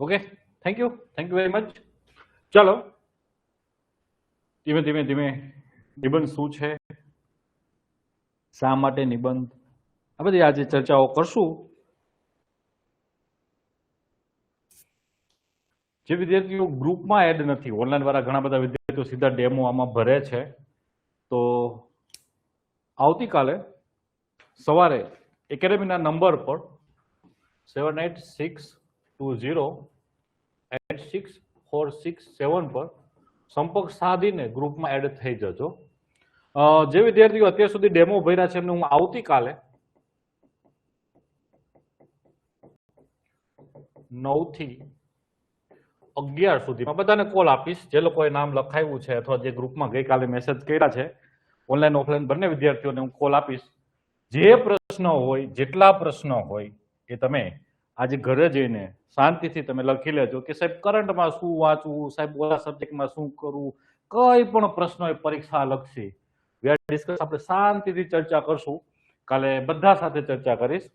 Okay, thank you very much. ચાલો ધીમે ધીમે ધીમે નિબંધ શું છે, શા માટે નિબંધ, આ બધી આજે ચર્ચાઓ કરશું. જે વિદ્યાર્થીઓ ગ્રુપમાં એડ નથી, ઓનલાઈન વાળા ઘણા બધા વિદ્યાર્થીઓ સીધા ડેમો આમાં ભરે છે, તો આવતીકાલે સવારે એકેડેમીના નંબર પર 7862086467 પર સંપર્ક સાધીને ગ્રુપમાં એડ થઈ જજો. જે વિદ્યાર્થીઓ અત્યાર સુધી ડેમો ભર્યા છે એમને હું આવતીકાલે 9 થી 11 સુધીમાં બધાને કોલ આપીશ. જે લોકોએ નામ લખાવ્યું છે અથવા જે ગ્રુપમાં ગઈકાલે મેસેજ કર્યા છે, ઓનલાઈન ઓફલાઈન બંને વિદ્યાર્થીઓને હું કોલ આપીશ. જે પ્રશ્ન હોય, જેટલા પ્રશ્નો હોય એ તમે આજે ઘરે જઈને શાંતિથી તમે લખી લેજો કે સાહેબ કરંટમાં શું વાંચવું, સાહેબ ઓલા સબ્જેક્ટમાં શું કરવું, કઈ પણ પ્રશ્ન હોય પરીક્ષા લક્ષી આપણે શાંતિથી ચર્ચા કરશું. કાલે બધા સાથે ચર્ચા કરીશ.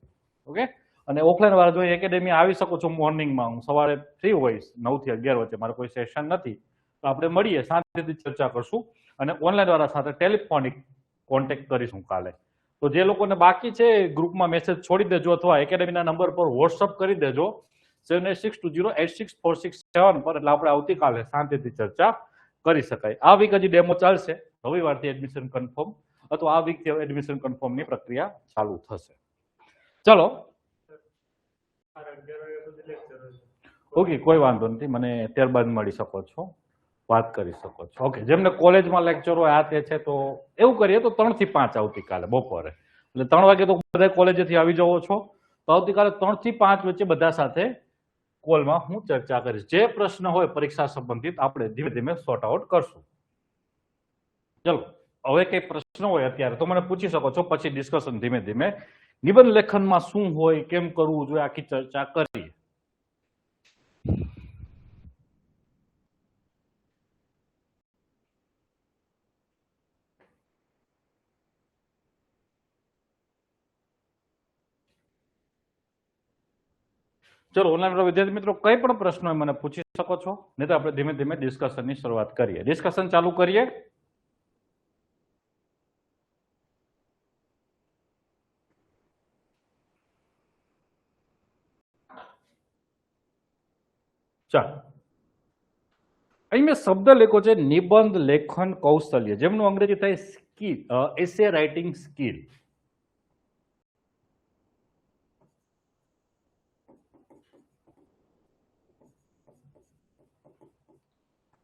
ઓકે, અને ઓફલાઈન વાળા જો એકેડેમી આવી શકો છો મોર્નિંગમાં, હું સવારે ફ્રી હોઈશ 9 થી 11 વચ્ચે, મારે કોઈ સેશન નથી, તો આપણે મળીએ શાંતિથી ચર્ચા કરશું. અને ઓનલાઈન વાળા સાથે ટેલિફોનિક કોન્ટેક્ટ કરીશું કાલે. તો જે લોકોને બાકી છે ગ્રુપમાં મેસેજ છોડી દેજો અથવા એકેડેમીના નંબર પર વોટ્સઅપ કરી દેજો 7862086467 પર, એટલે આપણે આવતીકાલે શાંતિથી ચર્ચા કરી શકાય. આ વીક હજી ડેમો ચાલશે, રવિવારથી એડમિશન કન્ફર્મ અથવા આ વીકથી એડમિશન કન્ફર્મની પ્રક્રિયા ચાલુ થશે. ચલો ઓકે, કોઈ વાંધો નથી, મને ત્યારબાદ મળી શકો છો, વાત કરી શકો છો. ઓકે, જેમને કોલેજમાં લેક્ચર હોય આ તે છે, તો એવું કરીએ તો 3 થી 5 આવતીકાલે બપોરે, એટલે 3 વાગે તો બધા કોલેજથી આવી જાઓ છો, તો આવતીકાલે 3 થી 5 વચ્ચે બધા સાથે કોલમાં હું ચર્ચા કરીશ. જે પ્રશ્ન હોય પરીક્ષા સંબંધિત આપણે ધીમે ધીમે સોર્ટ આઉટ કરશું. ચલો, હવે કઈ પ્રશ્ન હોય અત્યારે તો મને પૂછી શકો છો, પછી ડિસ્કશન ધીમે ધીમે નિબંધ લેખનમાં શું હોય, કેમ કરવું જોઈએ, આખી ચર્ચા કરીએ. ચલો, ઓનલાઈન વિદ્યાર્થી મિત્રો કઈ પણ પ્રશ્ન હોય મને પૂછી શકો છો, નહીં તો આપણે ધીમે ધીમે ડિસ્કશનની શરૂઆત કરીએ. ડિસ્કશન ચાલુ કરીએ. ચાલો, અહીં મેં શબ્દ લખ્યો છે નિબંધ લેખન કૌશલ્ય, જેમનું અંગ્રેજી થાય સ્કિલ, એસે રાઇટિંગ સ્કિલ.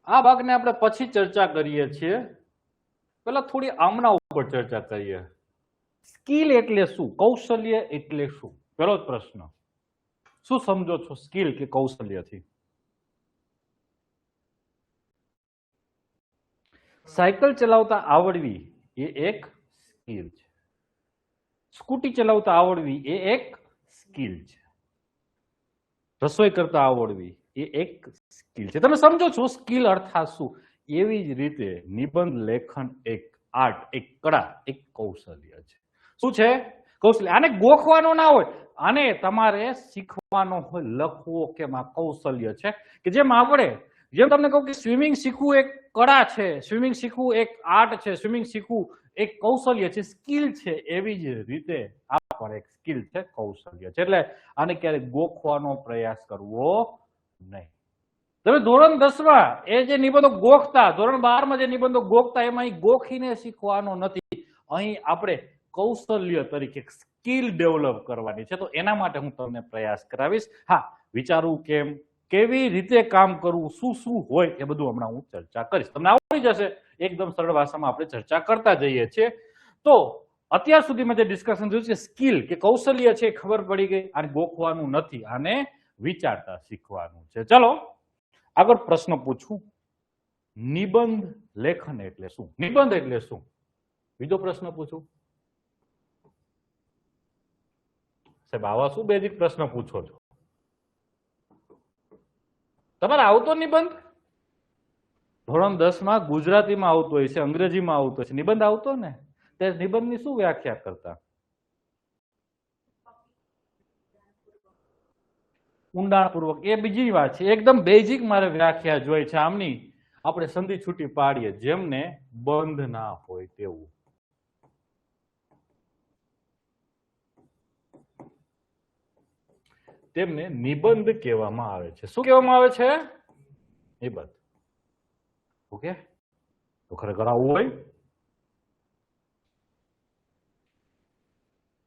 આ ભાગને આપણે પછી ચર્ચા કરીએ છીએ, પેલા થોડી આમના ઉપર ચર્ચા કરીએ. સ્કિલ એટલે શું, કૌશલ્ય એટલે શું? પેલો જ પ્રશ્ન, શું સમજો છો સ્કિલ કે કૌશલ્યથી? સાયકલ ચલાવતા આવડવી એ એક સ્કિલ છે. સ્કૂટી ચલાવતા આવડવી એ એક સ્કિલ છે. રસોઈ કરતા આવડવી એ એક સ્કિલ છે. તમે સમજો છો સ્કિલ અર્થાત શું? એવી જ રીતે નિબંધ લેખન એક આર્ટ, એક કળા, એક કૌશલ્ય છે. શું છે? કૌશલ્ય. આને ગોખવાનો ના હોય, આને તમારે શીખવાનો હોય, લખવો કેમ આ કૌશલ્ય છે કે જેમ આવડે. જેમ તમને કહું કે સ્વિમિંગ શીખવું એક કળા છે, સ્વિમિંગ શીખવું એક આર્ટ છે, સ્વિમિંગ શીખવું એક કૌશલ્ય છે, સ્કિલ છે, એવી જ રીતે આ પણ એક સ્કિલ છે, કૌશલ્ય છે. એટલે આને ક્યારેક ગોખવાનો પ્રયાસ કરવો નહીં. તમે ધોરણ 10માં એ જે નિબંધો ગોખતા, ધોરણ 12માં જે નિબંધો ગોખતા, એમાં ગોખીને શીખવાનો નથી. અહીં આપણે કૌશલ્ય તરીકે સ્કિલ ડેવલપ કરવાની છે, તો એના માટે હું તમને પ્રયાસ કરાવીશ. હા, વિચારવું કેમ, કેવી રીતે કામ કરવું, શું શું હોય એ બધું હમણાં હું ચર્ચા કરીશ. તમને આવડી જશે, એકદમ સરળ ભાષામાં આપણે ચર્ચા કરતા જઈએ છીએ. તો અત્યાર સુધીમાં જે ડિસ્કશન થયું છે સ્કિલ કે કૌશલ્ય છે, ખબર પડી ગઈ. આને ગોખવાનું નથી, આને વિચારતા શીખવાનું છે. ચલો આગળ પ્રશ્ન પૂછું, નિબંધ લેખન એટલે શું? નિબંધ એટલે શું? બીજો પ્રશ્ન પૂછું. સાહેબ આવા શું બેઝિક પ્રશ્ન પૂછો છો? તમારે આવતો નિબંધ ધોરણ 10માં ગુજરાતીમાં આવતો હોય છે, અંગ્રેજીમાં આવતો હોય છે, નિબંધ આવતો ને? તે નિબંધની શું વ્યાખ્યા કરતા? ઊંડાણપૂર્વક, એ બીજી વાત છે. એકદમ બેઝિક મારે વ્યાખ્યા જોઈ છે આમની. આપણે સંધિ છૂટી પાડીએ, જેમને બંધ ના હોય તેવું. તેમને નિબંધ કહેવામાં આવે છે. શું કહેવામાં આવે છે? નિબંધ. ઓકે, તો ખરેખર આવું હોય.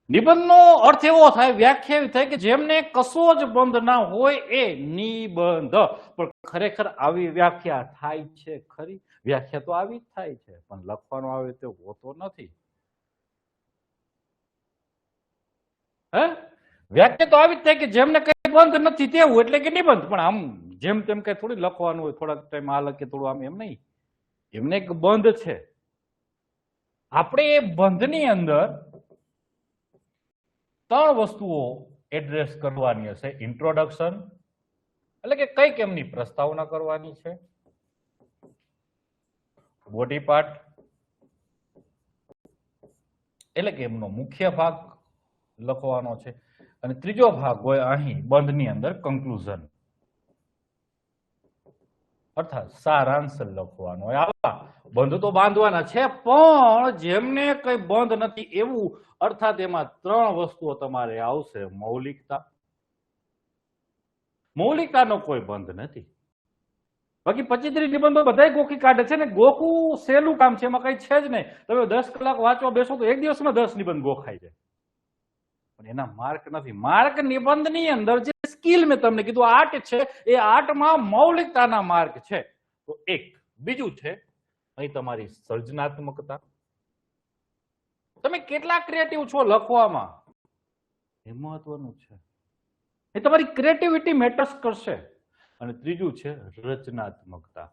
નિબંધનો અર્થ એવો થાય, વ્યાખ્યા એવી થાય કે જેમને કશો જ બંધ ના હોય એ નિબંધ. પણ ખરેખર આવી વ્યાખ્યા થાય છે ખરી? વ્યાખ્યા તો આવી જ થાય છે, પણ લખવાનું આવે તો હોતો નથી. હે, વ્યાખ્યા તો આવી જ થાય કે જેમને કઈ બંધ નથી તેવું એટલે કે નિબંધ. પણ આમ જેમ તેમ કઈ થોડી લખવાનું હોય, થોડાક ટાઈમ આ લખીએ થોડું આમ, એમ નહીં. એમને એક બંધ છે. આપણે એ બંધની અંદર ત્રણ વસ્તુઓ એડ્રેસ કરવાની હશે. ઇન્ટ્રોડક્શન એટલે કે કઈક એમની પ્રસ્તાવના કરવાની છે. બોડી પાર્ટ એટલે કે એમનો મુખ્ય ભાગ લખવાનો છે. અને ત્રીજો ભાગ હોય અહીં બંધની અંદર કન્ક્લુઝન, અર્થાત સારાંશ લખવાનો હોય. આવા બંધ તો બાંધવાના છે, પણ જેમને કઈ બંધ નથી એવું, અર્થાત એમાં ત્રણ વસ્તુઓ તમારે આવશે. મૌલિકતા, મૌલિકતાનો કોઈ બંધ નથી. બાકી 25-30 નિબંધો બધા ગોખી કાઢે છે ને. ગોખવું સહેલું કામ છે, એમાં કઈ છે જ નહીં. તમે 10 કલાક વાંચવા બેસો તો એક દિવસમાં 10 નિબંધ ગોખાય છે, પણ એના માર્ક નથી. માર્ક નિબંધની અંદર જે સ્કિલ મેં તમને કીધું આર્ટ છે, એ આર્ટમાં મૌલિકતાના માર્ક છે. તો એક. બીજું છે અહીં તમારી સર્જનાત્મકતા. તમે કેટલા ક્રિએટિવ છો લખવામાં, એ મહત્વનું છે. એ તમારી ક્રિએટિવિટી મેટર્સ કરશે. અને ત્રીજું છે રચનાત્મકતા.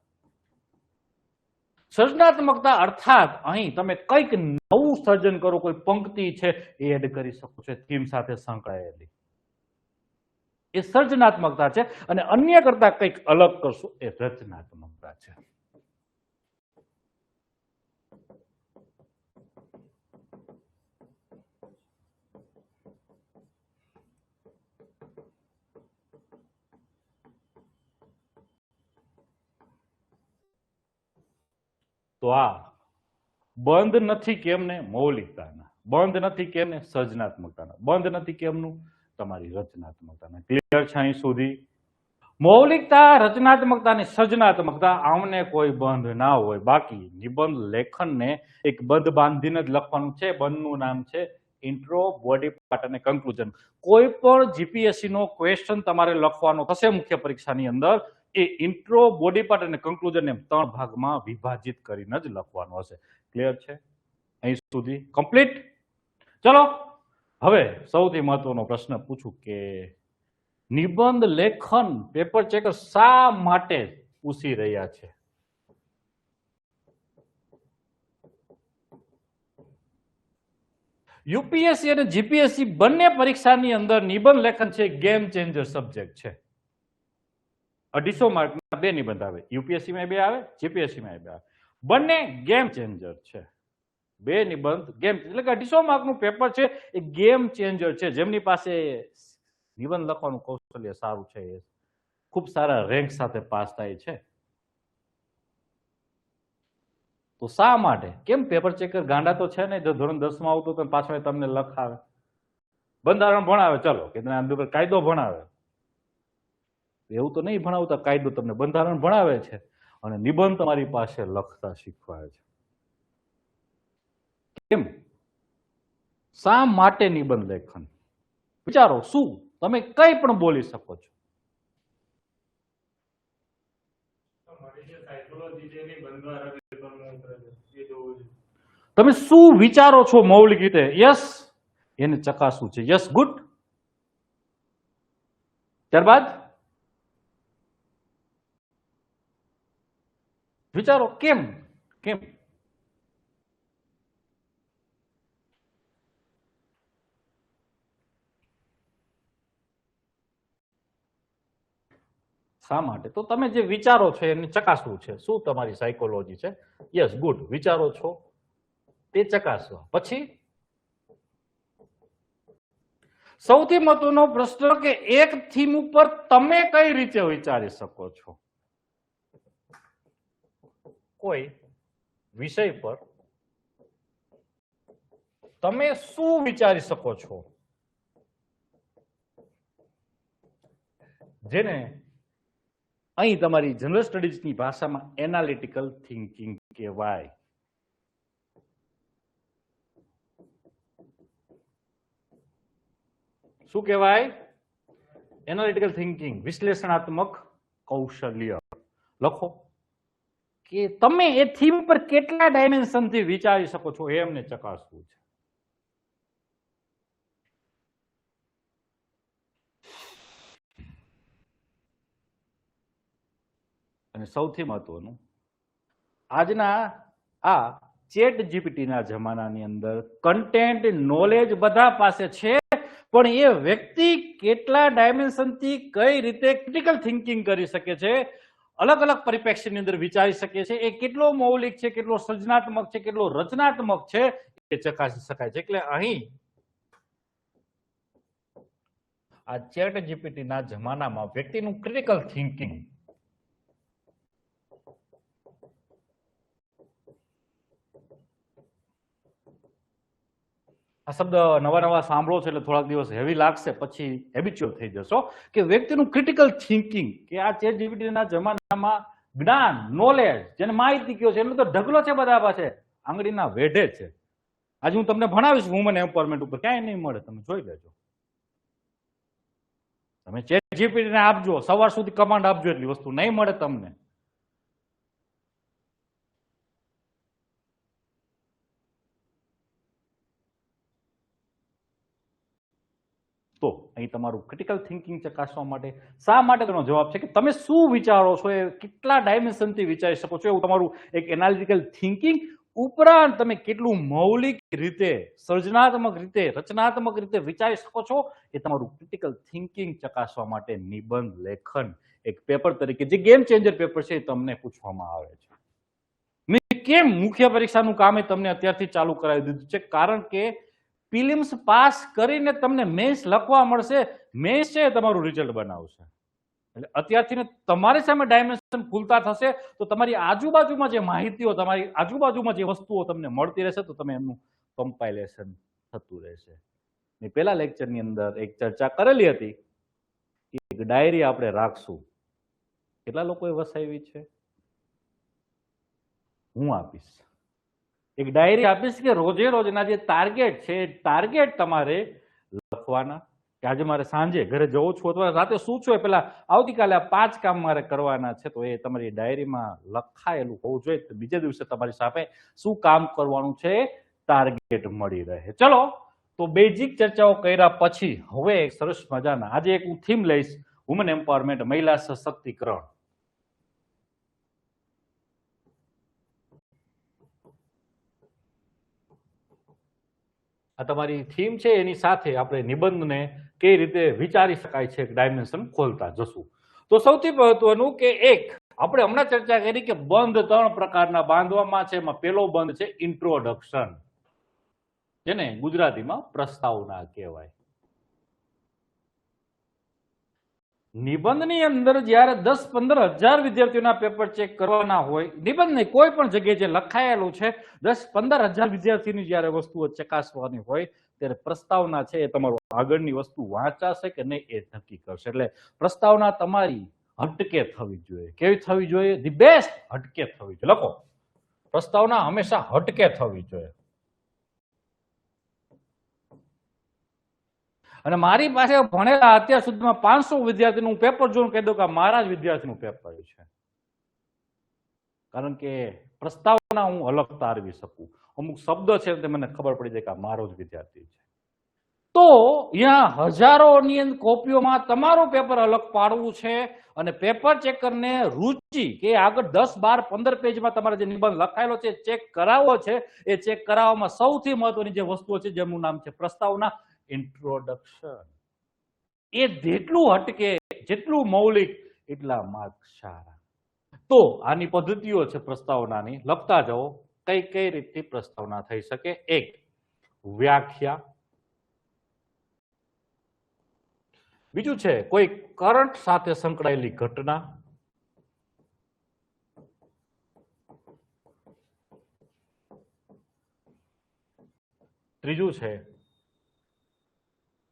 સર્જનાત્મકતા અર્થાત અહીં તમે કંઈક નવું સર્જન કરો, કોઈ પંક્તિ છે એ એડ કરી શકો છો થીમ સાથે સંકળાયેલી, એ સર્જનાત્મકતા છે. અને અન્ય કરતા કંઈક અલગ કરશો એ રચનાત્મકતા છે. તો આ બંધ નથી કેમને? મૌલિકતાના. બંધ નથી કેમને? સર્જનાત્મકતાના. બંધ નથી કેમનું? તમારી રચનાત્મકતાના. ક્લિયર છે અહીં સુધી? મૌલિકતા, રચનાત્મકતા અને સર્જનાત્મકતા, આમને કોઈ બંધ ના હોય. બાકી નિબંધ લેખનને એક બંધ બાંધીને જ લખવાનું છે. બંધનું નામ છે ઇન્ટ્રો, બોડી પાર્ટ અને કન્ક્લુઝન. કોઈ પણ જીપીએસસી નો ક્વેશ્ચન તમારે લખવાનો થશે મુખ્ય પરીક્ષાની અંદર, એ ઇન્ટ્રો, બોડી પાર્ટ અને કન્ક્લુઝન એમ 3 ભાગમાં વિભાજિત કરીને જ લખવાનું હશે. ક્લિયર છે અહીં સુધી? કમ્પ્લીટ. ચલો હવે સૌથી મહત્વનો પ્રશ્ન પૂછું કે નિબંધ લેખન પેપર ચેકર શા માટે પૂછી રહ્યા છે? યુપીએસસી અને જીપીએસસી બંને પરીક્ષાની અંદર નિબંધ લેખન છે ગેમ ચેન્જર સબ્જેક્ટ છે. 250 માર્કના 2 નિબંધ આવે. યુપીએસસી માં 2 આવે, જીપીએસસી માં 2 આવે. બંને ગેમ ચેન્જર છે. 2 નિબંધ ગેમ, એટલે કે 250 માર્કનું પેપર છે એ ગેમ ચેન્જર છે. જેમની પાસે નિબંધ લખવાનું કૌશલ્ય સારું છે એ ખૂબ સારા રેન્ક સાથે પાસ થાય છે. તો શા માટે? કેમ પેપર ચેકર ગાંડા તો છે ને, જો ધોરણ 10 માં આવતું તો પાછળ તમને લખાવે, બંધારણ ભણાવે, ચલો કે કાયદો ભણાવે, એવું તો નહીં ભણાવતા. કાયદો તમને બંધારણ ભણાવે છે અને નિબંધ તમારી પાસે લખતા શીખવાય છે. કેમ? શા માટે નિબંધ લેખન? વિચારો. શું? તમે કઈ પણ બોલી શકો છો. તમે શું વિચારો છો મૌલિક રીતે? યસ, એને ચકાસવું છે. Yes, good. ત્યારબાદ વિચારો. કેમ? કેમ? શા માટે? તો તમે જે વિચારો છો એને ચકાસવું છે. શું તમારી સાયકોલોજી છે? Yes, good. વિચારો છો તે ચકાસવા. પછી સૌથી મહત્વનો પ્રશ્ન કે એક થીમ ઉપર તમે કઈ રીતે વિચારી શકો છો? કોઈ વિષય પર તમે શું વિચારી શકો છો, જેને અહીં તમારી જનરલ સ્ટડીઝની ભાષામાં એનાલિટિકલ થિંકિંગ કહેવાય. શું કહેવાય? એનાલિટિકલ થિંકિંગ, વિશ્લેષણાત્મક કૌશલ્ય. લખો કે તમે એ થીમ પર કેટલા ડાયમેન્શનથી વિચારી શકો છો એ અમને ચકાસવું છે. અને સૌથી મહત્વનું, આજના આ ચેટ જીપીટીના જમાનાની અંદર કન્ટેન્ટ, નોલેજ બધા પાસે છે, પણ એ વ્યક્તિ કેટલા ડાયમેન્શનથી કઈ રીતે ક્રિટિકલ થિંકિંગ કરી શકે છે, અલગ અલગ પરિપ્રેક્ષ્યની અંદર વિચારી શકે છે, એ કેટલો મૌલિક છે, કેટલો સર્જનાત્મક છે, કેટલો રચનાત્મક છે, એ ચકાસી શકાય છે. એટલે અહીં આ ચેટ જીપીટીના જમાનામાં વ્યક્તિનું ક્રિટિકલ થિંકિંગ આ શબ્દ નવા નવા સાંભળો છો એટલે થોડાક દિવસ હેવી લાગશે, પછી હેબિચ્યુઅલ થઈ જશો કે વ્યક્તિનું ક્રિટિકલ થિંકિંગ, કે આ ચેટ જીપીટીના જમાનામાં જ્ઞાન, નોલેજ, જેને માહિતી કહો છે, એનો તો ઢગલો છે બધા પાસે, આંગળીના વેઢે છે. આજે હું તમને ભણાવીશ વુમન એમ્પાવરમેન્ટ ઉપર, ક્યાંય નહીં મળે, તમે જોઈ લેજો. તમે ચેટ જીપીટીને આપજો, સવાર સુધી કમાન્ડ આપજો, એટલી વસ્તુ નહીં મળે તમને. તો અહીં તમારું ક્રિટિકલ થિંકિંગ ચકાસવા માટે શા માટેનો જવાબ છે કે તમે શું વિચારો છો, એ કેટલા ડાયમેન્શનથી વિચારી શકો છો, એવું તમારું એક એનાલિટિકલ થિંકિંગ. ઉપરાંત તમે કેટલું મૌલિક રીતે, સર્જનાત્મક રીતે, રચનાત્મક રીતે વિચારી શકો છો, એ તમારું ક્રિટિકલ થિંકિંગ ચકાસવા માટે નિબંધ લેખન એક પેપર તરીકે, જે ગેમ ચેન્જર પેપર છે, એ તમને પૂછવામાં આવે છે. મેં કેમ મુખ્ય પરીક્ષાનું કામ એ તમને અત્યારથી ચાલુ કરાવી દીધું છે? કારણ કે પ્રિલિમ્સ પાસ કરીને તમને મેન્સ લખવા મળશે, મેન્સ છે તમારું રિઝલ્ટ બનાવશે. એટલે અત્યારથી તમારી સામે ડાયમેન્શન ખુલતા થશે, તો તમારી આજુબાજુમાં જે માહિતીઓ, તમારી આજુબાજુમાં જે વસ્તુઓ તમને મળતી રહેશે, તો તમે એમનું કમ્પાઇલેશન થતું રહેશે. મેં પહેલા લેક્ચરની અંદર એક ચર્ચા કરેલી હતી કે એક ડાયરી આપણે રાખશું. કેટલા લોકોએ વસાવી છે? હું આપીશ એક ડાયરી આપીશ કે રોજે રોજના જે ટાર્ગેટ છે, ટાર્ગેટ તમારે લખવાના, કે આજે મારે સાંજે ઘરે જવું છું અથવા રાતે શું છું, એ પેલા આવતીકાલે આ 5 કામ મારે કરવાના છે, તો એ તમારી ડાયરીમાં લખાયેલું હોવું જોઈએ. તો બીજે દિવસે તમારી સામે શું કામ કરવાનું છે, ટાર્ગેટ મળી રહે. ચલો, તો બેઝિક ચર્ચાઓ કર્યા પછી હવે એક સરસ મજાના આજે એક હું થીમ લઈશ, વુમન એમ્પાવરમેન્ટ, મહિલા સશક્તિકરણ. આ તમારી થીમ છે, એની સાથે આપણે નિબંધને કઈ રીતે વિચારી શકાય છે ડાયમેન્શન ખોલતા જશું. તો સૌથી મહત્વનું કે એક આપણે હમણાં ચર્ચા કરી કે બંધ 3 પ્રકારના બાંધવામાં છે. એમાં પહેલો બંધ છે ઇન્ટ્રોડક્શન, જેને ગુજરાતીમાં પ્રસ્તાવના કહેવાય. નિબંધની અંદર જ્યારે 10-15 હજાર વિદ્યાર્થીઓના પેપર ચેક કરવાના હોય, નિબંધની કોઈ પણ જગ્યાએ જે લખાયેલું છે, 10-15 હજાર વિદ્યાર્થીની જ્યારે વસ્તુઓ ચકાસવાની હોય, ત્યારે પ્રસ્તાવના છે એ તમારું આગળની વસ્તુ વાંચાશે કે નહીં એ નક્કી કરશે. એટલે પ્રસ્તાવના તમારી હટકે થવી જોઈએ. કેવી થવી જોઈએ? ધી બેસ્ટ હટકે થવી જોઈએ. લખો, પ્રસ્તાવના હંમેશા હટકે થવી જોઈએ. અને મારી પાસે ભણેલા અત્યાર સુધીમાં 500 વિદ્યાર્થીનું પેપર જોઈને કહી દઉં કે મારા જ વિદ્યાર્થીનું પેપર છે. કારણ કે પ્રસ્તાવના હું અલગ તારવી શકું. અમુક શબ્દ છે તે મને ખબર પડી જાય કે આ મારો જ વિદ્યાર્થી છે. તો અહીંયા હજારોની કોપીઓમાં તમારું પેપર અલગ પાડવું છે, અને પેપર ચેકરને રુચિ કે આગળ 10, 12, 15 પેજમાં તમારે જે નિબંધ લખાયેલો છે ચેક કરાવવો છે, એ ચેક કરાવવામાં સૌથી મહત્વની જે વસ્તુઓ છે, જેમનું નામ છે પ્રસ્તાવના, ઇન્ટ્રોડક્શન. એ જેટલું હટકે, જેટલું મૌલિક, એટલા માર્ક સારા. તો આની પદ્ધતિઓ છે પ્રસ્તાવનાની, લખતા જાઓ કઈ કઈ રીતની પ્રસ્તાવના થઈ શકે. એક, વ્યાખ્યા. બીજું છે કોઈ કરંટ સાથે સંકળાયેલી ઘટના, ત્રીજું છે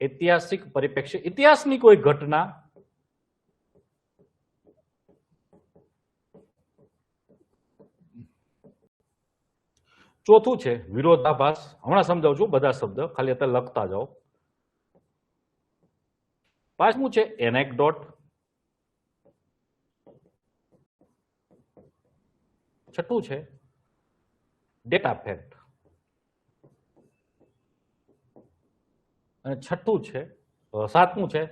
ઐતિહાસિક પરિપ્રેક્ષ્ય, ઇતિહાસની કોઈ ઘટના, ચોથું છે વિરોધાભાસ. હમણાં સમજાવું છું બધા શબ્દ, ખાલી અત્યારે લખતા જાઓ. પાંચમું છે એનેક્ડોટ, છઠ્ઠું છે ડેટા ફેક્ટ, અને છઠ્ઠું છે સાતમું છે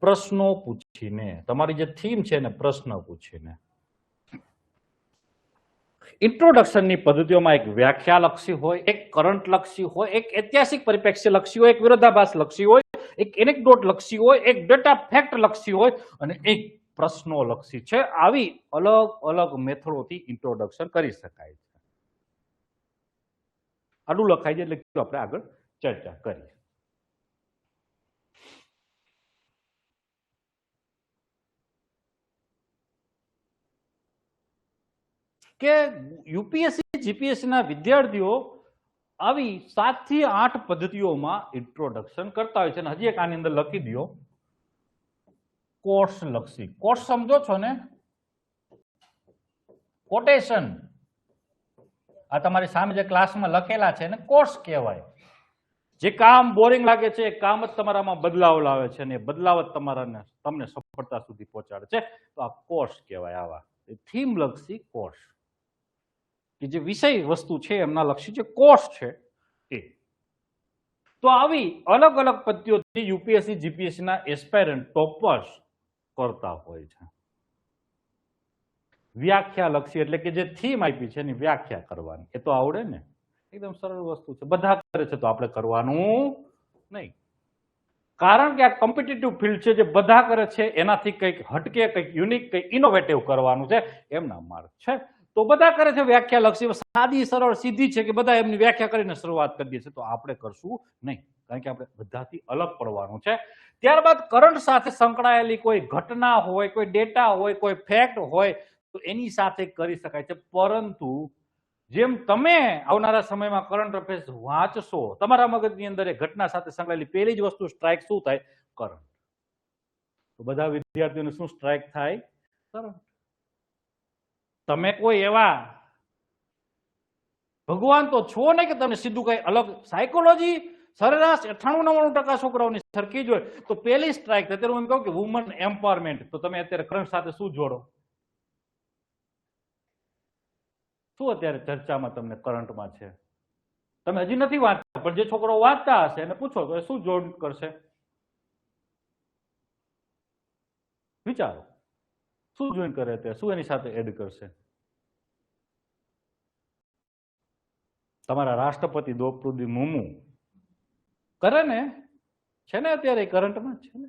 પ્રશ્નો પૂછીને. તમારી જે થીમ છે ને પ્રશ્ન પૂછીને. ઇન્ટ્રોડક્શનની પદ્ધતિઓમાં એક વ્યાખ્યા લક્ષી હોય, એક કરંટ લક્ષી હોય, એક ઐતિહાસિક પરિપ્રેક્ષ્ય લક્ષી હોય, એક વિરોધાભાસ લક્ષી હોય, એક એનેક્ડોટ લક્ષી હોય, એક ડેટા ફેક્ટ લક્ષી હોય અને એક પ્રશ્નો લક્ષી છે. આવી અલગ અલગ મેથડોથી ઇન્ટ્રોડક્શન કરી શકાય છે. આટલું લખાય છે એટલે આપણે આગળ ચર્ચા કરીએ. કે યુપીએસસી જીપીએસસી ના વિદ્યાર્થીઓ આવી 7 થી 8 પદ્ધતિઓમાં ઇન્ટ્રોડક્શન કરતા હોય છે. અને હજી એક આની અંદર લખી દો કોર્સ લક્ષી. કોર્સ સમજો છો ને? કોટેશન. આ તમારી સામે જે ક્લાસમાં લખેલા છે ને કોર્સ કહેવાય. જે કામ બોરિંગ લાગે છે એ કામ જ તમારામાં બદલાવ લાવે છે અને એ બદલાવ જ તમને સફળતા સુધી પહોંચાડે છે. તો આ કોર્સ કહેવાય. આવા થીમ લક્ષી કોર્સ, કે જે વિષય વસ્તુ છે એમના લક્ષી જે કોર્સ છે એ. તો આવી અલગ અલગ પદ્ધતિઓથી યુપીએસસી જીપીએસસી ના એસ્પાયરન્ટ ટોપર્સ કરતા હોય છે. વ્યાખ્યા લક્ષી એટલે કે જે થીમ આપી છે એની વ્યાખ્યા કરવાની. એ તો આવડે ને, એકદમ સરળ વસ્તુ છે. બધા કરે છે તો આપણે કરવાનું નહીં. કારણ કે આ કોમ્પિટિટિવ ફિલ્ડ છે, જે બધા કરે છે એનાથી કંઈક હટકે, કંઈક યુનિક, કંઈક ઇનોવેટિવ કરવાનું છે, એમના માર્ગ છે. તો બધા કરે છે વ્યાખ્યા લક્ષી. સાદી સરળ સીધી છે કે બધા એમની વ્યાખ્યા કરીને શરૂઆત કરી દે છે. તો આપણે કરશું નહીં, કારણ કે આપણે બધાથી અલગ પડવાનું છે. ત્યારબાદ કરંટ સાથે સંકળાયેલી કોઈ ઘટના હોય, કોઈ ડેટા હોય, કોઈ ફેક્ટ હોય તો એની સાથે કરી શકાય છે. પરંતુ જેમ તમે આવનારા સમયમાં કરંટ અફેર્સ વાંચશો, તમારા મગજની અંદર એ ઘટના સાથે સંકળાયેલી પહેલી જ વસ્તુ સ્ટ્રાઇક શું થાય? કરંટ. તો બધા વિદ્યાર્થીઓને શું સ્ટ્રાઇક થાય? કરંટ. તમે કોઈ એવા ભગવાન તો છો ને કે તમને સીધું કઈ અલગ સાયકોલોજી સરેરાશ 98-99% છોકરાઓની સરખી જ હોય. તો પહેલી સ્ટ્રાઇક અત્યારે હું એમ કહું કે વુમન એમ્પાવરમેન્ટ. તો તમે અત્યારે કરંટ સાથે શું જોડો? શું અત્યારે ચર્ચામાં તમને કરંટમાં છે? તમે હજી નથી વાંચતા, પણ જે છોકરો વાંચતા હશે એને પૂછો તો એ શું જોડ કરશે? વિચારો શું જોઈન કરે તે, શું એની સાથે એડ કરશે? તમારા રાષ્ટ્રપતિ દ્રૌપદી મુર્મુ કરે ને, છે ને અત્યારે કરંટમાં છે ને.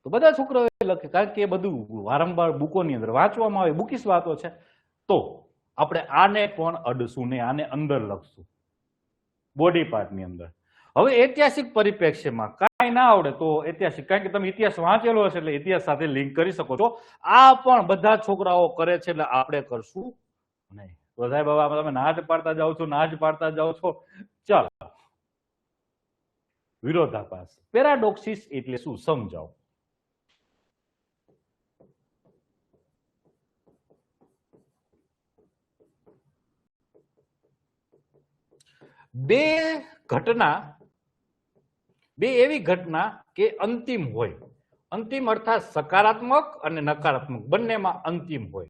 તો બધા છોકરાઓ લખે, કારણ કે એ બધું વારંવાર બુકોની અંદર વાંચવામાં આવે, બુકીસ વાતો છે. તો આપણે આને પણ અડશું નહીં, આને અંદર લખશું બોડી પાર્ટની અંદર. હવે ઐતિહાસિક પરિપ્રેક્ષ્યમાં કાંઈ ના આવડે તો ઐતિહાસિક, કારણ કે તમે ઇતિહાસ વાંચેલો હશે એટલે ઇતિહાસ સાથે લિંક કરી શકો છો. આ પણ બધા છોકરાઓ કરે છે એટલે આપણે કરશું નહીં. તો સાહેબ હવે તમે ના જ પાડતા જાઓ છો, ના જ પાડતા જાઓ છો. ચાલો, વિરોધાભાસ, પેરાડોક્સિસ એટલે શું સમજાવો. બે એવી ઘટના કે અંતિમ હોય. અંતિમ અર્થાત સકારાત્મક અને નકારાત્મક બંનેમાં અંતિમ હોય.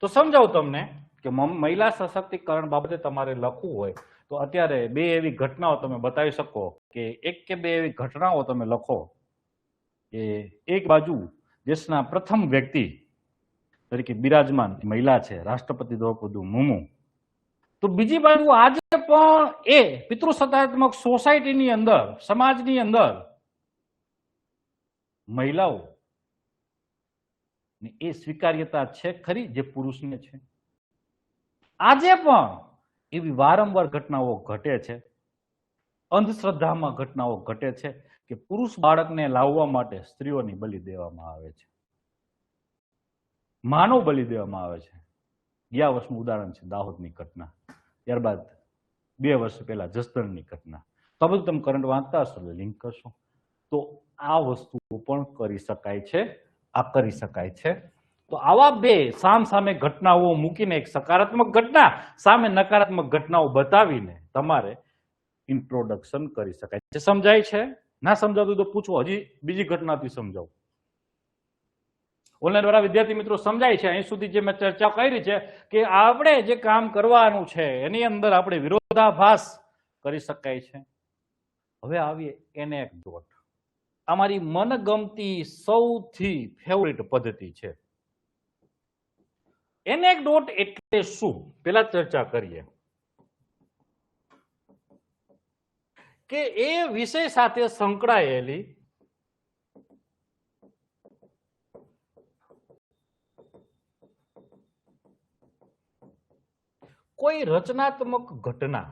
તો સમજાવું તમને કે મહિલા સશક્તિકરણ બાબતે તમારે લખવું હોય તો અત્યારે બે એવી ઘટનાઓ તમે બતાવી શકો કે એક કે બે એવી ઘટનાઓ તમે લખો કે એક બાજુ દેશના પ્રથમ વ્યક્તિ તરીકે બિરાજમાન મહિલા છે રાષ્ટ્રપતિ દ્રૌપદી મુર્મુ, તો બીજી બાજુ આજે પણ એ પિતૃસત્તાત્મક સોસાયટીની અંદર, સમાજની અંદર મહિલાઓ એ સ્વીકાર્યતા છે ખરી જે પુરુષને છે? આજે પણ એવી વારંવાર ઘટનાઓ ઘટે છે, અંધશ્રદ્ધામાં ઘટનાઓ ઘટે છે કે પુરુષ બાળકને લાવવા માટે સ્ત્રીઓની બલિ દેવામાં આવે છે, માનવ બલિ દેવામાં આવે છે. ગયા વર્ષનું ઉદાહરણ છે દાહોદની ઘટના, ત્યારબાદ 2 વર્ષ પહેલા જસદણની ઘટના. તો બધું તમે કરંટ વાંચતા હશો એટલે લિંક કરશો. તો આ વસ્તુઓ પણ કરી શકાય છે, આ કરી શકાય છે. તો આવા બે સામસામે ઘટનાઓ મૂકીને એક સકારાત્મક ઘટના સામે નકારાત્મક ઘટનાઓ બતાવીને તમારે ઇન્ટ્રોડક્શન કરી શકાય છે. સમજાય છે? ના સમજાતું તો પૂછો, હજી બીજી ઘટનાથી સમજાવું. ઓનલાઈન વાળા વિદ્યાર્થી મિત્રો સમજાય છે અહીં સુધી જે મેં ચર્ચા કરી છે કે આપણે જે કામ કરવાનું છે એની અંદર આપણે વિરોધાભાસ કરી શકાય છે. હવે આવીએ એનેક્ડોટ. અમારી મનગમતી સૌથી ફેવરિટ પદ્ધતિ છે. એનેક્ડોટ એટલે શું પેલા ચર્ચા કરીએ કે એ વિષય સાથે સંકળાયેલી કોઈ રચનાત્મક ઘટના,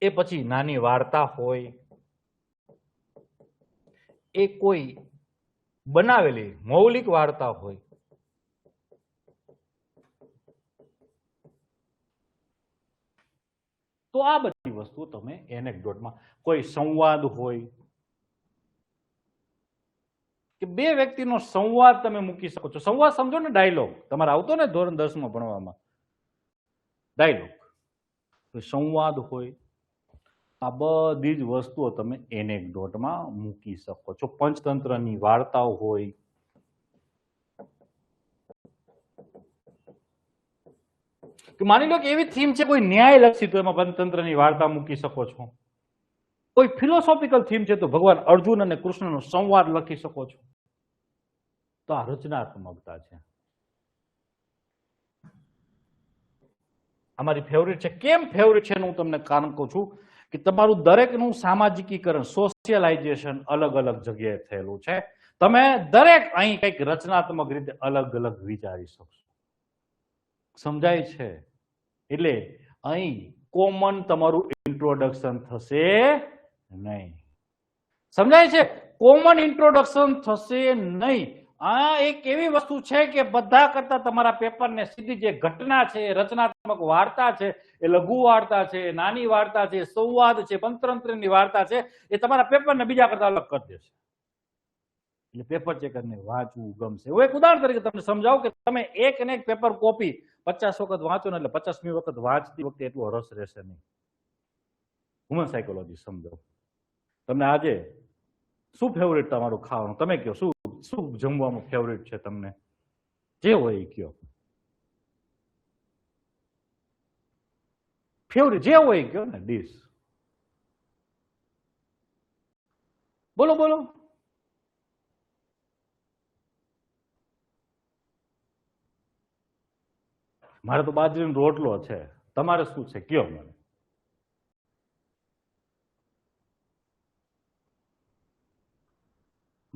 એ પછી નાની વાર્તા હોય, એ કોઈ બનાવેલી મૌલિક વાર્તા હોય, તો આ બધી વસ્તુ તમે એનેક્ડોટમાં, કોઈ સંવાદ હોય કે બે વ્યક્તિનો સંવાદ તમે મૂકી શકો છો. સંવાદ સમજો ને, ડાયલોગ તમારે આવતો ને ધોરણ 10 માં ભણવામાં, ડાયલોગ, સંવાદ હોય, આ બધી જ વસ્તુઓ તમે એનેક્ડોટમાં મૂકી શકો છો. પંચતંત્રની વાર્તાઓ હોય, કે માની લો કે એવી થીમ છે કોઈ ન્યાયલક્ષી, તો એમાં પંચતંત્રની વાર્તા મૂકી શકો છો. કોઈ ફિલોસોફિકલ થીમ છે તો ભગવાન અર્જુન અને કૃષ્ણનો સંવાદ લખી શકો છો. તો આ રચનાત્મકતા છે. અમારી ફેવરિટ છે. કેમ ફેવરિટ છે એનું હું તમને કારણ કહું છું કે તમારું દરેકનું સામાજિકીકરણ, સોશિયલાઇઝેશન અલગ અલગ જગ્યાએ થયેલું છે. તમે દરેક અહીં કંઈક રચનાત્મક રીતે અલગ અલગ વિચારી શકશો. સમજાય છે? એટલે અહીં કોમન તમારું ઇન્ટ્રોડક્શન થશે નહીં. સમજાય છે? કોમન ઇન્ટ્રોડક્શન થશે નહીં. આ એક એવી વસ્તુ છે કે બધા કરતા તમારા પેપરને સીધી જે ઘટના છે, રચનાત્મક વાર્તા છે, એ લઘુ વાર્તા છે, નાની વાર્તા છે, સંવાદ છે, પંચતંત્રની વાર્તા છે, એ તમારા પેપરને બીજા કરતા અલગ કરી દેશે. એટલે પેપર ચેકરને વાંચવું ગમશે. હું એક ઉદાહરણ તરીકે તમને સમજાવું કે તમે એક ને એક પેપર કોપી 50 વખત વાંચો ને એટલે 50મી વખત વાંચતી વખતે એટલો રસ રહેશે નહીં. હ્યુમન સાયકોલોજી સમજાવો. તમને આજે શું ફેવરિટ તમારું ખાવાનું, તમે કહો શું શું જમવાનું ફેવરિટ છે તમને, જે હોય એ કયો, ફેવરિટ જે હોય એ કયો ને, ડીશ બોલો બોલો. મારે તો બાજરીનો રોટલો છે, તમારે શું છે કયો મને.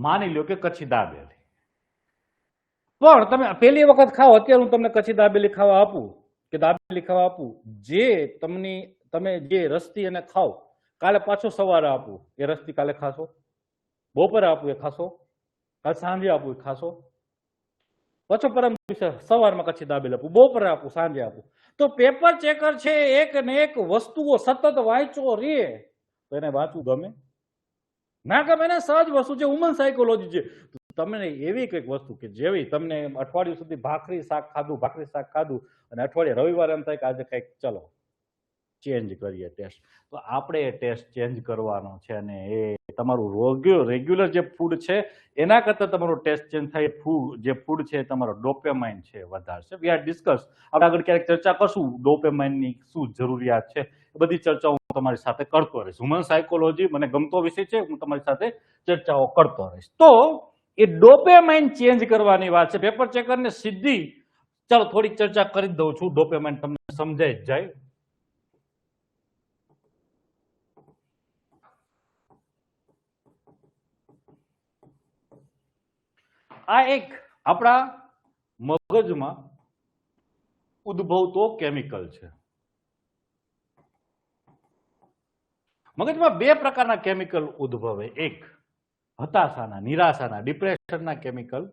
માની લો કે કચ્છી દાબેલી, પણ તમે પહેલી વખત ખાઓ, અત્યારે હું તમને કચ્છી દાબેલી ખાવા આપું કે દાબેલી ખાવા આપું, જે તમે જે રસથી એને ખાઓ, કાલે પાછો સવારે આપું એ રસથી કાલે ખાશો, બપોરે આપું એ ખાશો, કાલે સાંજે આપું એ ખાશો, પાછો પરમ દિવસે સવારમાં કચ્છી દાબેલી આપું, બપોરે આપું, સાંજે આપું. તો પેપર ચેકર છે એક ને એક વસ્તુઓ સતત વાંચો રે તો એને વાંચવું ગમે ના ગમે ને? સહજ વસ્તુ છે, હ્યુમન સાયકોલોજી છે. તમને એવી કંઈક વસ્તુ કે જેવી તમને અઠવાડિયું સુધી ભાખરી શાક ખાધું અને અઠવાડિયે રવિવારે એમ થાય કે આજે કંઈક ચલો ચેન્જ કરીએ ટેસ્ટ, તો આપણે એ ટેસ્ટ ચેન્જ કરવાનો છે. અને એ તમારું રેગ્યુલર જે ફૂડ છે એના કરતા તમારો ટેસ્ટ ચેન્જ થાય. જે ફૂડ છે તમારો ડોપેમાઇન છે વધારશે. વી આર ડિસ્કસ, આપણે આગળ ક્યારેક ચર્ચા કરશું ડોપેમાઇનની શું જરૂરિયાત છે, એ બધી ચર્ચાઓ હું તમારી સાથે કરતો રહીશ. હ્યુમન સાયકોલોજી મને ગમતો વિષય છે, હું તમારી સાથે ચર્ચાઓ કરતો રહીશ. તો એ ડોપેમાઇન ચેન્જ કરવાની વાત છે. પેપર ચેકરને સીધી ચાલો થોડીક ચર્ચા કરી દઉં છું, ડોપેમાઇન તમને સમજાઈ જ જાય. આ એક આપણા મગજમાં ઉદ્ભવતો કેમિકલ છે. મગજમાં બે પ્રકારના કેમિકલ ઉદ્ભવે. એક હતાશાના, નિરાશાના, ડિપ્રેશનના કેમિકલ.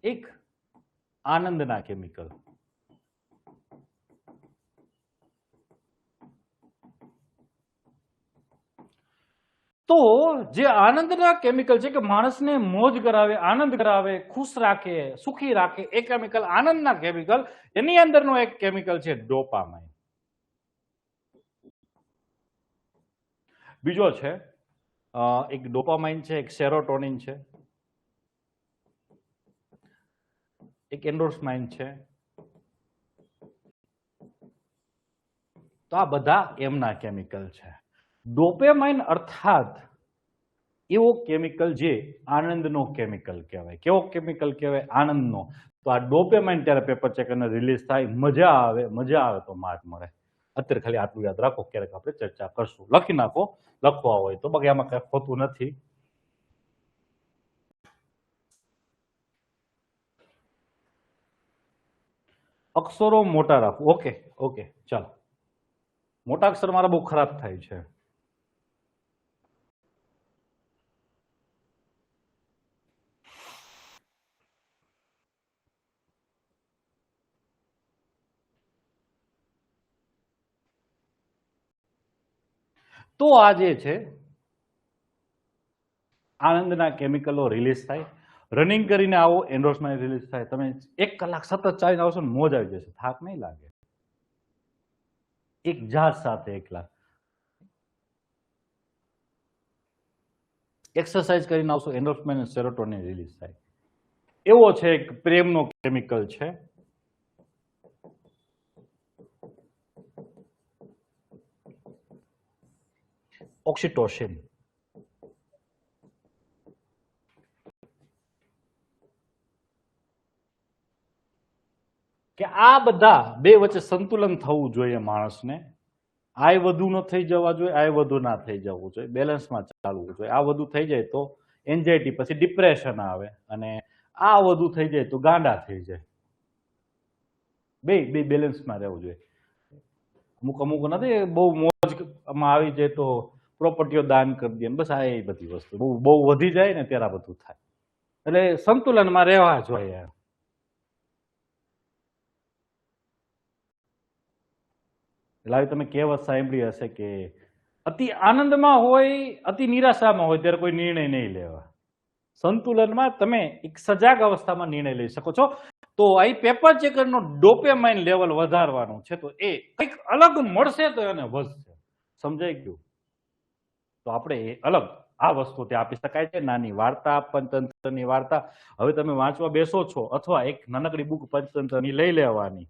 એક આનંદના કેમિકલ. તો જે આનંદના કેમિકલ છે કે માણસને મોજ કરાવે, આનંદ કરાવે, ખુશ રાખે, સુખી રાખે, એ કેમિકલ આનંદના કેમિકલ. એની અંદરનો એક કેમિકલ છે ડોપામાઇન. બીજો છે એક ડોપામાઇન છે, એક સેરોટોનિન છે, એક એન્ડોર્ફિન છે. તો આ બધા એમના કેમિકલ છે. ડોપામાઇન અર્થાત એવો કેમિકલ જે આનંદનો કેમિકલ કહેવાય. કેવો કેમિકલ કહેવાય? આનંદનો. તો આ ડોપામાઇન ત્યારે પેપર ચેકરને રિલીઝ થાય, મજા આવે તો માર્ક મળે. અત્યારે ખાલી આટલું યાદ રાખો, ક્યારેક આપણે ચર્ચા કરશું. લખી નાખો લખવા હોય તો, બાકી આમાં કઈ હોતું નથી. અક્ષરો મોટા રાખો. ઓકે ચાલો. મોટા અક્ષર મારા બહુ ખરાબ થાય છે. તો આ જે છે આનંદના કેમિકલો રિલીઝ થાય. રનિંગ કરીને આવો, એન્ડોર્ફિન રિલીઝ થાય. તમે 1 કલાક સતત ચાલીને આવશો ને મોજ આવી જશે, થાક નહીં લાગે. એક જાત સાથે એકલા એક્સરસાઇઝ કરીને આવશો, એન્ડોર્ફિન અને સેરોટોનિન રિલીઝ થાય. એવો છે એક પ્રેમનો કેમિકલ છે ઓક્સિટોસિન. કે આ બધા બે વચ્ચે સંતુલન થવું જોઈએ માણસને. આ વધુ ન થઈ જવા જોઈએ, આ વધુ ના થઈ જવું જોઈએ, બેલેન્સમાં ચાલવું જોઈએ. આ વધુ થઈ જાય તો એન્ઝાયટી, પછી ડિપ્રેશન આવે, અને આ વધુ થઈ જાય તો ગાંડા થઈ જાય. બે બેલેન્સમાં રહેવું જોઈએ. અમુક નથી બહુ મોજમાં આવી જાય તો પ્રોપર્ટીઓ દાન કરી દે, બસ આ એ બધી વસ્તુ બહુ વધી જાય ને ત્યારે બધું થાય. એટલે સંતુલનમાં રહેવા જોઈએ. એટલે તમે કહેવત સાંભળી હશે કે અતિ આનંદમાં હોય, અતિ નિરાશામાં હોય ત્યારે કોઈ નિર્ણય નહીં લેવા. સંતુલનમાં તમે એક સજાગ અવસ્થામાં નિર્ણય લઈ શકો છો. તો અહીં પેપર ચેકરનો ડોપામાઇન લેવલ વધારવાનું છે, તો એ કંઈક અલગ મળશે તો એને વધશે. સમજાઈ ગયું? તો આપણે એ અલગ આ વસ્તુ ત્યાં આપી શકાય છે. નાની વાર્તા, પંચતંત્રની વાર્તા. હવે તમે વાંચવા બેસો છો, અથવા એક નાનકડી બુક પંચતંત્રની લઈ લેવાની,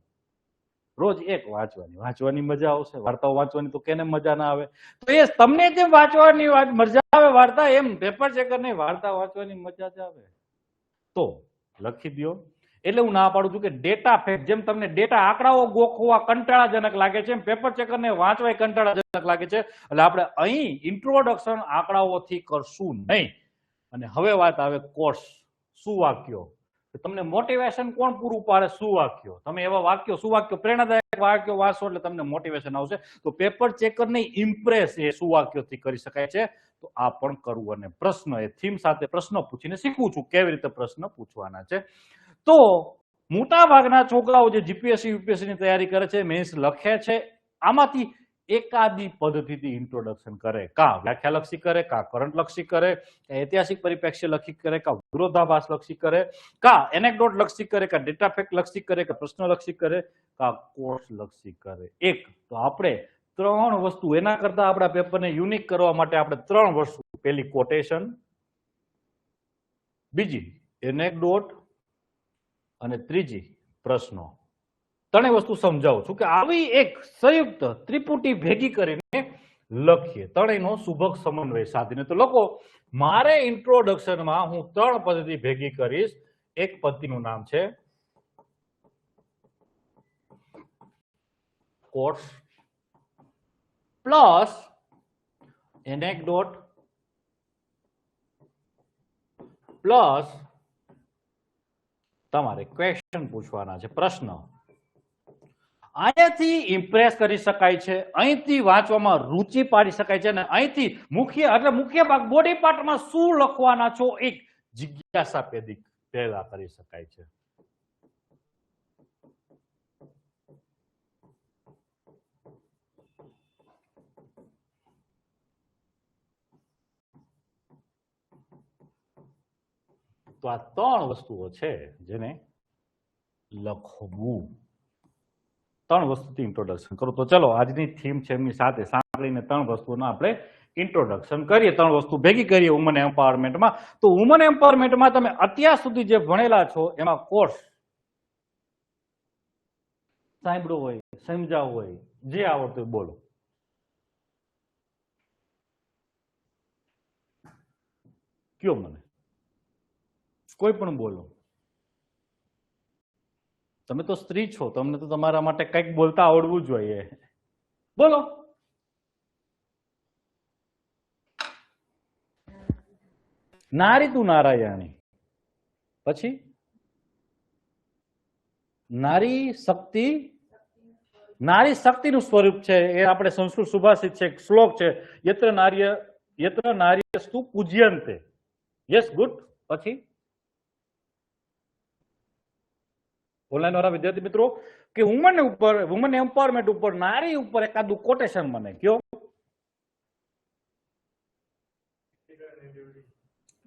રોજ એક વાંચવાની મજા આવશે. વાર્તાઓ વાંચવાની તો કેને મજા ના આવે? તો એ તમને જેમ વાંચવાની મજા આવે વાર્તા, એમ પેપર ચેકરની વાર્તા વાંચવાની મજા જ આવે. તો લખી દો. એટલે હું ના પાડું છું કે ડેટા ફેક્ટ, જેમ તમને ડેટા આંકડાઓ ગોખવા કંટાળાજનક લાગે છે, એમ પેપર ચેકરને વાંચવા કંટાળાજનક લાગે છે. એટલે આપણે અહીં ઇન્ટ્રોડક્શન આંકડાઓથી કરશું નહીં. અને હવે વાત આવે કોર્સ. સુવાક્યો. તમને મોટિવેશન કોણ પૂરું પાડે? સુવાક્યો. તમે એવા વાક્યો, સુવાક્યો, પ્રેરણાદાયક વાક્યો વાંચો એટલે તમને મોટિવેશન આવશે. તો પેપર ચેકરની ઇમ્પ્રેસ એ સુવાક્યોથી કરી શકાય છે. તો આ પણ કરવું. અને પ્રશ્ન, એ થીમ સાથે પ્રશ્ન પૂછીને શીખવું છું કેવી રીતે પ્રશ્ન પૂછવાના છે. તો મોટા ભાગના છોકરાઓ જે જીપીએસસી યુપીએસસી ની તૈયારી કરે છે, મેન્સ લખે છે, આમાંથી એકાદી પદ્ધતિથી ઇન્ટ્રોડક્શન કરે. કા વ્યાખ્યાલક્ષી કરે, કા કરંટ લક્ષી કરે, કા ઐતિહાસિક પરિપ્રેક્ષ્ય લક્ષી કરે, કા વિરોધાભાસ લક્ષી કરે, કા એનેક્ડોટ લક્ષી કરે, કા ડેટા ફેક્ટ લક્ષી કરે, કા પ્રશ્ન લક્ષી કરે, કા કોર્સ લક્ષી કરે. એક તો આપણે 3 વસ્તુ, એના કરતા આપણા પેપરને યુનિક કરવા માટે આપણે 3 વસ્તુ. પહેલી કોટેશન, બીજી એનેક્ડોટ, અને ત્રીજી પ્રશ્નો. 3 વસ્તુ સમજાવું છું કે આવી એક સંયુક્ત ત્રિપુટી ભેગી કરીને લખીએ. ત્રણેયનો સુભગ સમન્વય સાધીને તો લખો. મારે ઇન્ટ્રોડક્શનમાં હું 3 પદ્ધતિ ભેગી કરીશ. એક પદ્ધતિનું નામ છે કોર્સ પ્લસ એનેક્ડોટ પ્લસ તમારે ક્વેશ્ચન પૂછવાના છે, પ્રશ્ન. અહીંયાથી ઇમ્પ્રેસ કરી શકાય છે, અહીંથી વાંચવામાં રુચિ પાડી શકાય છે, અને અહીંથી મુખ્ય ભાગ બોડી પાર્ટમાં શું લખવાના છો એક જિજ્ઞાસા પેદા કરી શકાય છે. તો આ 3 વસ્તુઓ છે જેને લખવું. 3 વસ્તુથી ઇન્ટ્રોડક્શન કરો. તો ચલો આજની થીમ છે એમની સાથે સાંકળીને 3 વસ્તુનો આપણે ઇન્ટ્રોડક્શન કરીએ. 3 વસ્તુ ભેગી કરીએ વુમન એમ્પાવરમેન્ટમાં. તો વુમન એમ્પાવરમેન્ટમાં તમે અત્યાર સુધી જે ભણેલા છો એમાં કોર્સ સાંભળ્યો હોય, સમજાવ હોય, જે આવડતું હોય બોલો. કયો મને, કોઈ પણ બોલો. તમે તો સ્ત્રી છો, તમને તો તમારા માટે કંઈક બોલતા આવડવું જોઈએ. બોલો. નારી તું નારાયણી. પછી નારી શક્તિ. નારી શક્તિનું સ્વરૂપ છે. એ આપણે સંસ્કૃત સુભાષિત છે, શ્લોક છે. યત્ર નાર્યસ્તુ પૂજ્યન્તે. Yes, good. પછી ઓનલાઈન વાળા વિદ્યાર્થી મિત્રો કે વુમન એમ્પાવરમેન્ટ ઉપર નારી ઉપર એકાદું કોટેશન મને કયો.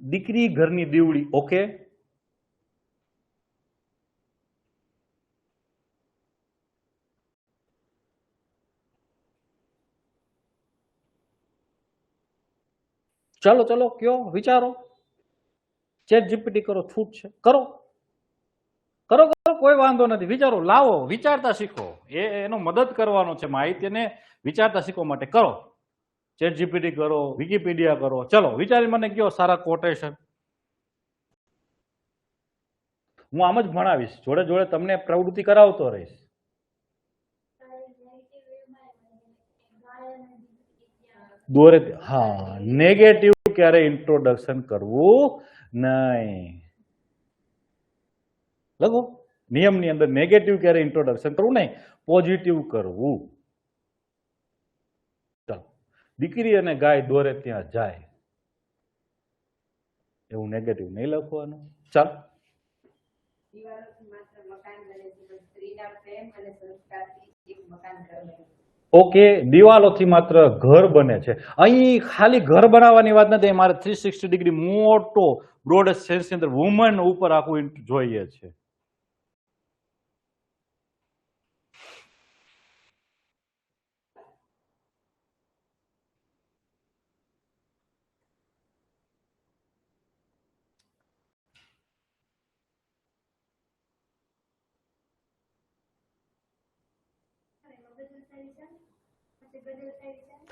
દીકરી ઘરની દીવડી. ઓકે, ચલો કયો, વિચારો. ચેટ જીપીટી કરો, છૂટ છે, કરો, કોઈ વાંધો નથી. વિચારો, લાવો, વિચારતા શીખો. એનો મદદ કરવાનો છે માહિતીને વિચારતા શીખવા માટે. કરો, ચેટ જીપીટી કરો, વિકીપીડિયા કરો. ચલો વિચારી મને કયો સારા કોટેશન. હું આમ જ ભણાવીશ, જોડે જોડે તમને પ્રવૃત્તિ કરાવતો રહીશ. દોરે, હા, નેગેટિવ ક્યારે ઇન્ટ્રોડક્શન કરવું નહીં. લખો નિયમની અંદર, નેગેટિવ ક્યારે ઇન્ટ્રોડક્શન કરવું નહીં, પોઝિટિવ કરવું. ચાલો, દીકરી અને ગાય દોરે ત્યાં જાય, એવું નેગેટિવ નહીં લખવાનું. ચાલો, ઓકે, દિવાલોથી માત્ર ઘર બને છે. અહીં ખાલી ઘર બનાવવાની વાત નથી, મારે 360 ડિગ્રી મોટો બ્રોડ સેન્સની અંદર વુમન ઉપર આખું જોઈએ છે.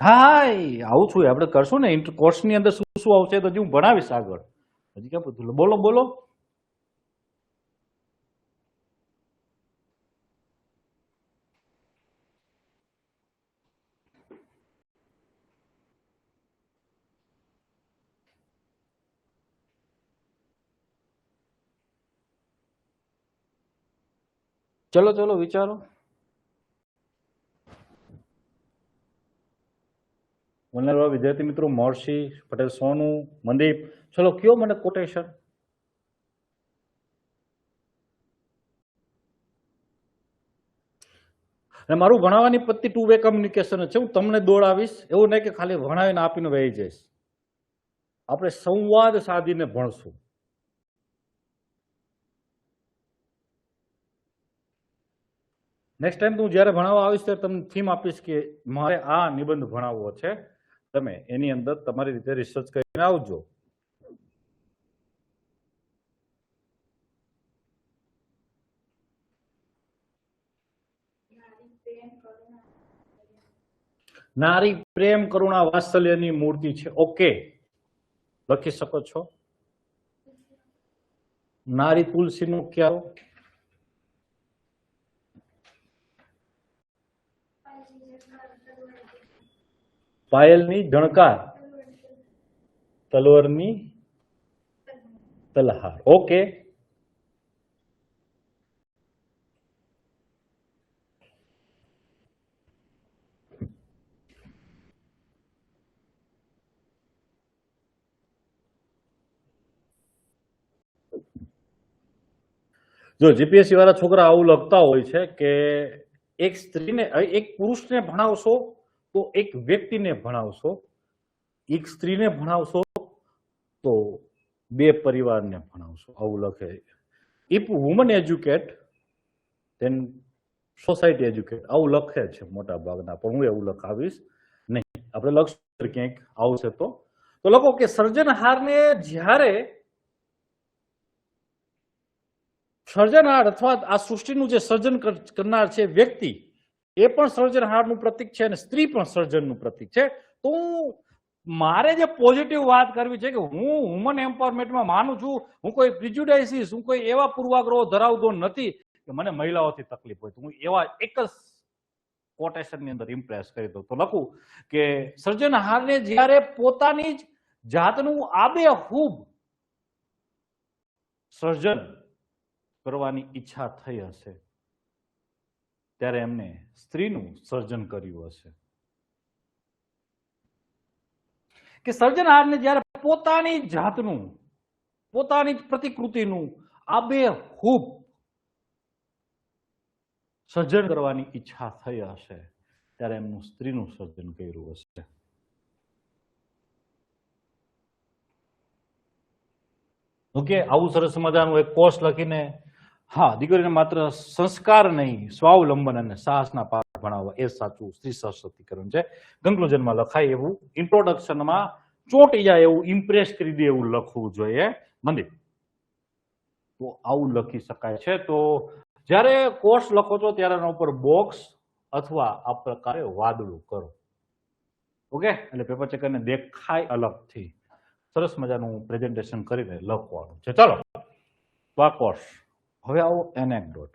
હા, આવું છું. આપણે કરશું ને કોર્સની અંદર શું શું આવશે તો હું ભણાવીશ આગળ. હજી ક્યાં પૂછું, બોલો. ચલો વિચારો. વિદ્યાર્થી મિત્રો મોર્શી પટેલ, સોનુ, મનદીપ, ચલો કયો મને કોટેશન. અને મારું ભણાવવાની પદ્ધતિ 2 વે કમ્યુનિકેશન છે. હું તમને દોડાવીશ, એવું નહીં કે ખાલી ભણાવીને આપીને વહી જઈશ. આપણે સંવાદ સાધીને ભણશું. નેક્સ્ટ ટાઈમ હું જ્યારે ભણાવવા આવીશ ત્યારે તમને થીમ આપીશ કે મારે આ નિબંધ ભણાવવો છે. તમે એની અંદર તમારી રીતે રિસર્ચ કરીને આવજો. નારી પ્રેમ કરુણા વાત્સલ્યની મૂર્તિ છે. ઓકે, લખી શકો છો. નારી તુલસીનો ક્યારો. પાયલની જણકાર, તલવારની તલહાર. ઓકે, જો જીપીએસસી વાળા છોકરા આવું લખતા હોય છે કે એક સ્ત્રીને એક પુરુષને ભણાવશો તો એક વ્યક્તિને ભણાવશો, એક સ્ત્રીને ભણાવશો તો બે પરિવારને ભણાવશો, આવું લખે. If woman educate then society educate, આવું લખે છે મોટા ભાગના, પણ હું એવું લખાવીશ નહીં. આપણે લખશું ક્યાંક આવશે તો લખો કે સર્જનહારને જ્યારે સર્જનહાર અથવા આ સૃષ્ટિનું જે સર્જન કરનાર છે વ્યક્તિ, એ પણ સર્જનહારનું પ્રતીક છે અને સ્ત્રી પણ સર્જનનું પ્રતીક છે. તો મારે જે પોઝિટિવ વાત કરવી છે કે હું વુમન એમ્પાવરમેન્ટમાં માનું છું, હું કોઈ પ્રિજુડાઇસીસ, હું કોઈ એવા પૂર્વાગ્રહો ધરાવતો નથી કે મને મહિલાઓથી તકલીફ હોય, તો હું એવા એક જ કોટેશનની અંદર ઇમ્પ્રેસ કરી દઉં. તો લખું કે સર્જનહારને જ્યારે પોતાની જ જાતનું આબેહૂબ સર્જન કરવાની ઈચ્છા થઈ હશે ત્યારે એમને સ્ત્રીનું સર્જન કર્યું હશે. કે સર્જનહારને જ્યારે પોતાની જાતનું, પોતાની પ્રતિકૃતિનું આબેહૂબ સર્જન કરવાની ઈચ્છા થઈ હશે ત્યારે એમનું સ્ત્રીનું સર્જન કર્યું હશે. ઓકે, આવું સરસ મજાનું એક કોર્સ લખીને, હા, દીકરીને માત્ર સંસ્કાર નહીં, સ્વાવલંબન અને સાહસના પાઠ ભણાવવા એ સાચું સ્ત્રી સશક્તિકરણ છે. કન્ક્લુઝનમાં લખાય એવું, ઇન્ટ્રોડક્શનમાં ચોંટી જાય એવું, ઇમ્પ્રેસ કરી દે એવું લખવું જોઈએ મંદિર. તો આવું લખી શકાય છે. તો જ્યારે કોર્સ લખો છો ત્યારે એના ઉપર બોક્સ અથવા આ પ્રકારે વાદળું કરો. ઓકે, એટલે પેપર ચેકરને દેખાય અલગથી સરસ મજાનું પ્રેઝન્ટેશન કરીને લખવાનું છે. ચાલો, તો આ કોર્સ. હવે આવો એનેક્ડોટ.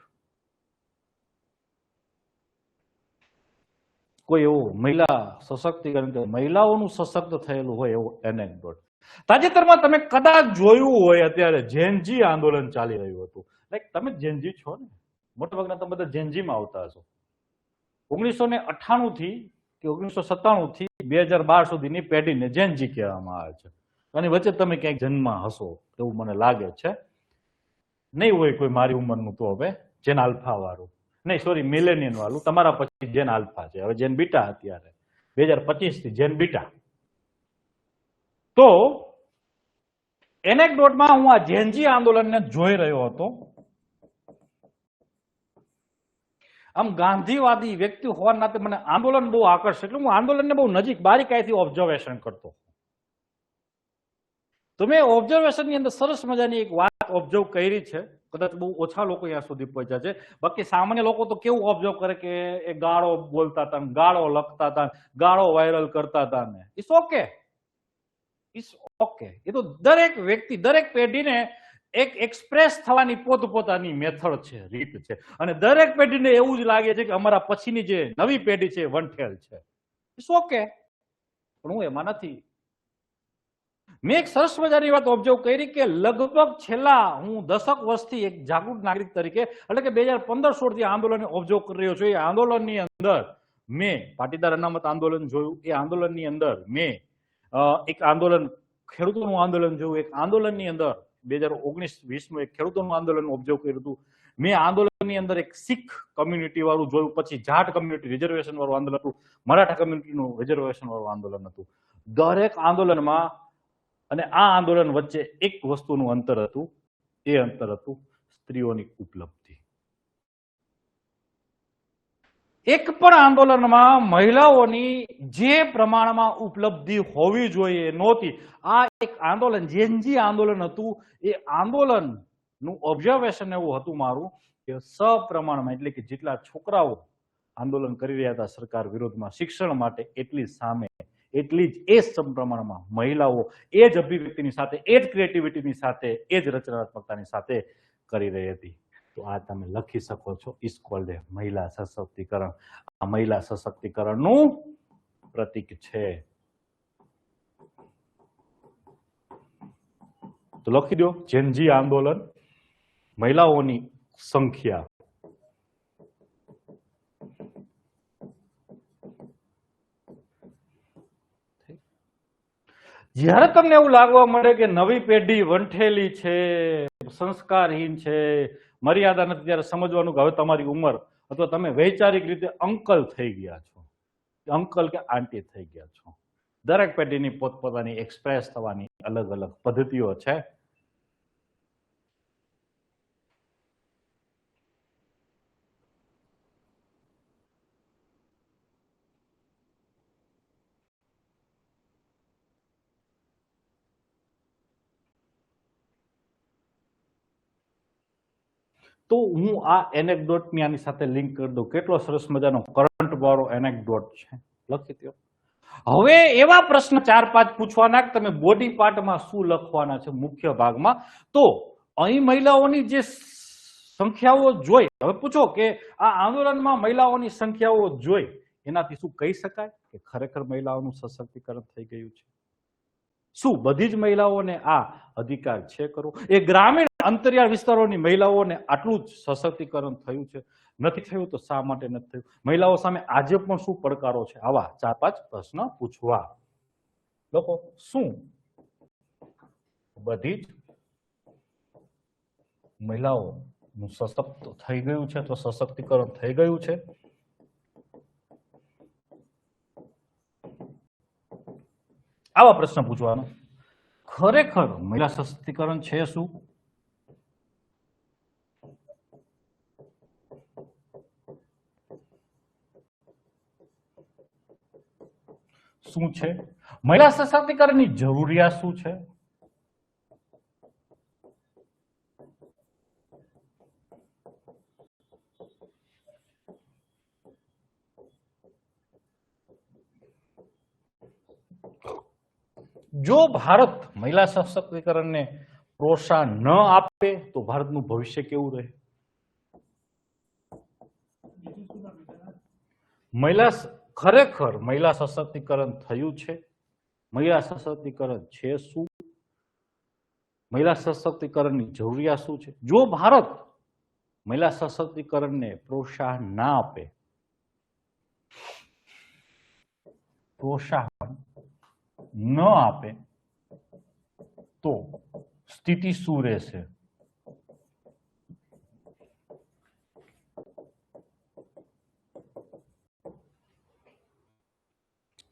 કોઈ એવું મહિલા સશક્તિકરણ કે મહિલાઓનું સશક્ત થયેલું હોય એવું એનેક્ડોટ. તાજેતરમાં તમે કદાચ જોયું હોય, અત્યારે જેનજી આંદોલન ચાલી રહ્યું હતું. લાઈક તમે જેનજી છો ને, મોટાભાગના તમે બધા જેનજીમાં આવતા હશો. 1998 થી કે 1997 થી 2012 સુધીની પેઢીને જેનજી કહેવામાં આવે છે. અને વચ્ચે તમે ક્યાંક જન્મમાં હશો એવું મને લાગે છે. નહીં હોય કોઈ મારી ઉંમરનું તો હવે જેન આલ્ફા વાળું, નહીં સોરી મિલેનિયન વાળું, તમારા પછી જેન આલ્ફા છે, હવે જેન બીટા અત્યારે 2025 થી જેન બીટા. તો એનેક્ડોટમાં હું આ જેનજી આંદોલનને જોઈ રહ્યો હતો. આમ ગાંધીવાદી વ્યક્તિ હોવાના નાતે મને આંદોલન બહુ આકર્ષે, એટલે હું આંદોલનને બહુ નજીક બારીકાઈથી ઓબ્ઝર્વેશન કરતો. તો મેં ઓબ્ઝર્વેશનની અંદર સરસ મજાની એક વાત ઓબ્ઝર્વ કરી છે. કદાચ બહુ ઓછા લોકો અહીંયા સુધી પહોંચ્યા છે. બાકી સામાન્ય લોકો તો કેવું ઓબ્ઝર્વ કરે કે એ ગાળો બોલતા હતા, ગાળો લખતા હતા, ગાળો વાયરલ કરતા હતા ને. It's okay, it's okay. એ તો દરેક વ્યક્તિ, દરેક પેઢીને એક એક્સપ્રેસ થવાની પોતપોતાની મેથડ છે, રીત છે. અને દરેક પેઢીને એવું જ લાગે છે કે અમારા પછીની જે નવી પેઢી છે વંઠેલ છે. ઇટ્સ ઓકે, પણ હું એમાં નથી. મેં એક સરસ મજાની વાત ઓબ્ઝર્વ કરી કે લગભગ છેલ્લા હું 10 વર્ષથી એક જાગૃત નાગરિક તરીકે, એટલે કે 2015-16 થી આંદોલન ઓબ્ઝર્વ કરી રહ્યો છું. એ આંદોલનની અંદર મેં પાટીદાર અનામત આંદોલન જોયું. એ આંદોલનની અંદર મેં એક આંદોલન, ખેડૂતોનું આંદોલન જોયું. એક આંદોલનની અંદર 2019-20નું એક ખેડૂતોનું આંદોલન ઓબ્ઝર્વ કર્યું હતું. મેં આંદોલનની અંદર એક શીખ કમ્યુનિટી વાળું જોયું, પછી જાટ કમ્યુનિટી રિઝર્વેશન વાળું આંદોલન હતું, મરાઠા કમ્યુનિટીનું રિઝર્વેશન વાળું આંદોલન હતું. દરેક આંદોલનમાં અને આ આંદોલન વચ્ચે એક વસ્તુનું અંતર હતું. એ અંતર હતું સ્ત્રીઓની ઉપલબ્ધિ. એક પણ આંદોલનમાં મહિલાઓની જે પ્રમાણમાં ઉપલબ્ધિ હોવી જોઈએ નહોતી. આ એક આંદોલન, જેનજી આંદોલન હતું. એ આંદોલનનું ઓબ્ઝર્વેશન એવું હતું મારું કે સપ્રમાણમાં, એટલે કે જેટલા છોકરાઓ આંદોલન કરી રહ્યા હતા સરકાર વિરોધમાં શિક્ષણ માટે, એટલી સામે, એટલી જ એ સમપ્રમાણમાં મહિલાઓ એ જ અભિવ્યક્તિની સાથે, એ જ ક્રિએટિવિટીની સાથે, એ જ રચનાત્મકતાની સાથે કરી રહી હતી. તો આ તમે લખી શકો છો, ઇઝ કોલ્ડ એ મહિલા સશક્તિકરણ. આ મહિલા સશક્તિકરણનું પ્રતીક છે. તો લખી દો, જેનજી આંદોલન, મહિલાઓની સંખ્યા. જ્યારે તમને એવું લાગવા મળે કે નવી પેઢી વંઠેલી છે, સંસ્કારહીન છે, મર્યાદા નથી ત્યારે સમજવાનું કે હવે તમારી ઉંમર અથવા તમે વૈચારિક રીતે અંકલ થઈ ગયા છો, અંકલ કે આંટી થઈ ગયા છો. દરેક પેઢીની પોતપોતાની એક્સપ્રેસ થવાની અલગ અલગ પદ્ધતિઓ છે. તો હું આ એનેક્ડોટની આની સાથે લિંક કરી દઉં. કેટલો સરસ મજાનો કરંટ વાળો એનેક્ડોટ છે, લખી દો. હવે એવા પ્રશ્ન 4-5 પૂછવાના કે તમે બોડી પાર્ટમાં શું લખવાના છે મુખ્ય ભાગમાં. તો અહીં મહિલાઓની જે સંખ્યાઓ જોઈ, હવે પૂછો કે આ આંદોલનમાં મહિલાઓની સંખ્યાઓ જોઈ એનાથી શું કહી શકાય કે ખરેખર મહિલાઓનું સશક્તિકરણ થઈ ગયું છે? શું બધી જ મહિલાઓને આ અધિકાર છે ખરો? એ ગ્રામીણ અંતરિયાળ વિસ્તારોની મહિલાઓને આટલું જ સશક્તિકરણ થયું છે? નથી થયું તો શા માટે નથી થયું? મહિલાઓ સામે આજે પણ શું પડકારો છે? આવા 4-5 પ્રશ્ન પૂછવા. લોકો શું બધી જ મહિલાઓનું સશક્ત થઈ ગયું છે તો સશક્તિકરણ થઈ ગયું છે? આવા પ્રશ્ન પૂછવાનો. ખરેખર મહિલા સશક્તિકરણ છે શું? શું છે મહિલા સશક્તિકરણની જરૂરિયાત? શું છે? જો ભારત મહિલા સશક્તિકરણને પ્રોત્સાહન ન આપે તો ભારતનું ભવિષ્ય કેવું રહે? ખરેખર મહિલા સશક્તિકરણ થયું છે? મહિલા સશક્તિકરણ છે શું? મહિલા સશક્તિકરણની જરૂરિયાત શું છે? જો ભારત મહિલા સશક્તિકરણને પ્રોત્સાહન ના આપે, પ્રોત્સાહન ન આપે તો સ્થિતિ શું રહેશે?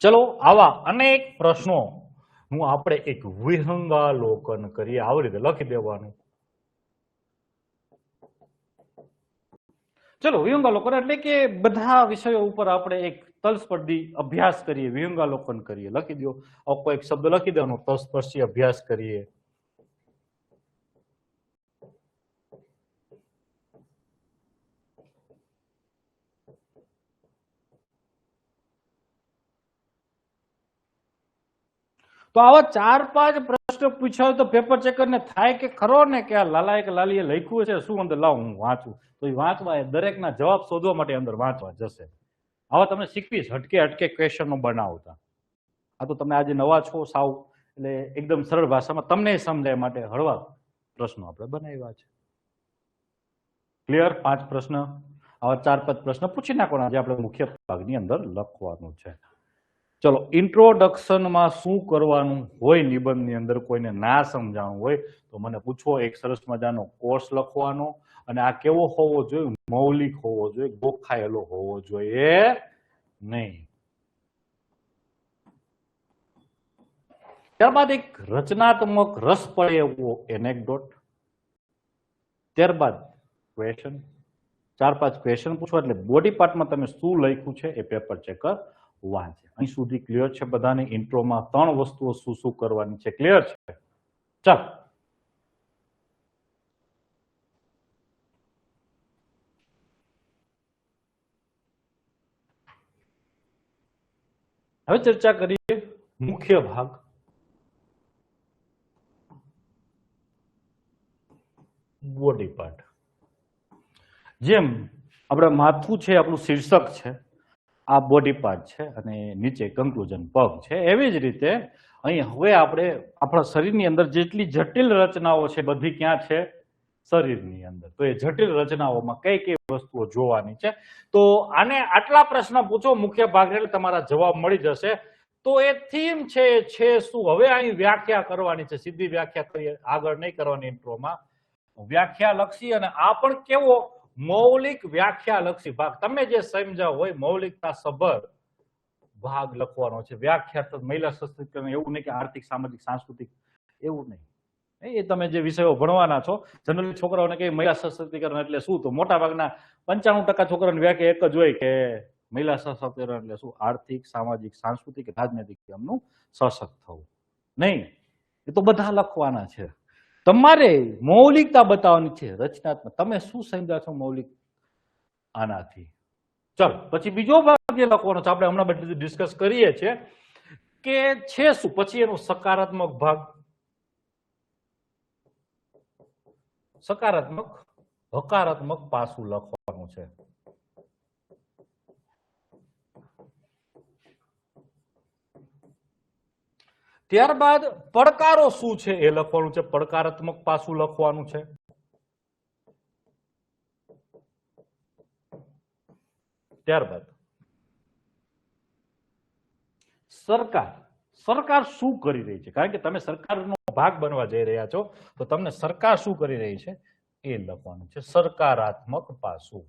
ચલો આવા અનેક પ્રશ્નો નું આપણે એક વિહંગાવલોકન કરીએ. આવી રીતે લખી દેવાનું. ચલો વિહંગાવલોકન એટલે કે બધા વિષયો ઉપર આપણે એક તલસ્પર્શી અભ્યાસ કરીએ, વિહંગાવલોકન કરીએ. લખી દો, કોઈ એક શબ્દ લખી દેવાનો, તલસ્પર્શી અભ્યાસ કરીએ. તો આવા 4-5 પ્રશ્નો પૂછાય તો પેપર ચેકરને થાય કે ખરો ને કે આ લાલાએ કે લાલીએ લખ્યું છે શું અંદર, લાવ હું વાંચું. તો એ વાંચવા દરેકના જવાબ શોધવા માટે અંદર વાંચવા જશે. આવા તમને શીખવીશ હટકે ક્વેશ્ચનો બનાવતા. આ તો તમે આજે નવા છો સાવ, એટલે એકદમ સરળ ભાષામાં તમને સમજાય માટે હળવા પ્રશ્નો આપણે બનાવ્યા છે. ક્લિયર? 5 પ્રશ્ન, આવા 4-5 પ્રશ્ન પૂછી નાખવાના જે આપણે મુખ્ય ભાગની અંદર લખવાનું છે. ચલો ઇન્ટ્રોડક્શનમાં શું કરવાનું હોય નિબંધની અંદર કોઈને ના સમજાણું હોય તો મને પૂછો. એક સરસ મજાનો કોર્સ લખવાનો, અને આ કેવો હોવો જોઈએ? મૌલિક હોવો જોઈએ, ગોખાયેલો હોવો જોઈએ નહીં. ત્યારબાદ એક રચનાત્મક રસ પડે એવો એનેક્ડોટ, ત્યારબાદ ક્વેશ્ચન. 4-5 ક્વેશ્ચન પૂછવા, એટલે બોડી પાર્ટમાં તમે શું લખ્યું છે એ પેપર ચેકર વાંચે. અહીં સુધી ક્લિયર છે બધાને? ઇન્ટ્રોમાં 3 વસ્તુઓ શું શું કરવાની છે, ક્લિયર છે? ચાલો હવે ચર્ચા કરીએ મુખ્ય ભાગ. Body part. જેમ આપણે માથું છે આપણું શીર્ષક છે, આ બોડી પાર્ટ છે, અને નીચે કન્ક્લુઝન પગ છે. એવી જ રીતે અહીં હવે આપણે આપણા શરીરની અંદર જેટલી જટિલ રચનાઓ છે બધી ક્યાં છે? શરીરની અંદર. તો એ જટિલ રચનાઓમાં કઈ કઈ વસ્તુઓ જોવાની છે? તો આને આટલા પ્રશ્ન પૂછો મુખ્ય ભાગ, એટલે તમારા જવાબ મળી જશે. તો એ થીમ છે શું? હવે અહીં વ્યાખ્યા કરવાની છે, સીધી વ્યાખ્યા કરીએ, આગળ નહીં કરવાની ઇન્ટ્રોમાં. વ્યાખ્યાલક્ષી, અને આ પણ કેવો મૌલિક વ્યાખ્યાલક્ષી ભાગ. તમે જે સમજાવ હોય મૌલિકતા સભર ભાગ લખવાનો છે. વ્યાખ્યા મહિલા સશક્તિકરણ એવું નહીં કે આર્થિક, સામાજિક, સાંસ્કૃતિક એવું નહીં. એ તમે જે વિષયો ભણવાના છો, જનરલી છોકરાઓને કે મહિલા સશક્તિકરણ એટલે શું, તો મોટા ભાગના 95% છોકરાઓની વ્યાખ્યા એક જ હોય કે મહિલા સશક્તિકરણ એટલે શું, આર્થિક, સામાજિક, સાંસ્કૃતિક, રાજનૈતિક એમનું સશક્ત થવું. નહીં, એ તો બધા લખવાના છે. તમારે મૌલિકતા બતાવવાની છે, રચનાત્મક. તમે શું સમજ્યા છો મૌલિક આનાથી? ચલો પછી બીજો ભાગ જે લખવાનો છે, આપણે હમણાં બધું ડિસ્કસ કરીએ છીએ કે છે શું, પછી એનો સકારાત્મક ભાગ, સકારાત્મક હકારાત્મક પાસું લખવાનું છે. ત્યારબાદ પડકારો શું છે એ લખવાનું છે, પડકારાત્મક પાસું લખવાનું છે. ત્યારબાદ સરકાર શું કરી રહી છે, કારણ કે તમે સરકારનો ભાગ બનવા જઈ રહ્યા છો, તો તમને સરકાર શું કરી રહી છે એ લખવાનું છે, સરકારાત્મક પાસું.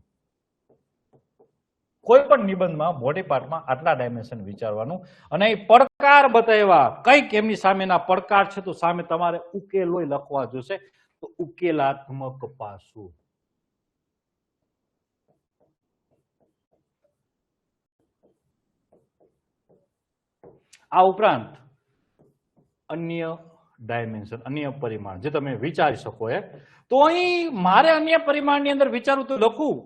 કોઈ પણ નિબંધમાં મોટી પાર્ટમાં આટલા ડાયમેન્શન વિચારવાનું, અને એ પડકાર બતાવ્યા, કઈક એમની સામેના પડકાર છે, તો સામે તમારે ઉકેલો લખવા જોશે, તો ઉકેલાત્મક પાસું. આ ઉપરાંત અન્ય ડાયમેન્શન, અન્ય પરિમાણ જે તમે વિચારી શકો. તો અહીં મારે અન્ય પરિમાણની અંદર વિચારું તો લખું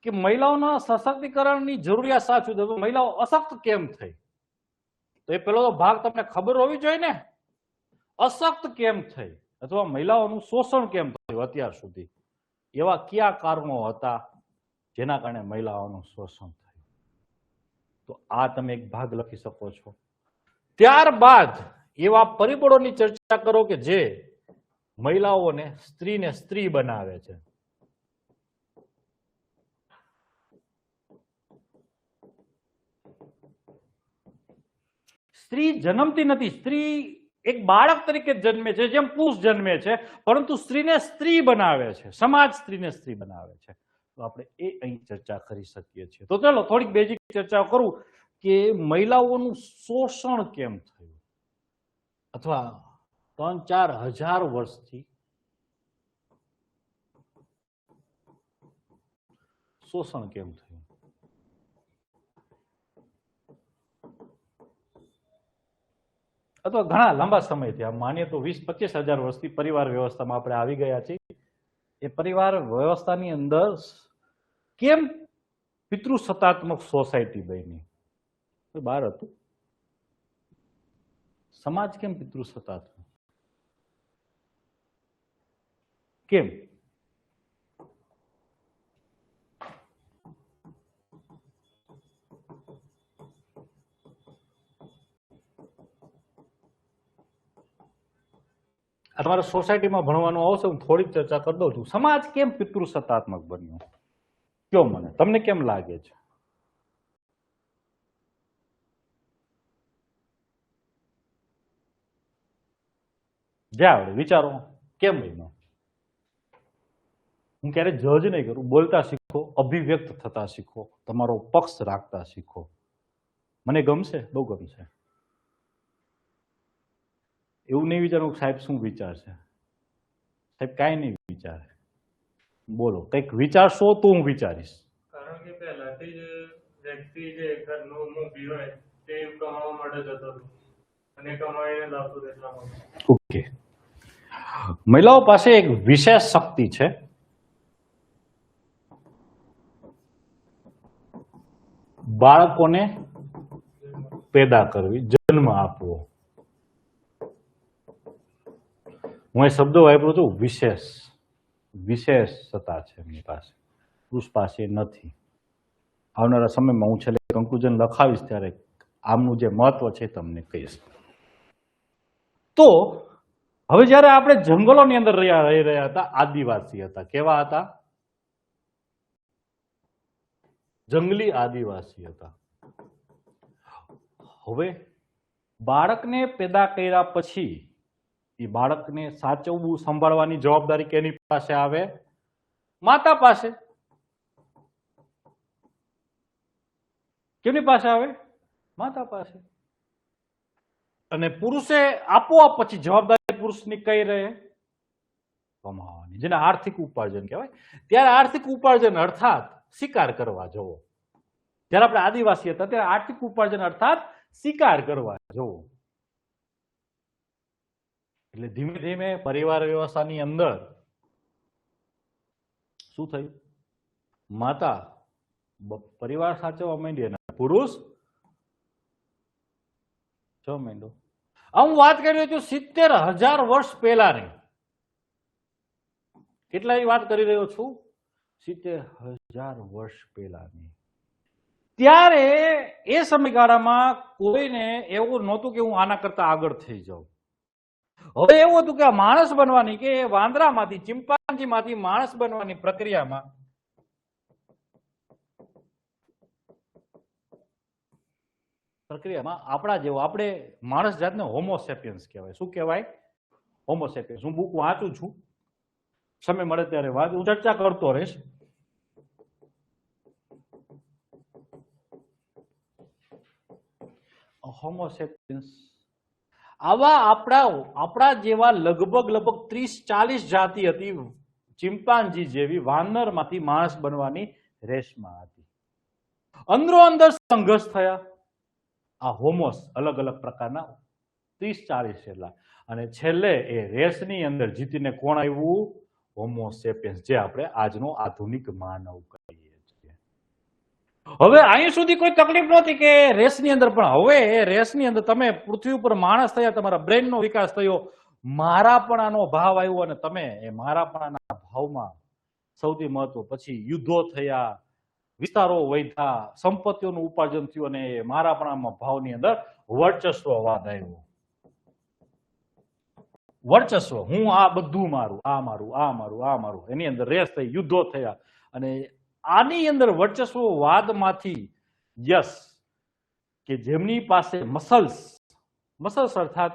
કે મહિલાઓના સશક્તિકરણની જરૂરિયાત સાચું, તો મહિલાઓ અશક્ત કેમ થઈ, તો એ પેલો ભાગ તમને ખબર હોવી જોઈએ ને, અશક્ત કેમ થઈ, અથવા મહિલાઓનું શોષણ કેમ થયું અત્યાર સુધી, એવા કયા કારણો હતા જેના કારણે મહિલાઓનું શોષણ થયું, તો આ તમે એક ભાગ લખી શકો છો. ત્યારબાદ એવા પરિબળોની ચર્ચા કરો કે જે મહિલાઓને, સ્ત્રીને સ્ત્રી બનાવે છે. સ્ત્રી જન્મતી નથી, સ્ત્રી એક બાળક તરીકે જન્મે છે, જેમ પુરુષ જન્મે છે, પરંતુ સ્ત્રીને સ્ત્રી બનાવે છે, સમાજ સ્ત્રીને સ્ત્રી બનાવે છે. તો આપણે એ અહીં ચર્ચા કરી શકીએ છીએ. તો ચાલો થોડીક બેઝિક ચર્ચા કરું કે મહિલાઓનું શોષણ કેમ થયું, અથવા 3-4 હજાર વર્ષથી શોષણ કેમ થયું. અથવા ઘણા લાંબા સમયથી, આમ માનીએ તો 20-25 હજાર વર્ષથી પરિવાર વ્યવસ્થામાં આપણે આવી ગયા છીએ. એ પરિવાર વ્યવસ્થાની અંદર કેમ પિતૃસત્તાત્મક સોસાયટી બની, બહાર હતું. સમાજ કેમ પિતૃસત્તાત્મક, કેમ? તમારા સોસાયટીમાં ભણવાનું આવશે, હું થોડીક ચર્ચા કરી દઉં છું. સમાજ કેમ પિતૃસત્તાત્મક બન્યો, કયો મને, તમને કેમ લાગે છે? જ્યાં વિચારો કેમ બન્યો. હું ક્યારે જજ નહીં કરું, બોલતા શીખો, અભિવ્યક્ત થતા શીખો, તમારો પક્ષ રાખતા શીખો. મને ગમશે, બહુ ગમશે. એવું નહીં વિચારવું સાહેબ શું વિચારશે, સાહેબ કાંઈ નહીં વિચારે. બોલો, કંઈક વિચારશો તો હું વિચારીશ. કારણ કે પહેલાથી જ વ્યક્તિ જે ઘરનું મૂકી હોય તે કમાવા માટે જતો હતો અને કમાઈને લાવતો એટલા માટે. ઓકે, મહિલાઓ પાસે એક વિશેષ શક્તિ છે, બાળકોને પેદા કરવી, જન્મ આપવો. હું એ શબ્દ વાપરું છું, વિશેષ. વિશેષતા છે એમની પાસે, પુરુષ પાસે નથી. આવનારા સમયમાં હું છેલ્લે કન્ક્લુઝન લખાવીશ ત્યારે આમનું જે મહત્વ છે તમને કહીશ. તો હવે જ્યારે આપણે જંગલોની અંદર રહી રહ્યા હતા, આદિવાસી હતા. કેવા હતા? જંગલી આદિવાસી હતા. હવે બાળકને પેદા કર્યા પછી એ બાળકને સાચવવું, સંભાળવાની જવાબદારી કેની પાસે આવે? માતા પાસે. કેની પાસે આવે? માતા પાસે. અને પુરુષે આપોઆપ પછી જવાબદારી પુરુષની કઈ રહે? કમાવાની, જેને આર્થિક ઉપાર્જન કહેવાય. ત્યારે આર્થિક ઉપાર્જન અર્થાત શિકાર કરવા જવો. જ્યારે આપણે આદિવાસી હતા ત્યારે આર્થિક ઉપાર્જન અર્થાત શિકાર કરવા જવો. એટલે ધીમે ધીમે પરિવાર વ્યવસ્થાની અંદર શું થયું? માતા પરિવાર સાચવવા માંડી અને પુરુષ છ માંડ્યો. હું વાત કરી રહ્યો છું 70,000 વર્ષ પહેલાની. કેટલાની વાત કરી રહ્યો છું? 70,000 વર્ષ પહેલાની. ત્યારે એ સમયગાળામાં કોઈને એવું નહોતું કે હું આના કરતા આગળ થઈ જાઉં. હવે એવું હતું કે આ માણસ બનવાની, કે વાંદરામાંથી, ચિમ્પાન્જીમાંથી માણસ બનવાની પ્રક્રિયામાં આપણા જેવો, આપણે માણસ જાતને હોમોસેપિયન્સ કહેવાય. શું કહેવાય? હોમોસેપિયન્સ. હું બુક વાંચું છું, સમય મળે ત્યારે હું ચર્ચા કરતો રહીશ. હોમોસેપિયન્સ આવા આપણા જેવા લગભગ 30-40 જાતિ હતી ચિમ્પાન્જી જેવી, વાનરમાંથી માણસ બનવાની રેસમાં હતી. અંદરો અંદર સંઘર્ષ થયા આ હોમોસ, અલગ અલગ પ્રકારના 30-40 જેટલા, અને છેલ્લે એ રેસની અંદર જીતીને કોણ આવ્યું? હોમોસેપિયન્સ, જે આપણે આજનો આધુનિક માનવ કહીએ છીએ. હવે અહીં સુધી કોઈ તકલીફ નહોતી કે રેસની અંદર, પણ હવે એ રેસની અંદર તમે પૃથ્વી ઉપર માણસ થયા, તમારા બ્રેનનો વિકાસ થયો, મારાપણાનો ભાવ આવ્યો, અને તમે એ મારાપણાના ભાવમાં સૌથી મહત્વ, પછી યુદ્ધો થયા, વિસ્તારો વધ્યા, સંપત્તિઓનું ઉપાર્જન થયું, અને એ મારાપણામાં ભાવની અંદર વર્ચસ્વવાદ આવ્યો. વર્ચસ્વ, હું આ બધું મારું, આ મારું, આ મારું, આ મારું, એની અંદર રેસ થઈ, યુદ્ધો થયા, અને આની અંદર વર્ચસ્વવાદમાંથી યસ, કે જેમની પાસે મસલ્સ અર્થાત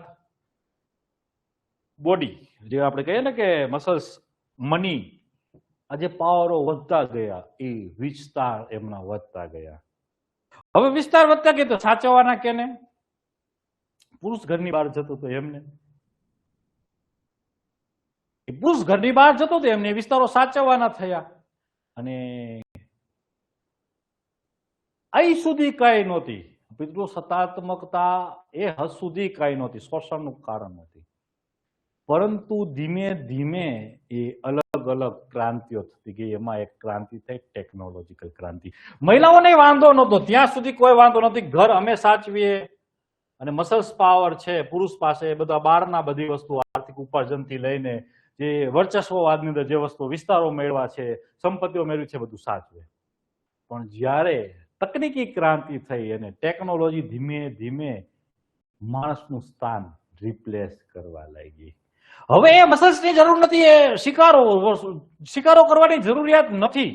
બોડી, જે આપણે કહીએ ને કે મસલ્સ, મની, આજે પાવરો વધતા ગયા, એ વિસ્તાર એમના વધતા ગયા. હવે વિસ્તાર વધતા ગયા તો સાચવવાના કેને? પુરુષ ઘરની બહાર જતો તો એમને, પુરુષ ઘરની બહાર જતો તો એમને વિસ્તારો સાચવવાના થયા. અને અહીં સુધી કઈ નહોતી પિતૃ સત્તાત્મકતા, એ હદ સુધી કઈ નહોતી, શોષણનું કારણ હતી. પરંતુ ધીમે ધીમે એ અલગ અલગ ક્રાંતિઓ થતી ગઈ. એમાં એક ક્રાંતિ થઈ ટેકનોલોજીકલ ક્રાંતિ. મહિલાઓને વાંધો નહોતો, ત્યાં સુધી કોઈ વાંધો નથી, ઘર અમે સાચવીએ, અને મસલ્સ પાવર છે પુરુષ પાસે, બધા બહારના બધી વસ્તુ, આર્થિક ઉપાર્જનથી લઈને જે વર્ચસ્વવાદની અંદર જે વસ્તુ, વિસ્તારો મેળવા છે, સંપત્તિઓ મેળવી છે, બધું સાચવે. પણ જ્યારે તકનીકી ક્રાંતિ થઈ અને ટેકનોલોજી ધીમે ધીમે માણસનું સ્થાન રિપ્લેસ કરવા લાગી. હવે એ મસલ્સની જરૂર નથી, એ શિકારો કરવાની જરૂરિયાત નથી,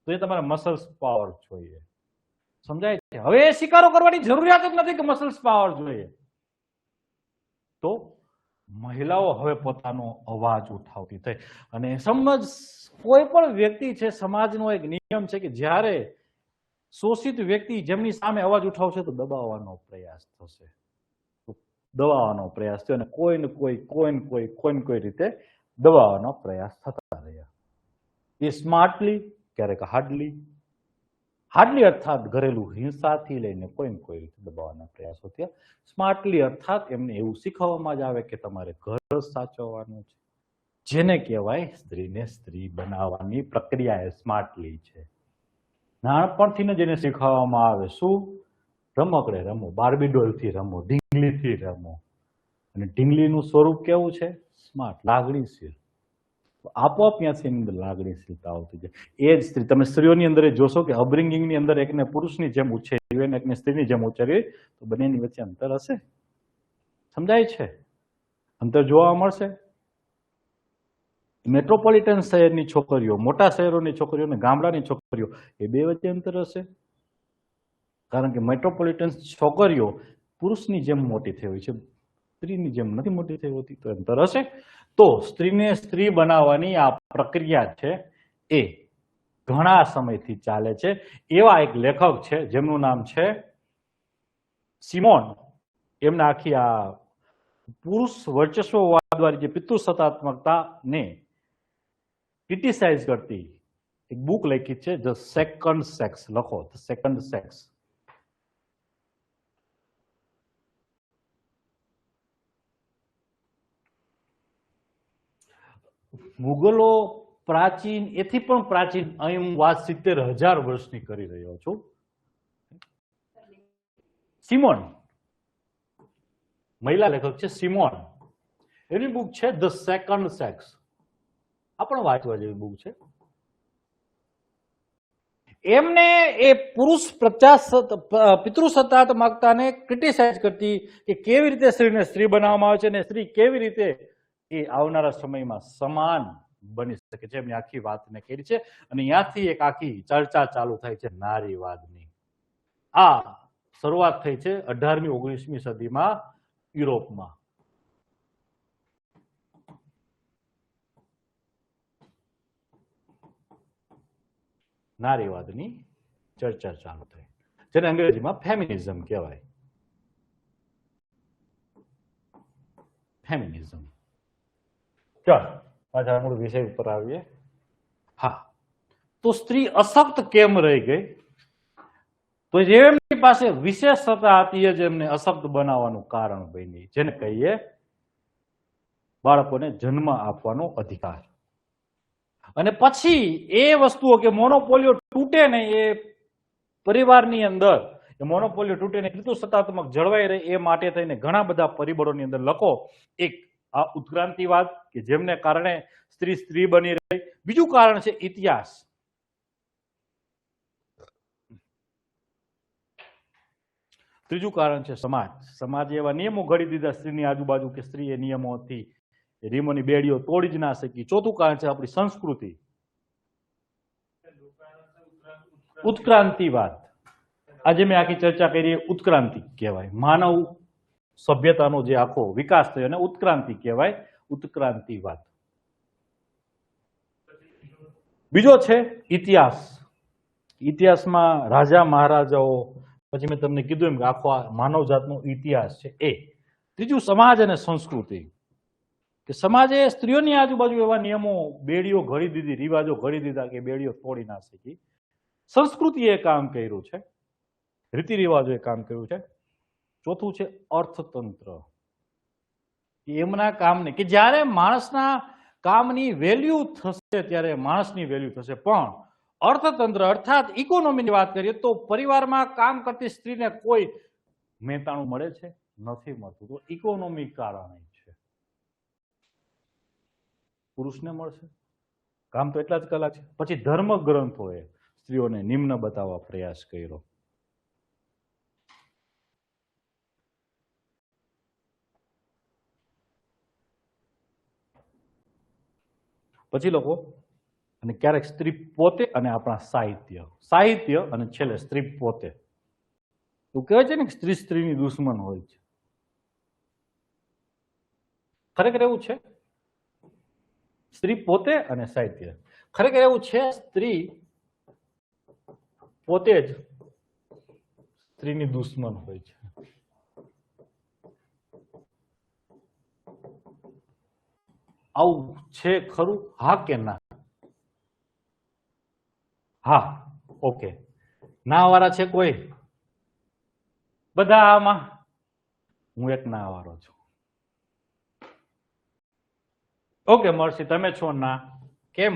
તો એ તમારે મસલ્સ પાવર જોઈએ. સમજાય છે? હવે એ શિકારો કરવાની જરૂરિયાત જ નથી કે મસલ્સ પાવર જોઈએ. તો મહિલાઓ હવે પોતાનો અવાજ ઉઠાવતી થઈ. અને સમજ, કોઈ પણ વ્યક્તિ છે, સમાજનો એક નિયમ છે કે જ્યારે શોષિત વ્યક્તિ જેમની સામે અવાજ ઉઠાવશે તો દબાવવાનો પ્રયાસ થશે, દબાવવાનો પ્રયાસ થયો, અને કોઈને કોઈ રીતે દબાવવાનો પ્રયાસ થતા રહ્યા. એ સ્માર્ટલી, ક્યારેક હાર્ડલી અર્થાત ઘરેલું હિંસાથી લઈને કોઈ રીતે દબાવવાના પ્રયાસો થયા. સ્માર્ટલી અર્થાત એમને એવું શીખવવામાં જ આવે કે તમારે ઘર જ સાચવવાનું છે, જેને કહેવાય સ્ત્રીને સ્ત્રી બનાવવાની પ્રક્રિયા એ સ્માર્ટલી છે. નાનપણથી જેને શીખવવામાં આવે, શું? રમકડે રમો, બાર્બી ડોલથી રમો, ઢીંગલીથી રમો. અને ઢીંગલીનું સ્વરૂપ કેવું છે? સ્માર્ટ, લાગણીશીલ. આપોઆપ ત્યાંથી એની અંદર લાગણીશીલતા આવતી જાય. એ જ સ્ત્રી, તમે સ્ત્રીઓની અંદર જોશો કે અપબ્રિંગિંગની અંદર એકને પુરુષની જેમ ઉછેર્યું અને એકને સ્ત્રીની જેમ ઉછેર્યું, તો બંનેની વચ્ચે અંતર હશે. સમજાય છે? અંતર જોવા મળશે. મેટ્રોપોલિટન શહેરની છોકરીઓ, મોટા શહેરોની છોકરીઓ અને ગામડાની છોકરીઓ, એ બે વચ્ચે અંતર હશે. કારણ કે મેટ્રોપોલિટન છોકરીઓ પુરુષની જેમ મોટી થઈ હોય છે, સ્ત્રીની જેમ નથી મોટી થઈ હોતી તો અંતર હશે. તો સ્ત્રીને સ્ત્રી બનાવવાની આ પ્રક્રિયા છે એ ઘણા સમયથી ચાલે છે. એવા એક લેખક છે જેમનું નામ છે સિમોન. એમને આખી આ પુરુષ વર્ચસ્વવાદ વાળી જે પિતૃસત્તાત્મકતાને ક્રિટિસાઇઝ કરતી એક બુક લખી છે ધ સેકન્ડ સેક્સ. લખો ધ સેકન્ડ સેક્સ. મુગલો પ્રાચીન એથી પણ પ્રાચીન અહીં હું વાત 70,000 વર્ષની કરી રહ્યો છું. સિમોન મહિલા લેખક છે સિમોન. એની બુક છે ધ સેકન્ડ સેક્સ. આ પણ વાંચવા જેવી બુક છે. એમને એ પુરુષ પિતૃસત્તાત્મકતાને ક્રિટિસાઇઝ કરતી કે કેવી રીતે સ્ત્રીને સ્ત્રી બનાવવામાં આવે છે અને સ્ત્રી કેવી રીતે એ આવનારા સમયમાં સમાન બની શકે છે એમની આખી વાતને કરી છે. અને ત્યાંથી એક આખી ચર્ચા ચાલુ થાય છે નારીવાદની. આ શરૂઆત થઈ છે 18મી 19મી સદીમાં યુરોપમાં. નારીવાદની ચર્ચા ચાલુ થઈ જેને અંગ્રેજીમાં ફેમિનિઝમ કહેવાય. ફેમિનિઝમ. ચાલો પાછા મૂળ વિષય ઉપર આવીએ. હા, તો સ્ત્રી અશક્ત કેમ રહી ગઈ? તો જેમની પાસે વિશેષ સત્તા હતી એ જ એમને અશક્ત બનાવવાનું કારણ બની, જેને કહીએ બાળકોને જન્મ આપવાનો અધિકાર. અને પછી એ વસ્તુઓ કે મોનોપોલિયો તૂટે ને એ પરિવારની અંદર એ મોનોપોલિયો તૂટે ને પિતૃસત્તાત્મક જળવાઈ રહે એ માટે થઈને ઘણા બધા પરિબળોની અંદર લખો. એક આ ઉત્ક્રાંતિવાદ કે જેમને કારણે સ્ત્રી સ્ત્રી બની રહી. બીજું કારણ છે ઇતિહાસ. ત્રીજું કારણ છે સમાજ. સમાજે એવા નિયમો ઘડી દીધા સ્ત્રીની આજુબાજુ કે સ્ત્રી એ નિયમોથી નિયમોની બેડીઓ તોડી જ ના શકી. ચોથું કારણ છે આપણી સંસ્કૃતિ. ઉત્ક્રાંતિવાદ. આજે મેં આખી ચર્ચા કરી ઉત્ક્રાંતિ કહેવાય. માનવ સભ્યતાનો જે આખો વિકાસ થયો અને ઉત્ક્રાંતિ કહેવાય. ઉત્ક્રાંતિવાદ. બીજો છે ઇતિહાસ. ઇતિહાસમાં રાજા મહારાજાઓ, પછી મેં તમને કીધું એમ કે આખો માનવ જાતનો ઇતિહાસ છે એ. ત્રીજું સમાજ અને સંસ્કૃતિ, કે સમાજે સ્ત્રીઓની આજુબાજુ એવા નિયમો બેડીઓ ઘડી દીધી, રિવાજો ઘડી દીધા કે બેડીઓ તોડી ના શકી. સંસ્કૃતિએ કામ કર્યું છે, રીતિ રિવાજોએ કામ કર્યું છે. ચોથું છે અર્થતંત્ર. એમના કામને કે જ્યારે માણસના કામની વેલ્યુ થશે ત્યારે માણસની વેલ્યુ થશે. પણ અર્થતંત્ર અર્થાત ઇકોનોમીની વાત કરીએ તો પરિવારમાં કામ કરતી સ્ત્રીને કોઈ મહેતાણું મળે છે? નથી મળતું. તો ઇકોનોમી કારણે છે. પુરુષને મળશે કામ તો એટલા જ કલાક છે. પછી ધર્મ ગ્રંથોએ સ્ત્રીઓને નિમ્ન બતાવવા પ્રયાસ કર્યો. પછી લોકો અને ક્યારેક સ્ત્રી પોતે અને આપણા સાહિત્ય અને છેલ્લે સ્ત્રી પોતે. એવું કહેવાય છે ને કે સ્ત્રી સ્ત્રીની દુશ્મન હોય છે. ખરેખર એવું છે? સ્ત્રી પોતે અને સાહિત્ય. ખરેખર એવું છે? સ્ત્રી પોતે જ સ્ત્રીની દુશ્મન હોય છે. આવું છે ખરું? હા કે ના? હા, ઓકે. ના વાળા છે કોઈ? બધા આમાં? હું એક ના વાળો છું. ઓકે મર્સી, તમે છો ના? કેમ?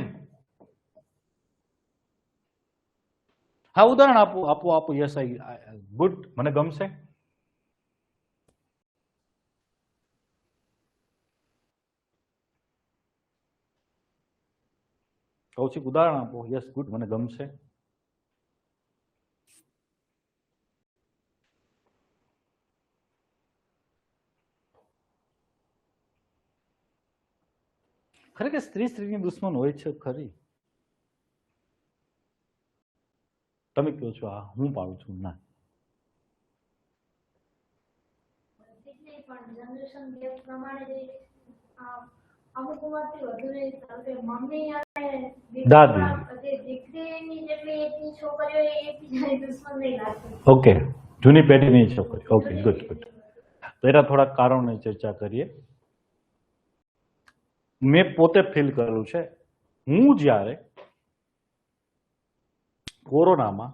હા, ઉદાહરણ આપો આપો આપો. યસ, આઈ ગુડ, મને ગમશે. કૌશિક ઉદાહરણ આપો. યસ, ગુડ, મને ગમશે. ખરેખર સ્ત્રી સ્ત્રીની દુશ્મન હોય છે ખરી? તમે કહો છો હા, હું પાડું છું ના. નહીં પણ જનરેશન ગેપ પ્રમાણે જે અમુક ઉંમરથી વધુ નહીં ચાલતું. મમ્મી અને દાદી. જે દીકરીની જેટલી એજની છોકરીઓ એકબીજાની દુશ્મન નહીં લાગતી. ઓકે, જૂની પેઢીની છોકરી. Okay, good good. તો એના થોડા કારણોની ચર્ચા કરીએ. મેં પોતે ફીલ કરેલું છે. હું જ્યારે કોરોનામાં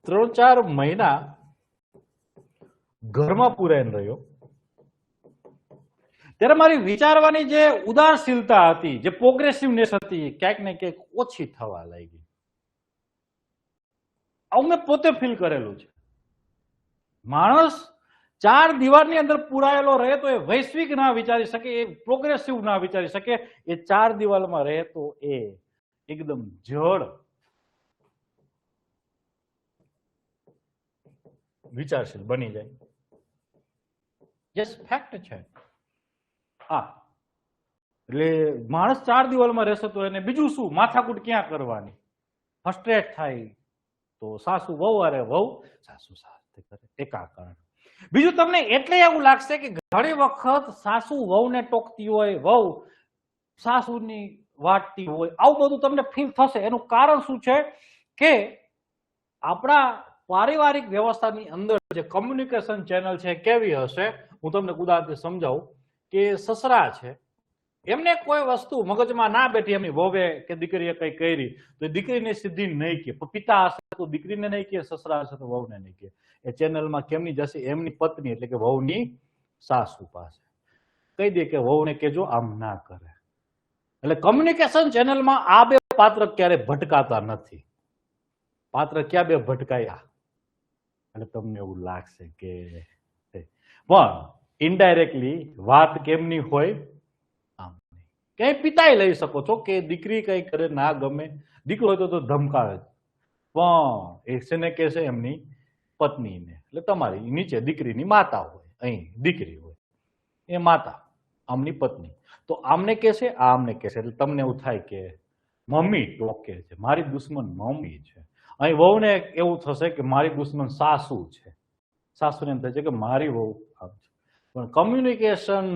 3-4 મહિના ઘરમાં પૂરાઈને રહ્યો, ત્યારે મારી વિચારવાની જે ઉદારશીલતા હતી, જે પ્રોગ્રેસિવનેસ હતી, ક્યાંક ને ક્યાંક ઓછી થવા લાગી. આવું મેં પોતે ફીલ કરેલું છે. માણસ 4 દિવાલની અંદર પૂરાયેલો રહે તો એ વૈશ્વિક ના વિચારી શકે, એ પ્રોગ્રેસિવ ના વિચારી શકે. એ 4 દિવાલમાં રહે તો એ એકદમ જડ વિચારશીલ બની જાય. યસ, ફેક્ટ છે. હા, એટલે માણસ 4 દિવાલમાં રહેશે તો એને બીજું શું, માથાકૂટ ક્યાં કરવાની, ફ્રસ્ટ્રેટ થાય તો સાસુ વહુ અરે વહુ સાસુ સાથે કરે, એકાકરણ. બીજું તમને એટલે એવું લાગશે કે ઘણી વખત સાસુ વહુને ટોકતી હોય, વહુ સાસુની વાટતી હોય, આવું બધું તમને ફીલ થશે. એનું કારણ શું છે કે આપણા પારિવારિક વ્યવસ્થાની અંદર જે કમ્યુનિકેશન ચેનલ છે કેવી હશે, હું તમને ઉદાહરણથી સમજાવું કે સસરા છે, એમને કોઈ વસ્તુ મગજમાં ના બેઠી, એમની વહુએ કે દીકરીએ કઈ કરી તો દીકરીને સીધી નહીં કે, પિતા હશે તો દીકરીને નહીં કે, સસરા હશે તો વહુને નહીં કે. એ ચેનલમાં કેમની જશે, એમની પત્ની એટલે કે વહુની સાસુ પાસે કહી દે કે વહુને કેજો આમ ના કરે. એટલે કમ્યુનિકેશન ચેનલમાં આ બે પાત્ર ક્યારે ભટકાતા નથી. પાત્ર ક્યાં બે ભટકાયા? એટલે તમને એવું લાગશે કે પણ ઇનડાયરેક્ટલી વાત કેમની હોય, આમ કઈ પિતાએ લઈ શકો છો કે દીકરી કઈ કરે ના ગમે, દીકરો હોય તો ધમકાવે, પણ એ છે કે છે એમની પત્નીને, એટલે તમારી નીચે દીકરીની માતા હોય, અહીં દીકરી હોય, એ માતા આમની પત્ની, તો આમને કે છે આમને કે છે. એટલે તમને એવું થાય કે મમ્મી ટોકે છે, મારી દુશ્મન મમ્મી છે. અહીં વહુને એવું થશે કે મારી દુશ્મન સાસુ છે, સાસુને એમ થાય છે કે મારી વહુ આમ છે. પણ કમ્યુનિકેશન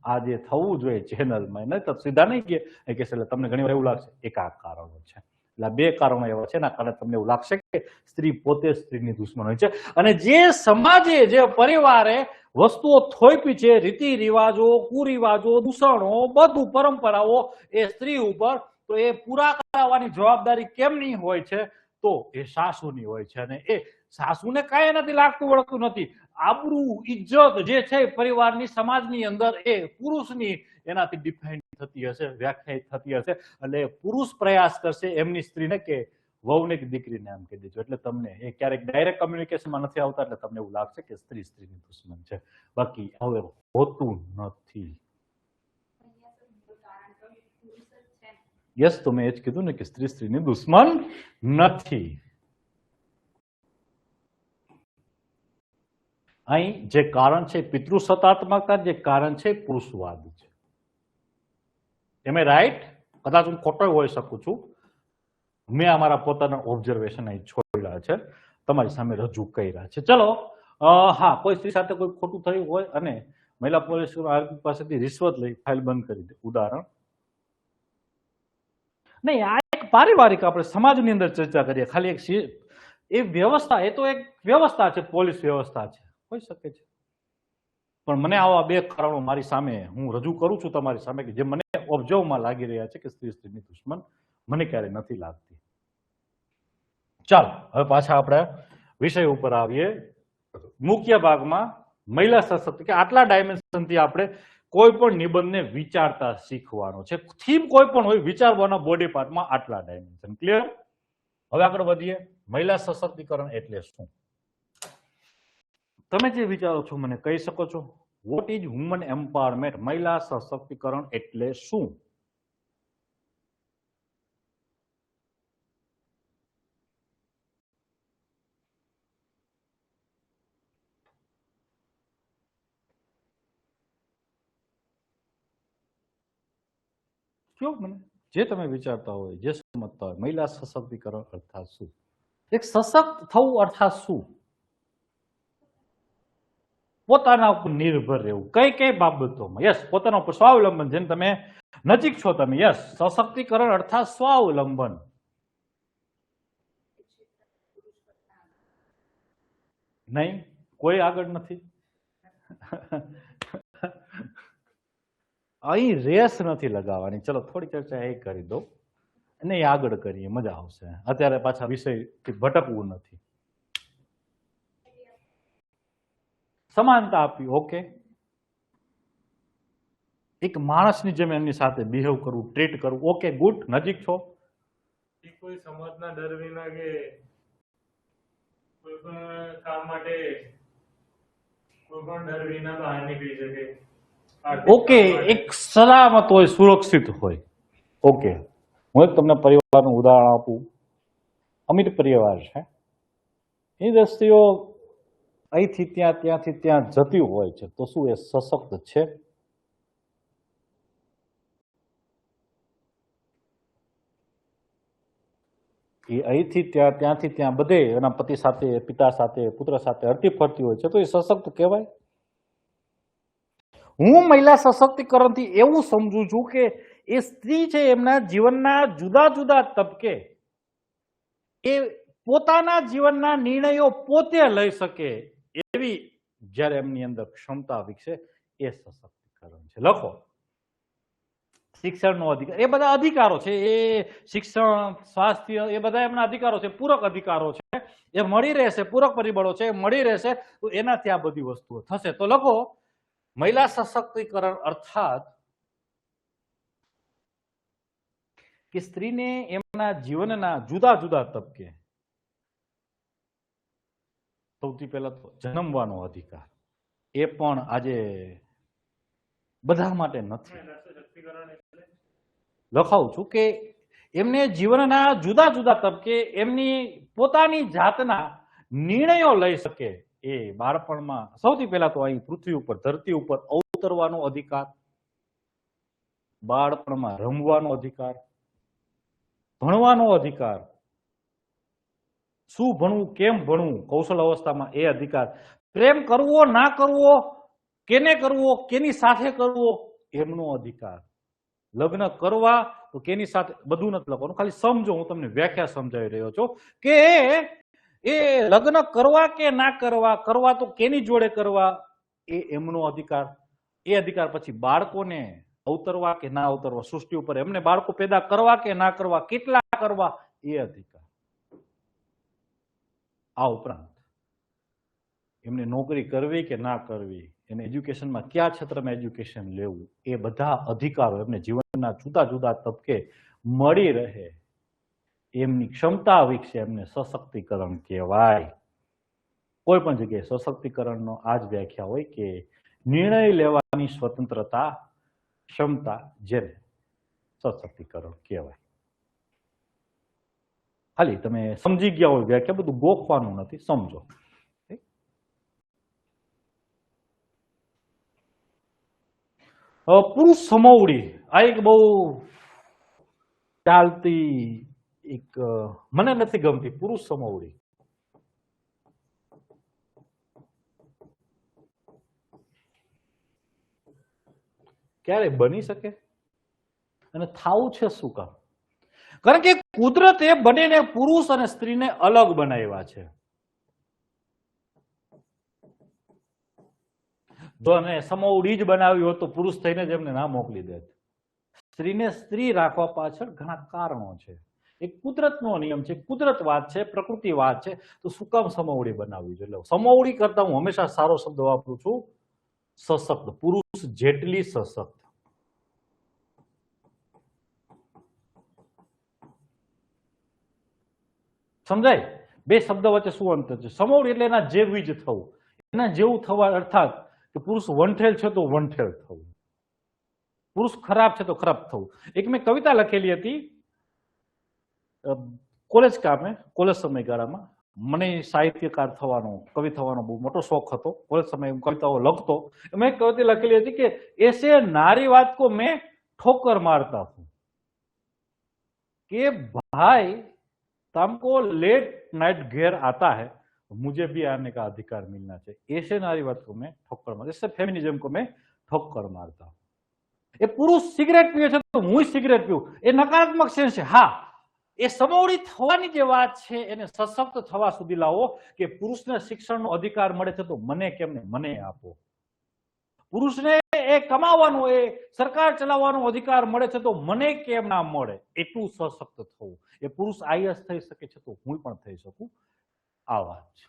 આ જે થવું જોઈએ ચેનલમાં, નહીં તો સીધા નહીં કે એટલે તમને ઘણી વાર એવું લાગશે એક આ કારણો છે. એટલે 2 કારણો એવા છે, એના કારણે તમને એવું લાગશે કે સ્ત્રી પોતે સ્ત્રીની દુશ્મન હોય છે. અને જે સમાજે, જે પરિવારે વસ્તુઓ થોપી છે, રીતિ રિવાજો, કુરિવાજો, દૂષણો, બધું પરંપરાઓ એ સ્ત્રી ઉપર, તો એ પૂરા કરાવવાની જવાબદારી કેમની હોય છે? તો એ સાસુની હોય છે. અને એ સાસુને કાંઈ નથી લાગતું વળગતું નથી. આબરૂ, ઇજ્જત જે છે પરિવારની, સમાજની અંદર એ પુરુષની એનાથી ડિફાઇન થતી હશે, વ્યાખ્યાયિત થતી હશે. એટલે પુરુષ પ્રયાસ કરશે એમની સ્ત્રીને કે વહુને કે દીકરીને આમ કહી દેજો. એટલે તમને એ ક્યારેક ડાયરેક્ટ કમ્યુનિકેશનમાં નથી આવતા, એટલે તમને એવું લાગશે કે સ્ત્રી સ્ત્રીની દુશ્મન છે. બાકી હવે હોતું નથી. યસ, તો મેં એ જ કીધું ને કે સ્ત્રી સ્ત્રીની દુશ્મન નથી. અહીં જે કારણ છે પિતૃસત્તાત્મકતા, જે કારણ છે પુરુષવાદ છે. એમ રાઈટ? કદાચ હું ખોટો હોઈ શકું છું. મેં અમારા પોતાના ઓબ્ઝર્વેશન અહીં છોડ્યા છે, તમારી સામે રજૂ કર્યા છે. ચલો, હા, કોઈ સ્ત્રી સાથે કોઈ ખોટું થયું હોય અને મહિલા પોલીસ પાસેથી રિશ્વત લઈ ફાઇલ બંધ કરી દે, ઉદાહરણ નહીં. આ એક પારિવારિક આપણે સમાજની અંદર ચર્ચા કરીએ. ખાલી એક એ વ્યવસ્થા, એ તો એક વ્યવસ્થા છે, પોલીસ વ્યવસ્થા છે, હોઈ શકે છે. પણ મને આવા 2 કારણો મારી સામે હું રજૂ કરું છું તમારી સામે કે જે મને ઓબ્ઝર્વમાં લાગી રહ્યા છે કે સ્ત્રી સ્ત્રીની દુશ્મન મને ક્યારે નથી લાગતી. ચાલો, હવે પાછા આપણે વિષય ઉપર આવીએ. મુખ્ય ભાગમાં મહિલા સશક્તિકરણ, આટલા ડાયમેન્શનથી આપણે કોઈ પણ નિબંધને વિચારતા શીખવાનો છે. થીમ કોઈ પણ હોય, વિચારવાના બોડી પાર્ટમાં આટલા ડાયમેન્શન. ક્લિયર? હવે આગળ વધીએ. મહિલા સશક્તિકરણ એટલે શું? તમે જે વિચારો છો મને કહી શકો છો. What is woman empowerment? મહિલા સશક્તિકરણ એટલે શું? કયો મને, જે તમે વિચારતા હોય, જે સમજતા હોય. મહિલા સશક્તિકરણ અર્થાત શું? એક સશક્ત થવું અર્થાત શું? પોતાના ઉપર નિર્ભર રહેવું કઈ કઈ બાબતોમાં યસ પોતાના ઉપર સ્વાવલંબન જેમ તમે નજીક છો તમે યસ સશક્તિકરણ અર્થાત સ્વાવલંબન નહીં કોઈ આગળ નથી અહીં રેસ નથી લગાવવાની ચલો થોડી ચર્ચા એ કરી દો અને એ આગળ કરીએ મજા આવશે અત્યારે પાછા વિષયથી ભટકવું નથી સમાનતા આપી ઓકે એક માણસની જેમ એમની સાથે બિહેવ કરવું ટ્રીટ કરવું ઓકે ગુડ નજીક છો એ કોઈ સમાજના ડર વિના કે કોઈ પણ કામ માટે કોઈ પણ ડર વિના બહાર નીકળી શકે ઓકે એક સલામત હોય સુરક્ષિત હોય ઓકે હું એક તમને પરિવારનું ઉદાહરણ આપું અમીર પરિવાર છે એ દ્રષ્ટિઓ અહીંથી ત્યાં ત્યાંથી ત્યાં જતી હોય છે તો શું એ સશક્ત છે એ અહીંથી ત્યાં ત્યાંથી ત્યાં બધે એના પતિ સાથે પિતા સાથે પુત્ર સાથે હરતી ફરતી હોય છે તો એ સશક્ત કહેવાય હું મહિલા સશક્તિકરણથી એવું સમજુ છું કે એ સ્ત્રી છે એમના જીવનના જુદા જુદા તબકે એ પોતાના જીવનના નિર્ણયો પોતે લઈ શકે એવી જ્યારે એમની અંદર ક્ષમતા વિકસે એ સશક્તિકરણ છે લખો શિક્ષણનો અધિકાર એ બધા અધિકારો છે એ શિક્ષણ સ્વાસ્થ્ય એ બધા એમના અધિકારો છે પૂરક અધિકારો છે એ મળી રહેશે પૂરક પરિબળો છે મળી રહેશે તો એનાથી આ બધી વસ્તુઓ થશે તો લખો મહિલા સશક્તિકરણ અર્થાત કે સ્ત્રીને એમના જીવનના જુદા જુદા તબકે સૌથી પહેલા તો જન્મવાનો અધિકાર એ પણ આજે બધા માટે નથી લખાવું છું કે એમને જીવનના જુદા જુદા તબકે એમની પોતાની જાતના નિર્ણયો લઈ શકે એ બાળપણમાં સૌથી પહેલા તો અહીં પૃથ્વી ઉપર ધરતી ઉપર અવતરવાનો અધિકાર બાળપણમાં રમવાનો અધિકાર ભણવાનો અધિકાર શું ભણવું કેમ ભણવું કૌશલ અવસ્થામાં એ અધિકાર પ્રેમ કરવો ના કરવો કેને કરવો કેની સાથે કરવો એમનો અધિકાર લગ્ન કરવા તો કેની સાથે બધું નથી લખવાનું ખાલી સમજો હું તમને વ્યાખ્યા સમજાવી રહ્યો છું કે એ લગ્ન કરવા કે ના કરવા કરવા તો કેની જોડે કરવા એ એમનો અધિકાર એ અધિકાર પછી બાળકોને અવતરવા કે ના અવતરવા સૃષ્ટિ ઉપર એમને બાળકો પેદા કરવા કે ના કરવા કેટલા કરવા એ અધિકાર આ ઉપરાંત એમને નોકરી કરવી કે ના કરવી એને એજ્યુકેશનમાં કયા ક્ષેત્રમાં એજ્યુકેશન લેવું એ બધા અધિકારો એમને જીવનના જુદા જુદા તબકે મળી રહે એમની ક્ષમતા વિકસે એમને સશક્તિકરણ કહેવાય કોઈ પણ જગ્યાએ સશક્તિકરણનો આ જ વ્યાખ્યા હોય કે નિર્ણય લેવાની સ્વતંત્રતા ક્ષમતા જેને સશક્તિકરણ કહેવાય ખાલી તમે સમજી ગયા હોય વ્યાખ્યા બધું ગોખવાનું નથી સમજો પુરુષ સમોવડી આ એક બહુ ચાલતી એક મને નથી ગમતી પુરુષ સમોવડી ક્યારે બની શકે અને થાવું છે શું કામ કારણ કે કુદરતે બંનેને પુરુષ અને સ્ત્રીને અલગ બનાવ્યા છે જો એને સમોવડી જ બનાવ્યું હોત તો પુરુષ થઈને જ એમને ના મોકલી દેત સ્ત્રીને સ્ત્રી રાખવા પાછળ ઘણા કારણો છે એક કુદરતનો નિયમ છે કુદરતવાદ છે પ્રકૃતિવાદ છે તો શું કામ સમોવડી બનાવવી જોઈએ સમોવડી કરતા હું હંમેશા સારો શબ્દ વાપરું છું સશક્ત પુરુષ જેટલી સશક્ત સમજાય બે શબ્દ વચ્ચે શું અંતર છે સમોવડી એટલે એના જેવી જ થવું એના જેવું થવા અર્થાત કે પુરુષ વંઠેલ છે તો વંઠેલ થવું પુરુષ ખરાબ છે તો ખરાબ થવું એક મેં કવિતા લખેલી હતી કોલેજ કામે કોલેજ સમયગાળામાં મને સાહિત્યકાર થવાનો કવિ થવાનો બહુ મોટો શોખ હતો કોલેજ સમય હું કવિતાઓ લખતો મેં એક કવિતા લખેલી હતી કે એસે નારીવાદ કો મેં ठोकर मारता हूं कि भाई तुमको लेट नाइट घेर आता है तो मुझे भी आने का अधिकार मिलना चाहिए। ऐसे नारीवाद को मैं ठोकर मार, ऐसे फेमिनिज्म को मैं ठोकर मारता हूं। એ પુરુષ સિગરેટ પીવે છે તો હું સિગરેટ પીવું, એ નકારાત્મક સેન્સ છે। હા, એ સમોવડી થવાની જે વાત છે એને સશક્ત થવા સુધી લાવો કે પુરુષને શિક્ષણનો અધિકાર મળે છે તો મને કેમ નહીં, મને આપો। પુરુષને એ કમાવાનો, એ સરકાર ચલાવવાનો અધિકાર મળે છે તો મને કેમ ના મળે, એટલું સશક્ત થવું। એ પુરુષ આઈએસ થઈ શકે છે તો હું પણ થઈ શકું, આ વાત છે।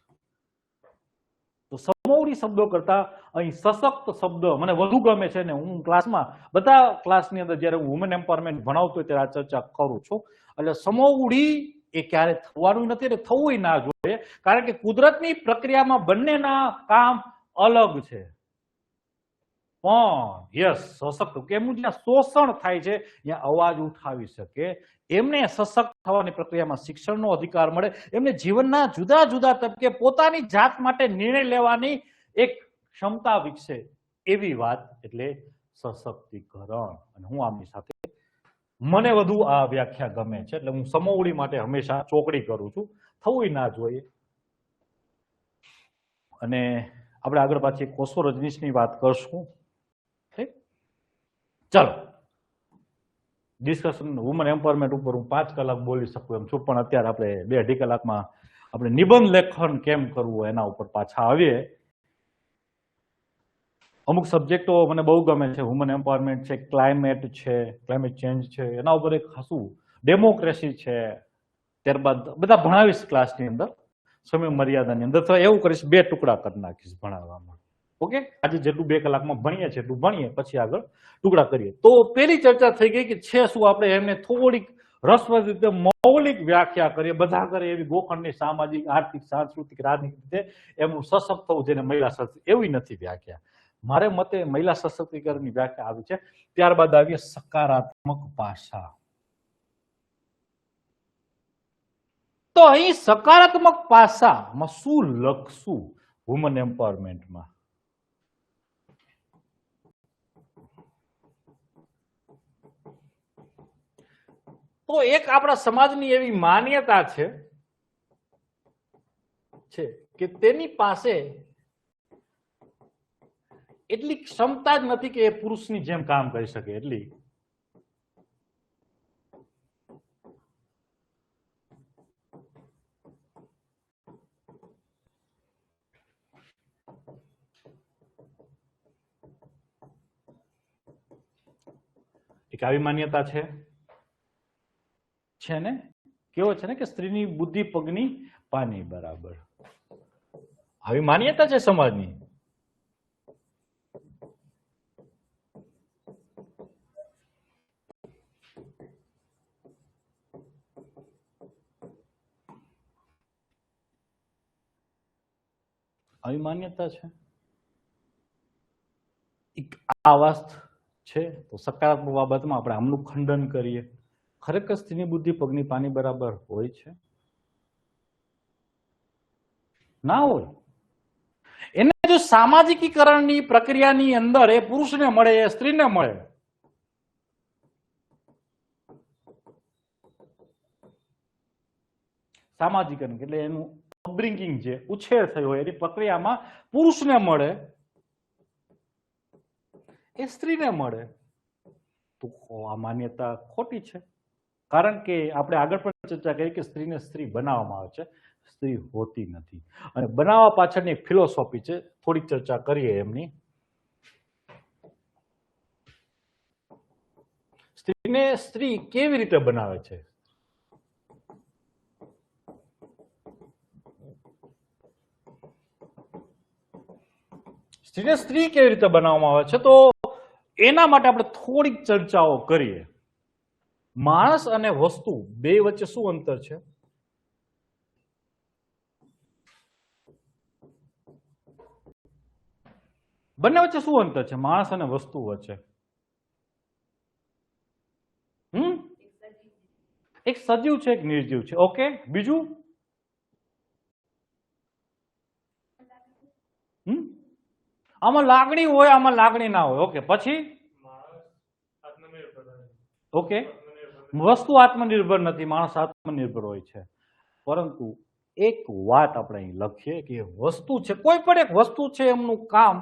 તો સમોવડી શબ્દો કરતા અહીં સશક્ત શબ્દ મને વધુ ગમે છે ને હું ક્લાસમાં બધા ક્લાસની અંદર જ્યારે હું વુમેન એમ્પાવરમેન્ટ ભણાવતો હોય ત્યારે આ ચર્ચા કરું છું। એટલે સમોવડી એ ક્યારે થવાનું નથી અને થવું ના જોઈએ, કારણ કે કુદરતની પ્રક્રિયામાં બંનેના કામ અલગ છે। પણ યસ, સશક્ત કેમનું જ્યાં શોષણ થાય છે ત્યાં અવાજ ઉઠાવી શકે, એમને સશક્ત થવાની પ્રક્રિયામાં શિક્ષણનો અધિકાર મળે, એમને જીવનના જુદા જુદા તબકે પોતાની જાત માટે નિર્ણય લેવાની એક ક્ષમતા વિકસે, એવી વાત એટલે સશક્તિકરણ। અને હું આમની સાથે મને વધુ આ વ્યાખ્યા ગમે છે, એટલે હું સમોવડી માટે હંમેશા ચોકડી કરું છું, થવું ના જોઈએ। અને આપણે આગળ પાછી કોસો રજનીશની વાત કરશું। ચાલો, ડિસ્કશન વુમન એમ્પાવરમેન્ટ ઉપર હું 5 કલાક બોલી શકું એમ છું, પણ અત્યારે આપણે 2-2.5 કલાકમાં આપણે નિબંધ લેખન કેમ કરવું એના ઉપર પાછા આવીએ। અમુક સબ્જેક્ટો મને બહુ ગમે છે, વુમન એમ્પાવરમેન્ટ છે, ક્લાઇમેટ છે, ક્લાઇમેટ ચેન્જ છે, એના ઉપર એક ખાસું ડેમોક્રેસી છે, ત્યારબાદ બધા ભણાવીશ ક્લાસની અંદર સમય મર્યાદાની અંદર। તો એવું કરીશ, 2 ટુકડા કરી નાખીશ ભણાવવામાં। ઓકે, આજે જેટલું 2 કલાકમાં ભણીએ છીએ એટલું ભણીએ, પછી આગળ ટુકડા કરીએ। તો પેલી ચર્ચા થઈ ગઈ કે છે શું, આપણે એમને થોડીક રસપ્રદ રીતે મૌલિક વ્યાખ્યા કરીએ, બધા કરે એવી ગોખંડની સામાજિક, આર્થિક, સાંસ્કૃતિક, રાજનીતિક રીતે એમનું સશક્ત થવું, જેને મહિલા સશક્તિ, એવી નથી વ્યાખ્યા। મારે મતે મહિલા સશક્તિકરણની વ્યાખ્યા આવી છે। ત્યારબાદ આવીએ સકારાત્મક પાસા। તો અહીં સકારાત્મક પાસામાં શું લખશું વુમન એમ્પાવરમેન્ટમાં? તો એક આપણા સમાજની એવી માન્યતા છે કે તેની પાસે એટલી ક્ષમતા જ નથી કે એ પુરુષની જેમ કામ કરી શકે એટલી। એક આવી માન્યતા છે ને, કેવો છે ને કે સ્ત્રીની બુદ્ધિ પગની પાની બરાબર, આવી માન્યતા છે સમાજની। આવી માન્યતા છે, આ વાત છે। તો સકારાત્મક બાબતમાં આપણે આમનું ખંડન કરીએ, ખરેખર સ્ત્રીની બુદ્ધિ પગની પાની બરાબર હોય છે? ના હોય। એને જો સામાજિકીકરણની પ્રક્રિયાની અંદર એ પુરુષને મળે, એ સ્ત્રીને મળે, સામાજિકરણ એટલે એનું અપબ્રિંગિંગ જે ઉછેર થયો હોય એની પ્રક્રિયામાં પુરુષને મળે, એ સ્ત્રીને મળે, તો આ માન્યતા ખોટી છે। કારણ કે આપણે આગળ પણ ચર્ચા કરી કે સ્ત્રીને સ્ત્રી બનાવવામાં આવે છે, સ્ત્રી હોતી નથી, અને બનાવવા પાછળની એક ફિલોસોફી છે, થોડીક ચર્ચા કરીએ એમની। સ્ત્રીને સ્ત્રી કેવી રીતે બનાવે છે? સ્ત્રીને સ્ત્રી કેવી રીતે બનાવવામાં આવે છે, તો એના માટે આપણે થોડીક ચર્ચાઓ કરીએ। માણસ અને વસ્તુ બે વચ્ચે શું અંતર છે? બંને વચ્ચે શું અંતર છે માણસ અને વસ્તુ વચ્ચે? એક સજીવ છે, એક નિર્જીવ છે। ઓકે, બીજું? આમાં લાગણી હોય, આમાં લાગણી ના હોય। ઓકે, પછી? ઓકે, વસ્તુ આત્મનિર્ભર નથી, માણસ આત્મનિર્ભર હોય છે। પરંતુ એક વાત આપણે અહીં લખીએ કે વસ્તુ છે, કોઈ પણ એક વસ્તુ છે, એમનું કામ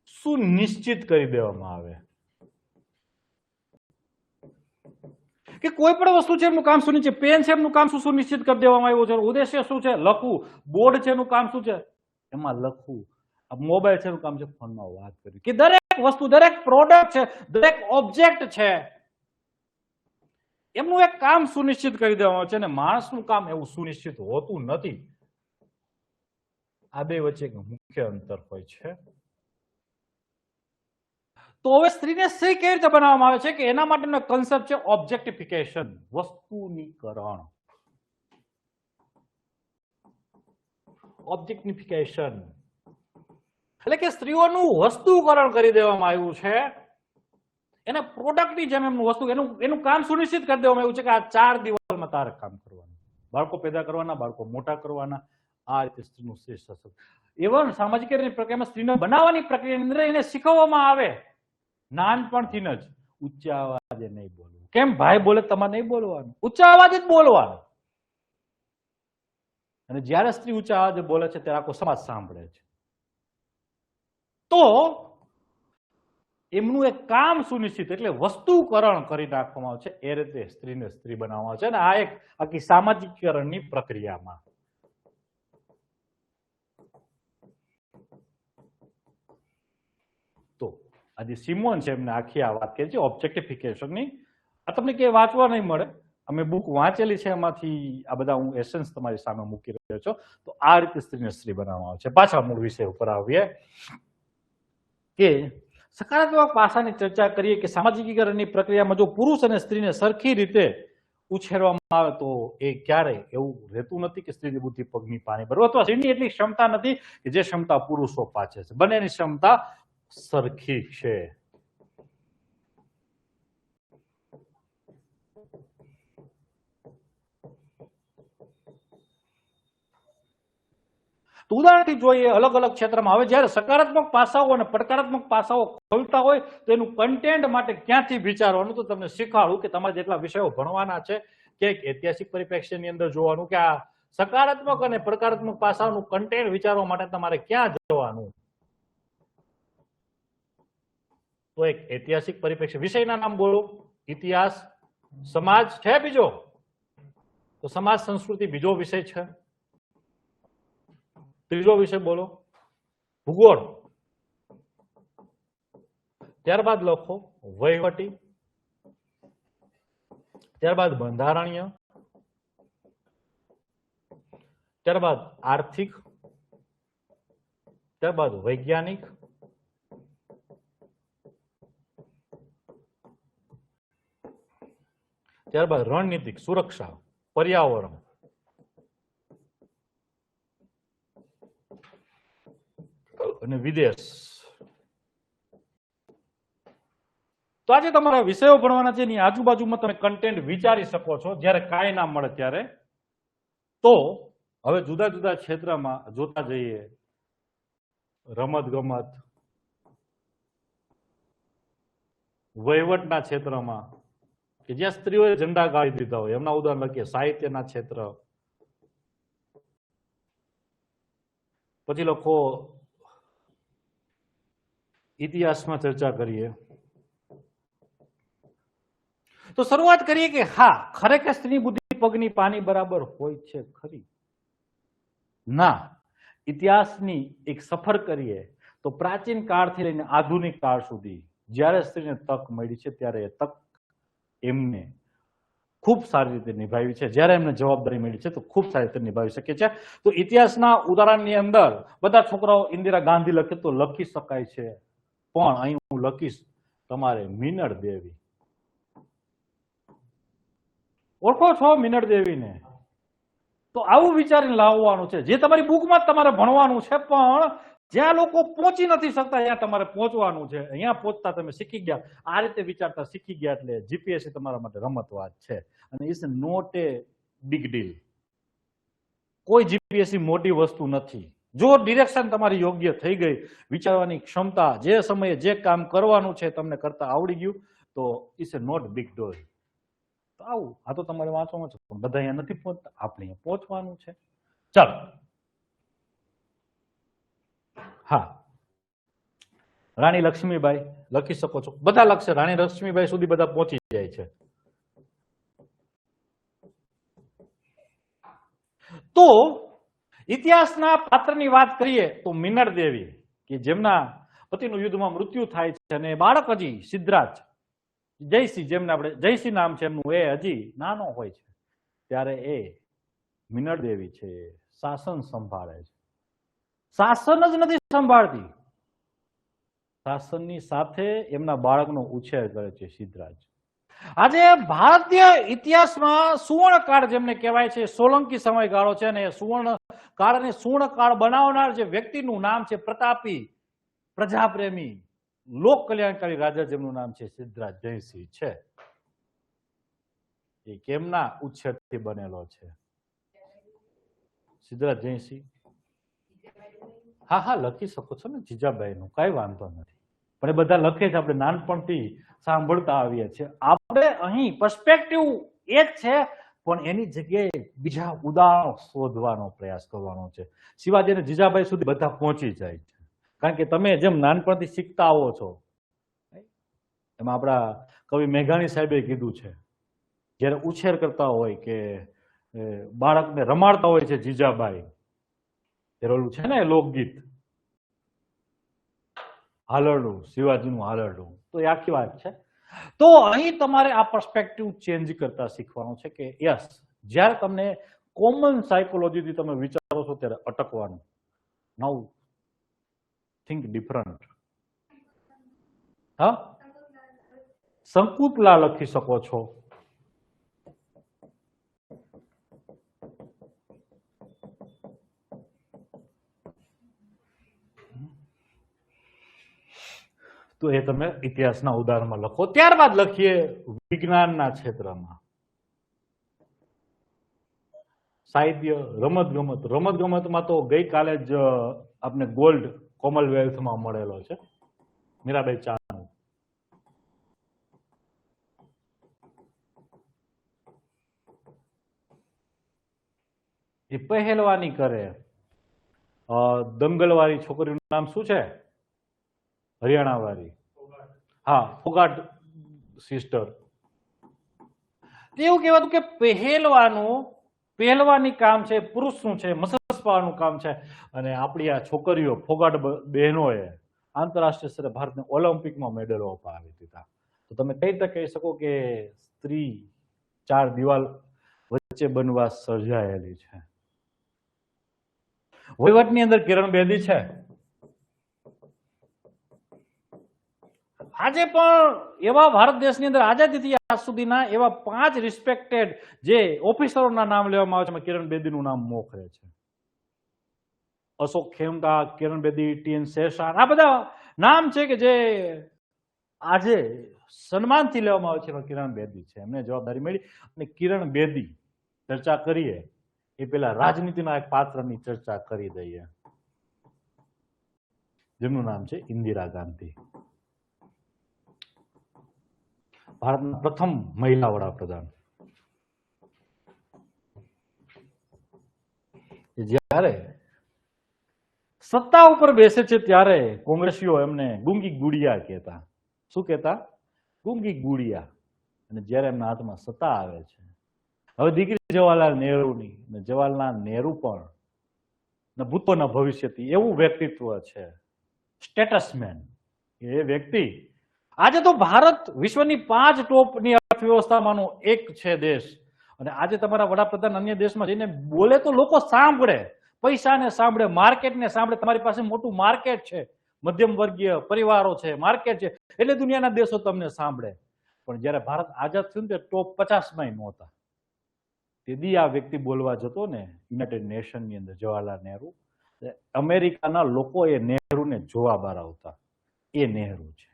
સુનિશ્ચિત કરી દેવામાં આવે કે કોઈ પણ વસ્તુ છે એમનું કામ સુનિશ્ચિત, પેન છે એમનું કામ શું સુનિશ્ચિત કરી દેવામાં આવ્યું છે, ઉદ્દેશ્ય શું છે, લખવું, બોર્ડ છે એનું કામ શું છે, એમાં લખવું, મોબાઈલ છે એનું કામ છે ફોનમાં વાત કરવી, કે દરેક વસ્તુ, દરેક પ્રોડક્ટ છે, દરેક ઓબ્જેક્ટ છે, એમનું એક કામ સુનિશ્ચિત કરી દેવામાં આવે છે. અને માણસનું કામ એવું સુનિશ્ચિત હોતું નથી. આ બે વચ્ચે એક મુખ્ય અંતર હોય છે. તો હવે સ્ત્રીને સ્ત્રી કેવી રીતે બનાવવામાં આવે છે કે એના માટેનો કન્સેપ્ટ છે ઓબ્જેક્ટિફિકેશન, વસ્તુનીકરણ. ઓબ્જેક્ટિફિકેશન એટલે કે સ્ત્રીઓનું વસ્તુકરણ કરી દેવામાં આવ્યું છે. એને પ્રોડક્ટની જેમ એમનું વસ્તુ, એનું કામ સુનિશ્ચિત કરી દેવામાં આવ્યું છે કે આ 4 દિવાલમાં તારે કામ કરવાનું, બાળકો પેદા કરવાના, બાળકો મોટા કરવાના. આ રીતે સ્ત્રીનું શ્રેષ્ઠ સશક્ત. એવન સામાજિક પ્રક્રિયામાં સ્ત્રીને બનાવવાની પ્રક્રિયાની અંદર એને શીખવવામાં આવે નાનપણથી જ ઊંચા અવાજે નહીં બોલવું. કેમ? ભાઈ બોલે તમારે નહીં બોલવાનું, ઊંચા અવાજે જ બોલવાનું. અને જ્યારે સ્ત્રી ઊંચા અવાજે બોલે છે ત્યારે આખો સમાજ સાંભળે છે. તો એમનું એક કામ સુનિશ્ચિત એટલે વસ્તુકરણ કરી નાખવામાં આવે છે. એ રીતે સ્ત્રીને સ્ત્રી બનાવવામાં આવે છે. અને આ એક આખી સામાજિકીકરણની પ્રક્રિયામાં તો આજે સિમોન છે એમને આખી આ વાત કરી છે ઓબ્જેક્ટિફિકેશનની. આ તમને ક્યાંય વાંચવા નહીં મળે, અમે બુક વાંચેલી છે, એમાંથી આ બધા હું એસેન્સ તમારી સામે મૂકી રહ્યો છું. તો આ રીતે સ્ત્રીને સ્ત્રી બનાવવામાં આવે છે. પાછા મૂળ વિષય ઉપર આવીએ કે સકારાત્મક પાસાની ચર્ચા કરીએ કે સામાજિકીકરણની પ્રક્રિયામાં જો પુરુષ અને સ્ત્રીને સરખી રીતે ઉછેરવામાં આવે તો એ ક્યારેય એવું રહેતું નથી કે સ્ત્રીની બુદ્ધિ પગની પાણી ભરવું, અથવા સ્ત્રીની એટલી ક્ષમતા નથી કે જે ક્ષમતા પુરુષો પાસે છે. બંનેની ક્ષમતા સરખી છે. તો ઉદાહરણથી જોઈએ અલગ અલગ ક્ષેત્રમાં. હવે જ્યારે સકારાત્મક પાસાઓ અને પડકારાત્મક પાસાઓ ખોલતા હોય તો એનું કન્ટેન્ટ માટે ક્યાંથી વિચારવાનું, તો તમને શીખવાડું કે તમારે જેટલા વિષયો ભણવાના છે કે ઐતિહાસિક પરિપ્રેક્ષ્યની અંદર જોવાનું કે આ સકારાત્મક અને પડકારાત્મક પાસાઓનું કન્ટેન્ટ વિચારવા માટે તમારે ક્યાં જવાનું. તો એક ઐતિહાસિક પરિપ્રેક્ષ્ય વિષયના નામ બોલો. ઇતિહાસ, સમાજ છે બીજો, તો સમાજ સંસ્કૃતિ બીજો વિષય છે. ત્રીજો વિષય બોલો ભૂગોળ. ત્યારબાદ લખો વહીવટી, ત્યારબાદ બંધારણીય, ત્યારબાદ આર્થિક, ત્યારબાદ વૈજ્ઞાનિક, ત્યારબાદ રણનીતિક, સુરક્ષા, પર્યાવરણ, અને વિદેશ. તો આજે તમારા વિષયો ભણવાના છે, એની આજુબાજુમાં તમે કન્ટેન્ટ વિચારી શકો છો જ્યારે કાંઈ ના મળે ત્યારે. તો હવે જુદા જુદા ક્ષેત્રમાં જોતા જઈએ. રમત ગમત, વહીવટના ક્ષેત્રમાં કે જ્યાં સ્ત્રીઓએ ઝંડા ગાળી દીધા હોય એમના ઉદાહરણ લખીએ. સાહિત્યના ક્ષેત્ર, પછી લખો ઇતિહાસમાં ચર્ચા કરીએ. તો શરૂઆત કરીએ કે હા, ખરેખર સ્ત્રીની બુદ્ધિ પગની પાની બરાબર હોય છે ખરી? ના. ઇતિહાસની એક સફર કરીએ તો પ્રાચીન કાળથી લઈને આધુનિક કાળ સુધી જ્યારે સ્ત્રીને તક મળી છે ત્યારે એ તક એમને ખૂબ સારી રીતે નિભાવી છે. જ્યારે એમને જવાબદારી મળી છે તો ખૂબ સારી રીતે નિભાવી શકે છે. તો ઇતિહાસના ઉદાહરણની અંદર બધા છોકરાઓ ઇન્દિરા ગાંધી લખે તો લખી શકાય છે, પણ અહીં હું લખીશ તમારે મિનળ દેવી. ઓળખો છો મિનળ દેવીને? તો આવું વિચારીને લાવવાનું છે. જે તમારી બુકમાં તમારે ભણવાનું છે, પણ જ્યાં લોકો પહોંચી નથી શકતા ત્યાં તમારે પહોંચવાનું છે. અહીંયા પહોંચતા તમે શીખી ગયા, આ રીતે વિચારતા શીખી ગયા એટલે જીપીએસસી તમારા માટે રમતવાદ છે. અને it's not a big deal. કોઈ જીપીએસસી મોટી વસ્તુ નથી. જો ડિરેક્શન તમારી યોગ્ય થઈ ગઈ, વિચારવાની ક્ષમતા, જે સમયે જે કામ કરવાનું છે તમને કરતા આવડી ગયું, તો it's a not big deal. તો આવું આ તો તમારે વાંચવાનું છે, પણ બધા અહીંયા નથી પહોંચતા, આપણે અહીંયા પહોંચવાનું છે. ચાલો, હા, રાણી લક્ષ્મીબાઈ લખી શકો છો, બધા લખશે. રાણી લક્ષ્મીબાઈ સુધી બધા પહોંચી જાય છે. તો ઇતિહાસના પાત્રની વાત કરીએ તો મિનળ દેવી, કે જેમના પતિનું યુદ્ધમાં મૃત્યુ થાય છે અને બાળક હજી સિદ્ધરાજ જયસિંહ, જેમને આપણે જયસિંહ નામ છે એમનું, એ હજી નાનો હોય છે ત્યારે એ મિનળ દેવી છે શાસન સંભાળે છે. શાસન જ નથી સંભાળતી, શાસનની સાથે એમના બાળકનો ઉછેર કરે છે સિદ્ધરાજ. આજે ભારતીય ઇતિહાસમાં સુવર્ણકાળ જેમને કહેવાય છે, સોલંકી સમયગાળો છે, અને સુવર્ણકાળ અને સુવર્ણકાળ બનાવનાર જે વ્યક્તિનું નામ છે પ્રતાપી, પ્રજાપ્રેમી, લોક કલ્યાણકારી રાજા, જેમનું નામ છે સિદ્ધરાજ જયસિંહ છે. એ કેમના ઉછેરથી બનેલો છે સિદ્ધરાજ જયસિંહ? હા, લખી શકો છો ને જીજાબાઈ નું, કઈ વાંધો નથી, પણ એ બધા લખે છે, આપણે નાનપણથી સાંભળતા આવીએ છીએ. આપણે અહીં પર્સપેક્ટિવ એ જ છે, પણ એની જગ્યાએ બીજા ઉદાહરણો શોધવાનો પ્રયાસ કરવાનો છે. શિવાજી અને જીજાબાઈ સુધી બધા પહોંચી જાય છે, કારણ કે તમે જેમ નાનપણથી શીખતા આવો છો, એમાં આપણા કવિ મેઘાણી સાહેબે કીધું છે, જયારે ઉછેર કરતા હોય કે બાળકને રમાડતા હોય છે જીજાબાઈ, ઓલું છે ને લોકગીત હાલરડું, શિવાજીનું હાલરડું, તો એ આખી વાત છે. તો અહીં તમારે આ પર્સપેક્ટિવ ચેન્જ કરતા શીખવાનું છે કે યસ, જ્યારે તમને કોમન સાયકોલોજીથી તમે વિચારો છો ત્યારે અટકવાનું. નાઉ થિંક ડિફરન્ટ. હા, સંકુતલા લખી શકો છો. તો એ તમે ઇતિહાસના ઉદાહરણમાં લખો. ત્યારબાદ લખીએ વિજ્ઞાનના ક્ષેત્રમાં. સાહિત્ય, રમત ગમતમાં તો ગઈકાલે જ આપને ગોલ્ડ કોમનવેલ્થમાં મળેલો છે, મીરાબાઈ ચાનુ. એ પહેલવાની કરે. દંગલવાળી છોકરીનું નામ શું છે? હરિયાણા વાળી, હા, ફોગાટ સિસ્ટર. એવું કહેવાતું કે પહેલવાની કામ છે પુરુષનું છે, મસલવાનું કામ છે, અને આપણી આ છોકરીઓ ફોગાટ બહેનોએ આંતરરાષ્ટ્રીય સ્તરે ભારતને ઓલિમ્પિકમાં મેડલો અપાવી દીધા. તો તમે કઈ રીતે કહી શકો કે સ્ત્રી ચાર દિવાલ વચ્ચે બનવા સર્જાયેલી છે? વહીવટની અંદર કિરણ બેદી છે. આજે પણ એવા ભારત દેશની અંદર આઝાદીથી આજ સુધીના એવા 5 રિસ્પેક્ટેડ જે ઓફિસરોના નામ લેવામાં આવે છે, કિરણ બેદીનું નામ મોખરે છે. અશોક ખેમકા, કિરણ બેદી, ટી.એન. શેરશાહ, આ બધા નામ છે કે જે આજે સન્માનથી લેવામાં આવે છે, એમાં કિરણ બેદી છે. એમને જવાબદારી મળી. અને કિરણ બેદી ચર્ચા કરીએ એ પહેલા રાજનીતિના એક પાત્રની ચર્ચા કરી દઈએ, જેમનું નામ છે ઇન્દિરા ગાંધી. ભારતના પ્રથમ મહિલા વડાપ્રધાન. જ્યારે સત્તા ઉપર બેસે છે ત્યારે કોંગ્રેસીઓ એમને ગુંગી ગુડિયા કહેતા. શું કહેતા? ગુંગી ગુડિયા. અને જ્યારે એમના હાથમાં સત્તા આવે છે, હવે દીકરી જવાહરલાલ નહેરુની, ને જવાહરલાલ નહેરુ પણ ભૂતપૂર્વ ભવિષ્યથી એવું વ્યક્તિત્વ છે, સ્ટેટસમેન. એ વ્યક્તિ આજે તો ભારત વિશ્વની 5 ટોપની અર્થવ્યવસ્થામાંનો એક છે દેશ. અને આજે તમારા વડાપ્રધાન અન્ય દેશમાં જઈને બોલે તો લોકો સાંભળે, પૈસાને સાંભળે, માર્કેટને સાંભળે. તમારી પાસે મોટું માર્કેટ છે, મધ્યમ વર્ગીય પરિવારો છે, માર્કેટ છે, એટલે દુનિયાના દેશો તમને સાંભળે. પણ જ્યારે ભારત આઝાદ થયું ને ટોપ 50માં નહોતા. તેથી આ વ્યક્તિ બોલવા જતો ને યુનાઇટેડ નેશનની અંદર, જવાહરલાલ નહેરુ, અમેરિકાના લોકો એ નહેરુને જોવા બહાર આવતા. એ નહેરુ છે.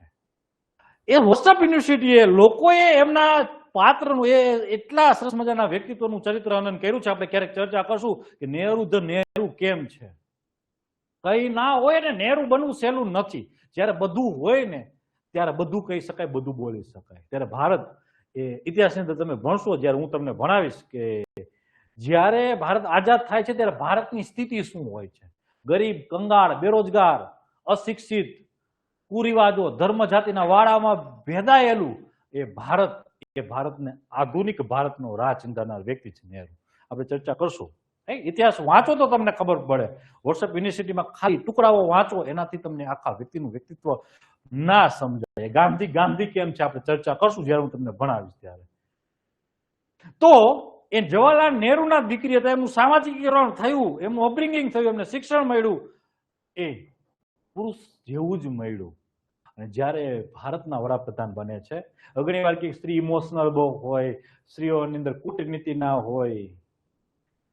એ વોટ્સઅપ યુનિવર્સિટીએ લોકોએ એમના પાત્રનું એ એટલા સરસ મજાના વ્યક્તિત્વનું ચરિત્ર હનન કર્યું છે. આપણે ક્યારેક ચર્ચા કરશું કે નહેરુ ધ નહેરુ કેમ છે. કઈ ના હોય ને નહેરુ બનવું સહેલું નથી. જ્યારે બધું હોય ને ત્યારે બધું કહી શકાય, બધું બોલી શકાય. ત્યારે ભારત એ ઇતિહાસની અંદર તમે ભણશો, જ્યારે હું તમને ભણાવીશ કે જ્યારે ભારત આઝાદ થાય છે ત્યારે ભારતની સ્થિતિ શું હોય છે. ગરીબ, કંગાળ, બેરોજગાર, અશિક્ષિત, કુરિવાજો, ધર્મ જાતિના વાડામાં ભેદાયેલું એ ભારતને આધુનિક ભારતનો રાહ ચિંતાનાર વ્યક્તિ છે નહેરુ. આપણે ચર્ચા કરશું. ઇતિહાસ વાંચો તો તમને ખબર પડે. વોટ્સએપ યુનિવર્સિટીમાં ખાલી ટુકડાઓ વાંચો, એનાથી તમને આખા વ્યક્તિનું વ્યક્તિત્વ ના સમજાય. ગાંધી કેમ છે આપણે ચર્ચા કરશું જ્યારે હું તમને ભણાવીશ ત્યારે. તો એ જવાહરલાલ નહેરુના દીકરી હતા, એમનું સામાજિકીકરણ થયું, એમનું અપબ્રિંગિંગ થયું, એમને શિક્ષણ મળ્યું, એ પુરુષ જેવું જ મળ્યું. અને જ્યારે ભારતના વડાપ્રધાન બને છે, ઘણી વાર કે સ્ત્રી ઇમોશનલ બહુ હોય, સ્ત્રીઓની અંદર કૂટનીતિ ના હોય.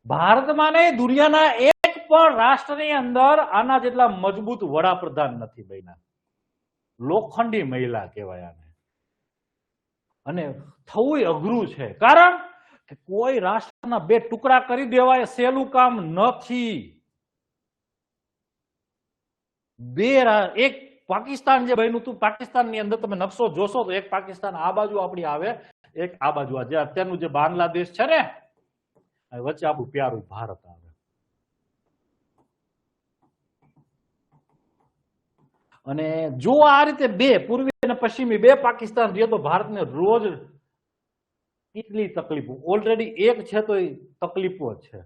ભારતમાં નહીં, દુનિયાના એક પણ રાષ્ટ્રની અંદર આના જેટલા મજબૂત વડાપ્રધાન નથી બન્યા. લોખંડી મહિલા કહેવાય આને. અને થવું અઘરું છે, કારણ કે કોઈ રાષ્ટ્રના બે ટુકડા કરી દેવાય સહેલું કામ નથી. એક પાકિસ્તાન જે બન્યું હતું, પાકિસ્તાનની અંદર તમે નકશો જોશો તો એક પાકિસ્તાન આ બાજુ આપણી આવે, એક આ બાજુ જે અત્યારનું જે બાંગ્લાદેશ છે ને, વચ્ચે આપણું પ્યારું ભારત આવે. અને જો આ રીતે બે પૂર્વી અને પશ્ચિમી બે પાકિસ્તાન રહે તો ભારતને રોજ કેટલી તકલીફો. ઓલરેડી એક છે તો એ તકલીફો છે,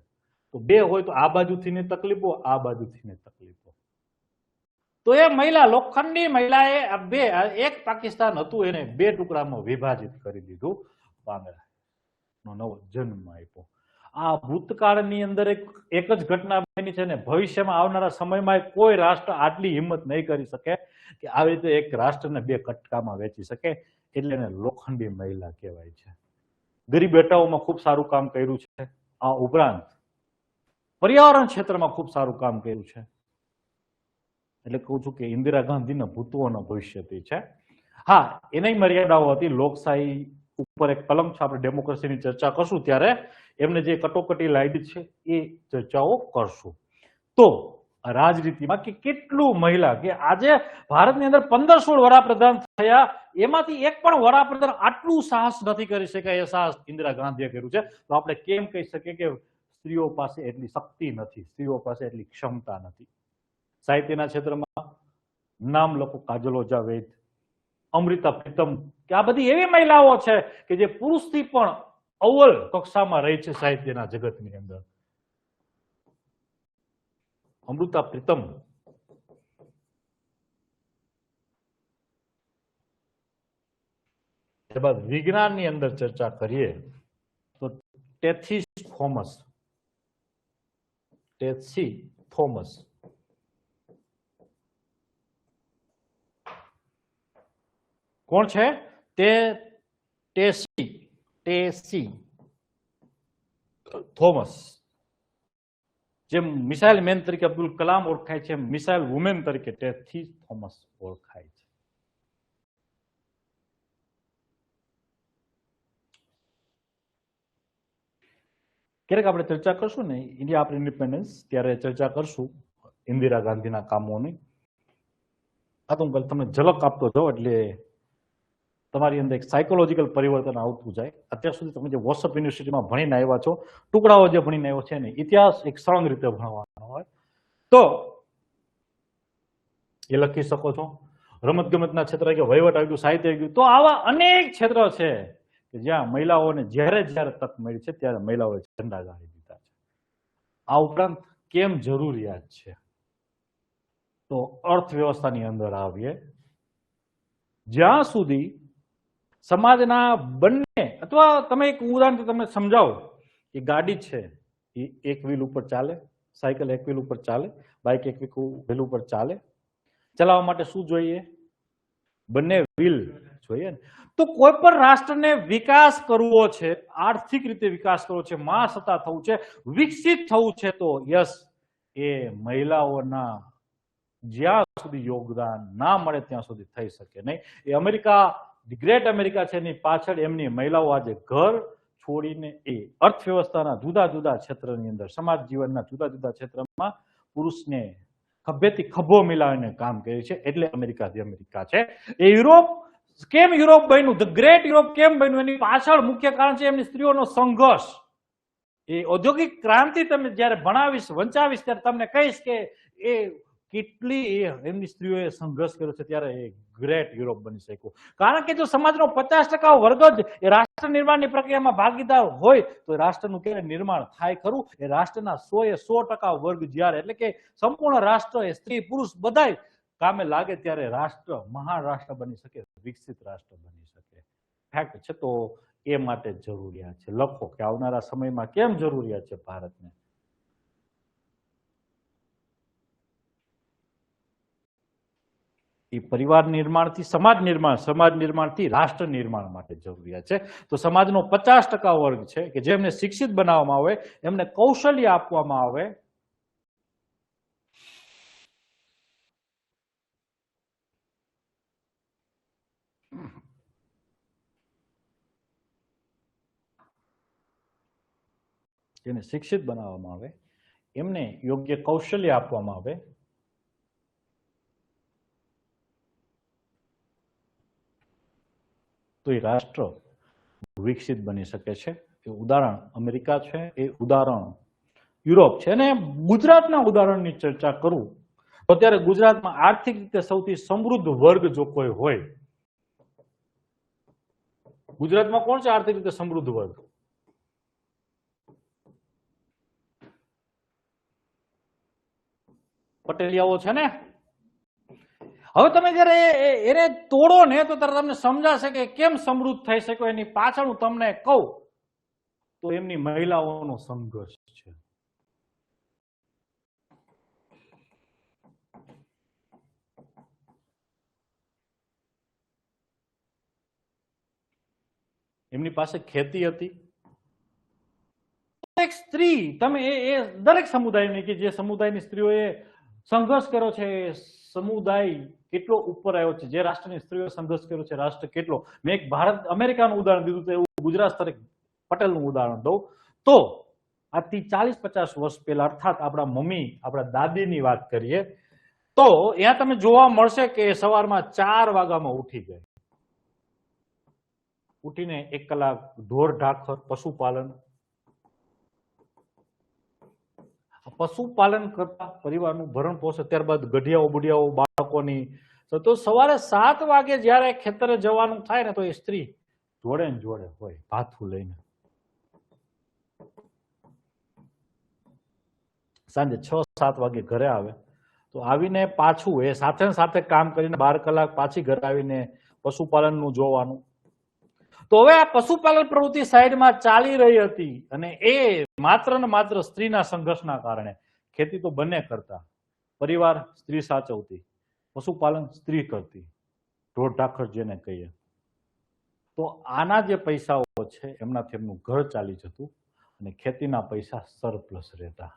તો બે હોય તો આ બાજુથી ની તકલીફો, આ બાજુથી ની તકલીફો. તો એ મહિલા, લોખંડી મહિલાએ બે એક પાકિસ્તાન હતું એને બે ટુકડામાં વિભાજિત કરી દીધું, બાંગ્લાનો નવો જન્મ આપ્યો. આ ભૂતકાળની અંદર એક જ ઘટના બની છે ને ભવિષ્યમાં આવનારા સમયમાં કોઈ રાષ્ટ્ર આટલી હિંમત નહીં કરી શકે કે આવી રીતે એક રાષ્ટ્રને બે કટકામાં વેચી શકે. એટલે એને લોખંડી મહિલા કહેવાય છે. ગરીબ બેટાઓમાં ખૂબ સારું કામ કર્યું છે. આ ઉપરાંત પર્યાવરણ ક્ષેત્રમાં ખૂબ સારું કામ કર્યું છે. એટલે કહું છું કે ઇન્દિરા ગાંધીના ભૂતોના ભવિષ્યથી છે. હા, એની મર્યાદાઓ હતી. લોકશાહી ઉપર એક કલમ છે, આપણે ડેમોક્રેસીની ચર્ચા કરશું ત્યારે એમને જે કટોકટી લાવી છે એ ચર્ચાઓ કરશું. તો રાજનીતિમાં કે કેટલું મહિલા કે આજે ભારતની અંદર 15-16 વડાપ્રધાન થયા, એમાંથી એક પણ વડાપ્રધાન આટલું સાહસ નથી કરી શકાય એ સાહસ ઇન્દિરા ગાંધીએ કર્યું છે. તો આપણે કેમ કહી શકીએ કે સ્ત્રીઓ પાસે એટલી શક્તિ નથી, સ્ત્રીઓ પાસે એટલી ક્ષમતા નથી. સાહિત્યના ક્ષેત્રમાં નામ લખો, કાજલ ઓઝા વૈદ, અમૃતા પ્રીતમ, કે આ બધી એવી મહિલાઓ છે કે જે પુરુષથી પણ અવ્વલ કક્ષામાં રહી છે સાહિત્યના જગતની અંદર. અમૃતા પ્રીતમ, ત્યારબાદ વિજ્ઞાનની અંદર ચર્ચા કરીએ તો ટેથી થોમસ કોણ છે? ટેસી થોમસ, જેમ મિસાઇલ મેન તરીકે અબ્દુલ કલામ ઓળખાય છે, મિસાઇલ વુમેન તરીકે ટેથી થોમસ ઓળખાય છે. ક્યારેક આપણે ચર્ચા કરશું ને ઇન્ડિયા આફ્ટર ઇન્ડિપેન્ડન્સ, ત્યારે ચર્ચા કરશું ઇન્દિરા ગાંધીના કામોની. આ તો હું તમને ઝલક આપતો જાઉં એટલે તમારી અંદર એક સાયકોલોજીકલ પરિવર્તન આવતું જાય. અત્યાર સુધી તમે જે વોટ્સએપ યુનિવર્સિટીમાં ભણીને આવ્યા છો, ટુકડાઓ જે ભણીને આવ્યો છે ને, ઇતિહાસ એક સળંગ રીતે ભણવાનો હોય તો એ લખી શકો છો. રમત ગમતના ક્ષેત્ર કે વહીવટ આવી ગયું, સાહિત્ય આવી ગયું, તો આવા અનેક ક્ષેત્ર છે કે જ્યાં મહિલાઓને જ્યારે તક મળી છે ત્યારે મહિલાઓએ ઝંડા ગાળી દીધા છે. આ ઉપરાંત કેમ જરૂરિયાત છે, તો અર્થવ્યવસ્થાની અંદર આવીએ. જ્યાં સુધી સમાજના બંને, અથવા તમે એક ઉદાહરણ તમને સમજાવો કે ગાડી છે એ એક વ્હીલ ઉપર ચાલે, સાયકલ એક વ્હીલ ઉપર ચાલે, બાઇક એક વ્હીલ ઉપર ચાલે. ચલાવવા માટે શું જોઈએ? બંને વ્હીલ જોઈએ ને. તો કોઈ પણ રાષ્ટ્રને વિકાસ કરવો છે, આર્થિક રીતે વિકાસ કરવો છે, મહાસત્તા થવું છે, વિકસિત થવું છે, તો યસ, એ મહિલાઓના જ્યાં સુધી યોગદાન ના મળે ત્યાં સુધી થઈ શકે નહીં. એ અમેરિકા, ધી ગ્રેટ અમેરિકા છે, એની પાછળ એમની મહિલાઓ આજે ઘર છોડીને એ અર્થવ્યવસ્થાના જુદા જુદા ક્ષેત્રની અંદર, સમાજ જીવનના જુદા જુદા ક્ષેત્રમાં પુરુષને ખભેથી ખભો મિલાવીને કામ કરે છે. એટલે અમેરિકા ધી અમેરિકા છે. એ યુરોપ કેમ યુરોપ બન્યું, ધ ગ્રેટ યુરોપ કેમ બન્યું, એની પાછળ મુખ્ય કારણ છે એમની સ્ત્રીઓનો સંઘર્ષ. એ ઔદ્યોગિક ક્રાંતિ તમે જયારે ભણાવીશ, વંચાવીશ, ત્યારે તમને કહીશ કે એ કેટલી એમની સ્ત્રીઓએ સંઘર્ષ કર્યો છે, ત્યારે એ ગ્રેટ યુરોપ બની શક્યું. કારણ કે જો સમાજનો 50% વર્ગ જ એ રાષ્ટ્ર નિર્માણની પ્રક્રિયામાં ભાગીદાર હોય તો રાષ્ટ્રનું ક્યારે નિર્માણ થાય ખરું? એ રાષ્ટ્રના 100% વર્ગ જ્યારે, એટલે કે સંપૂર્ણ રાષ્ટ્ર એ સ્ત્રી પુરુષ બધાય કામે લાગે ત્યારે રાષ્ટ્ર મહાન રાષ્ટ્ર બની શકે, વિકસિત રાષ્ટ્ર બની શકે. ફેક્ટ છે. તો એ માટે જરૂરિયાત છે. લખો કે આવનારા સમયમાં કેમ જરૂરિયાત છે ભારતને. એ પરિવાર નિર્માણથી સમાજ નિર્માણ, સમાજ નિર્માણથી રાષ્ટ્ર નિર્માણ માટે જરૂરિયાત છે. તો સમાજનો 50% વર્ગ છે કે જેમને શિક્ષિત બનાવવામાં આવે, એમને કૌશલ્ય આપવામાં આવે, જેને શિક્ષિત બનાવવામાં આવે, એમને યોગ્ય કૌશલ્ય આપવામાં આવે, તો એ રાષ્ટ્ર વિકસિત બની શકે છે. એ ઉદાહરણ અમેરિકા છે, એ ઉદાહરણ યુરોપ છે. અને ગુજરાતના ઉદાહરણની ચર્ચા કરું તો અત્યારે ગુજરાતમાં આર્થિક રીતે સૌથી સમૃદ્ધ વર્ગ જો કોઈ હોય, ગુજરાતમાં કોણ છે આર્થિક રીતે સમૃદ્ધ વર્ગ? પટેલિયાઓ છે ને. હવે તમે જયારે એને તોડો ને તો તમને સમજાશે કે કેમ સમૃદ્ધ થઈ શકે. એની પાછળ હું તમને કહું તો એમની મહિલાઓનો સંઘર્ષ છે. એમની પાસે ખેતી હતી. એક સ્ત્રી, તમે એ દરેક સમુદાયની કે જે સમુદાયની સ્ત્રીઓએ સંઘર્ષ કર્યો છે, સમુદાય કેટલો ઉપર આવ્યો છે. જે રાષ્ટ્રની સ્ત્રીઓએ સંઘર્ષ કર્યો છે, રાષ્ટ્ર કેટલો. મેં એક ભારત અમેરિકાનું ઉદાહરણ દીધું તો એવું ગુજરાત સ્તરે પટેલનું ઉદાહરણ દઉં તો આજથી 40-50 વર્ષ પહેલા, અર્થાત આપણા મમ્મી, આપણા દાદીની વાત કરીએ તો અહીંયા તમે જોવા મળશે કે સવારમાં 4 વાગ્યામાં ઉઠી જાય, ઉઠીને 1 કલાક ઢોર ઢાખર પશુપાલન, પશુપાલન કરતા પરિવારનું ભરણ પોષે, ત્યારબાદ ગઢિયાઓ બુઢિયાઓ બાળકોની. તો સવારે 7 વાગે જયારે ખેતરે જવાનું થાય ને તો એ સ્ત્રી જોડે ને જોડે હોય ભાથું લઈને. સાંજે 6-7 વાગે ઘરે આવે તો આવીને પાછું એ સાથે ને સાથે કામ કરીને 12 કલાક પાછી ઘરે આવીને પશુપાલનનું જોવાનું. તો હવે આ પશુપાલન પ્રવૃત્તિ સાઈડમાં ચાલી રહી હતી અને એ માત્ર ને માત્ર સ્ત્રીના સંઘર્ષના કારણે. ખેતી તો બંને કરતા, પરિવાર સ્ત્રી સાચવતી, પશુપાલન સ્ત્રી કરતી, ઢોર ઢાખર જેને કહીએ. તો આના જે પૈસાઓ છે એમનાથી એમનું ઘર ચાલી જતું અને ખેતીના પૈસા સરપ્લસ રહેતા.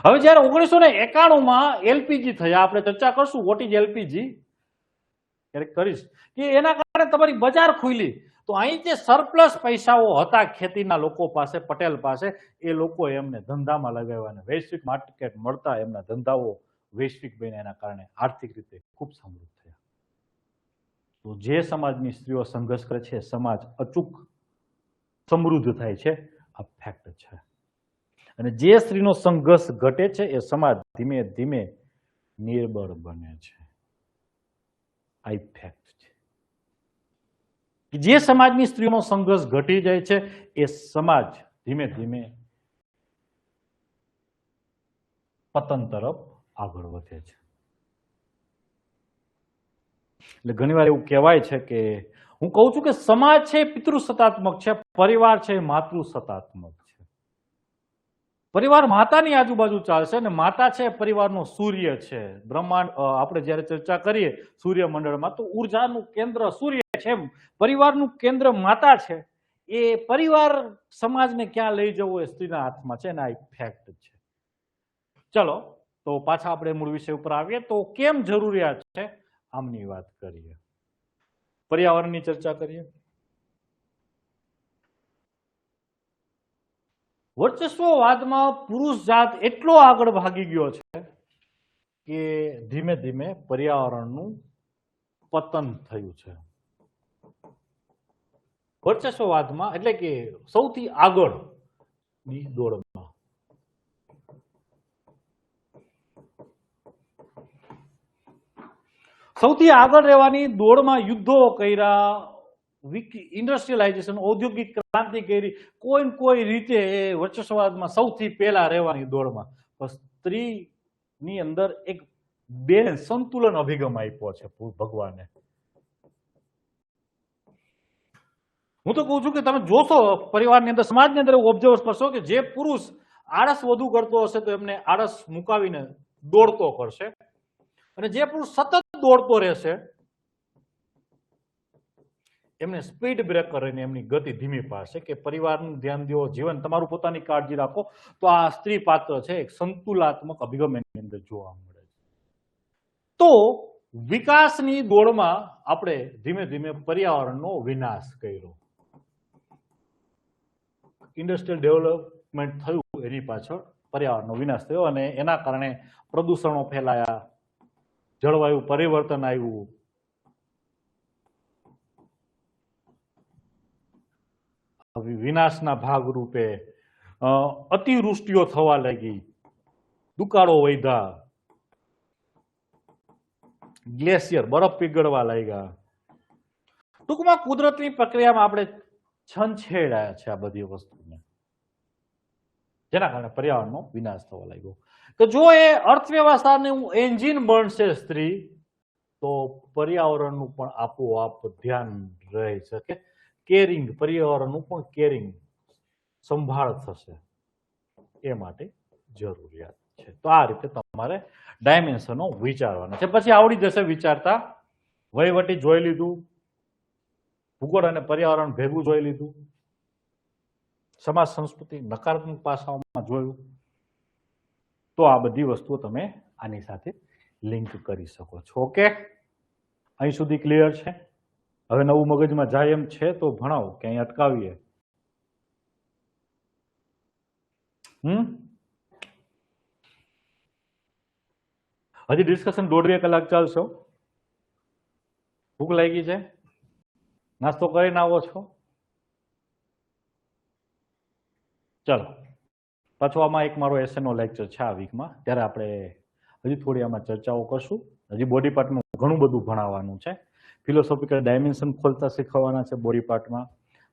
હવે જયારે 1991માં એલપીજી થયા, આપણે ચર્ચા કરશું વોટ ઇઝ એલપીજી ક્યારેક કરીશ, કે એના કારણે તમારી બજાર ખુલી. તો અહીં જે સરપ્લસ પૈસાઓ હતા ખેતીના લોકો પાસે, પટેલ પાસે, એ લોકો એમને ધંધામાં લગાવ્યા અને વૈશ્વિક માર્કેટ મળતા એમના ધંધાઓ વૈશ્વિક બન્યા. એના કારણે આર્થિક રીતે ખૂબ સમૃદ્ધ થયા. તો જે સમાજની સ્ત્રીઓ સંઘર્ષ કરે છે, સમાજ અચૂક સમૃદ્ધ થાય છે. આ ફેક્ટ છે. અને જે સ્ત્રીનો સંઘર્ષ ઘટે છે એ સમાજ ધીમે ધીમે નિર્બળ બને છે. આ ફેક્ટ છે. જે સમાજની સ્ત્રીઓનો સંઘર્ષ ઘટી જાય છે એ સમાજ ધીમે ધીમે પતન તરફ આગળ વધે છે. એટલે ઘણીવાર એવું કહેવાય છે કે, હું કહું છું કે સમાજ છે પિતૃસત્તાત્મક છે, પરિવાર છે માતૃસત્તાત્મક છે. પરિવાર માતાની આજુબાજુ ચાલશે અને માતા છે પરિવારનો સૂર્ય છે. બ્રહ્માંડ આપણે જયારે ચર્ચા કરીએ સૂર્યમંડળમાં તો ઉર્જાનું કેન્દ્ર સૂર્ય છે, એમ પરિવારનું કેન્દ્ર માતા છે. એ પરિવાર સમાજને ક્યાં લઈ જવો એ સ્ત્રીના હાથમાં છે. અને આ એક ફેક્ટ છે. ચલો તો પાછા આપણે મૂળ વિષય ઉપર આવીએ. તો કેમ જરૂરિયાત છે આમની વાત કરીએ, પર્યાવરણની ચર્ચા કરીએ. વર્ચસ્વવાદમાં પુરુષ જાત એટલો આગળ ભાગી ગયો છે કે ધીમે ધીમે પર્યાવરણનું પતન થયું છે. વર્ચસ્વવાદમાં એટલે કે સૌથી આગળની દોડમાં સૌથી આગળ રહેવાની દોડમાં યુદ્ધો કર્યા, ઇન્ડસ્ટ્રીયલાઇઝેશન, ઔદ્યોગિક ક્રાંતિ કરી, કોઈ રીતે એ વર્ચસ્વવાદમાં સૌથી પહેલા રહેવાની દોડમાં. પણ સ્ત્રીની અંદર એક બેલેન્સ, સંતુલન અભિગમ આપ્યો છે ભગવાને. હું તો કહું છું કે તમે જોશો પરિવારની અંદર, સમાજની અંદર ઓબ્ઝર્વ કરશો કે જે પુરુષ આળસ વધુ કરતો હશે તો એમને આળસ મુકાવીને દોડતો કરશે, અને જે પુરુષ સતત દોડતો રહેશે એમને સ્પીડ બ્રેક કરીને એમની ગતિ ધીમી પાડશે કે પરિવારનું ધ્યાન દો, જીવન તમારું પોતાની કાળજી રાખો. તો આ સ્ત્રી પાત્ર છે એક સંતુલાત્મક અભિગમ એની અંદર જોવા મળે છે. તો વિકાસની દોડમાં આપણે ધીમે ધીમે પર્યાવરણનો વિનાશ કર્યો. ઇન્ડસ્ટ્રીયલ ડેવલપમેન્ટ થયું એની પાછળ પર્યાવરણનો વિનાશ થયો અને એના કારણે પ્રદૂષણો ફેલાયા, જળવાયુ પરિવર્તન આવ્યું, વિનાશના ભાગરૂપે અતિવૃષ્ટિઓ થવા લાગી, દુકાળો વધ્યા, ગ્લેશિયર બરફ પીગળવા લાગ્યા. ટૂંકમાં કુદરતની પ્રક્રિયામાં આપણે છંછેડાયા છે આ બધી વસ્તુને, જેના કારણે પર્યાવરણનો વિનાશ થવા લાગ્યો. તો જો એ અર્થવ્યવસ્થાનું એન્જિન બનશે સ્ત્રી, તો પર્યાવરણનું પણ આપોઆપ ધ્યાન રહી શકે, કેરિંગ, પર્યાવરણનું પણ કેરિંગ, સંભાળ થશે. એ માટે જરૂરિયાત છે. તો આ રીતે તમારે ડાયમેન્શનો વિચારવાના છે. પછી આવડી જશે વિચારતા. વહીવટી જોઈ લીધું, ભૂગોળ અને પર્યાવરણ ભેગું જોઈ લીધું, સમાજ સંસ્કૃતિ નકારાત્મક પાસાઓમાં જોયું. તો આ બધી વસ્તુઓ તમે આની સાથે લિંક કરી શકો છો. ઓકે, અહીં સુધી ક્લિયર છે? હવે નવું મગજમાં જાય એમ છે તો ભણાવો કે અહીં અટકાવીએ? હજી ડિસ્કશન 1.5-2 કલાક ચાલશો? ભૂખ લાગી છે? નાસ્તો કરીને આવો છો? ચાલો, પાછો આમાં એક મારો એસેનો લેક્ચર છે આ વીકમાં, ત્યારે આપણે હજી થોડી આમાં ચર્ચાઓ કરશું. હજી બોડી પાર્ટનું ઘણું બધું ભણાવવાનું છે. ફિલોસોફિકલ ડાયમેન્શન ખોલતા શીખવવાના છે બોડી પાર્ટમાં.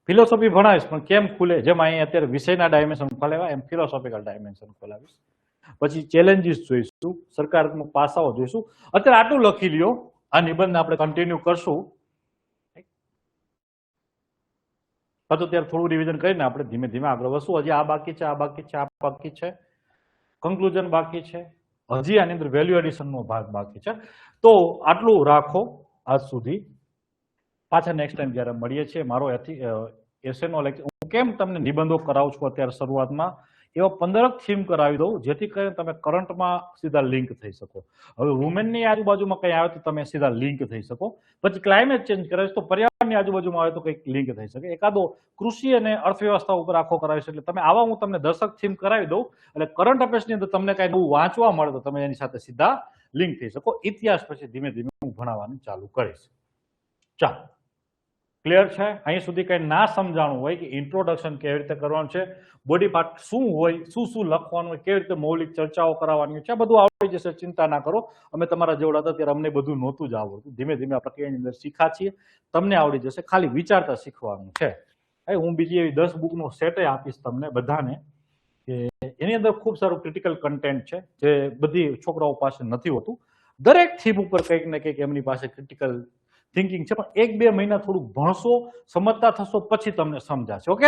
ફિલોસોફી ભણાવીશ પણ કેમ ખુલે, જેમ અહીં અત્યારે વિષયના ડાયમેન્શન ખોલાવ્યા એમ ફિલોસોફિકલ ડાયમેન્શન ખોલાવીશ. પછી ચેલેન્જીસ જોઈશું, સરકારાત્મક પાસાઓ જોઈશું. અત્યારે આટલું લખી લ્યો, આ નિબંધ આપણે કન્ટિન્યુ કરશું. પછી ત્યારે થોડું રિવિઝન કરીને આપણે ધીમે ધીમે આગળ વધશું. હજી આ બાકી છે, આ બાકી છે, આ બાકી છે, કન્ક્લુઝન બાકી છે, હજી આની અંદર વેલ્યુ એડિશનનો ભાગ બાકી છે. તો આટલું રાખો આજ સુધી. પાછા નેક્સ્ટ ટાઈમ જ્યારે મળીએ છીએ, મારો એસેનો લેક્ચર હું કેમ તમને નિબંધો કરાવું છું અત્યારે શરૂઆતમાં, એવા 15 થીમ કરાવી દઉં જેથી કરીને તમે કરંટમાં સીધા લિંક થઈ શકો. હવે વુમેનની આજુબાજુમાં કંઈ આવે તો તમે સીધા લિંક થઈ શકો. પછી ક્લાઇમેટ ચેન્જ કરે તો પર્યાવરણની આજુબાજુમાં આવે તો કંઈક લિંક થઈ શકે. એકાદો કૃષિ અને અર્થવ્યવસ્થા ઉપર આખો કરાવીશ. એટલે તમે આવા હું તમને 10 થીમ કરાવી દઉં એટલે કરંટ અફેર્સની અંદર તમને કાંઈ નવું વાંચવા મળે તો તમે એની સાથે સીધા લિંક થઈ શકો. ઇતિહાસ પછી ધીમે ધીમે હું ભણાવવાનું ચાલુ કરીશ. ચાલો, ક્લિયર છે? અહીં સુધી કંઈ ના સમજાણું હોય કે ઇન્ટ્રોડક્શન કેવી રીતે કરવાનું છે, બોડી પાર્ટ શું હોય, શું લખવાનું હોય, કેવી રીતે મૌલિક ચર્ચાઓ કરાવવાની છે, બધું આવડી જશે. ચિંતા ના કરો. અમે તમારા જેવડા હતા ત્યારે અમને બધું નહોતું જ આવડતું. ધીમે ધીમે આપણે પ્રક્રિયાની અંદર શીખા છીએ, તમને આવડી જશે. ખાલી વિચારતા શીખવાનું છે. હું બીજી એવી 10 બુકનો સેટ આપીશ તમને બધાને, કે એની અંદર ખૂબ સારું ક્રિટિકલ કન્ટેન્ટ છે જે બધી છોકરાઓ પાસે નથી હોતું. દરેક થીમ ઉપર કંઈક ને કંઈક એમની પાસે ક્રિટિકલ થિંકિંગ છે, પણ 1-2 મહિના થોડુંક ભણશો, સમજતા થશો, પછી તમને સમજાશે. ઓકે,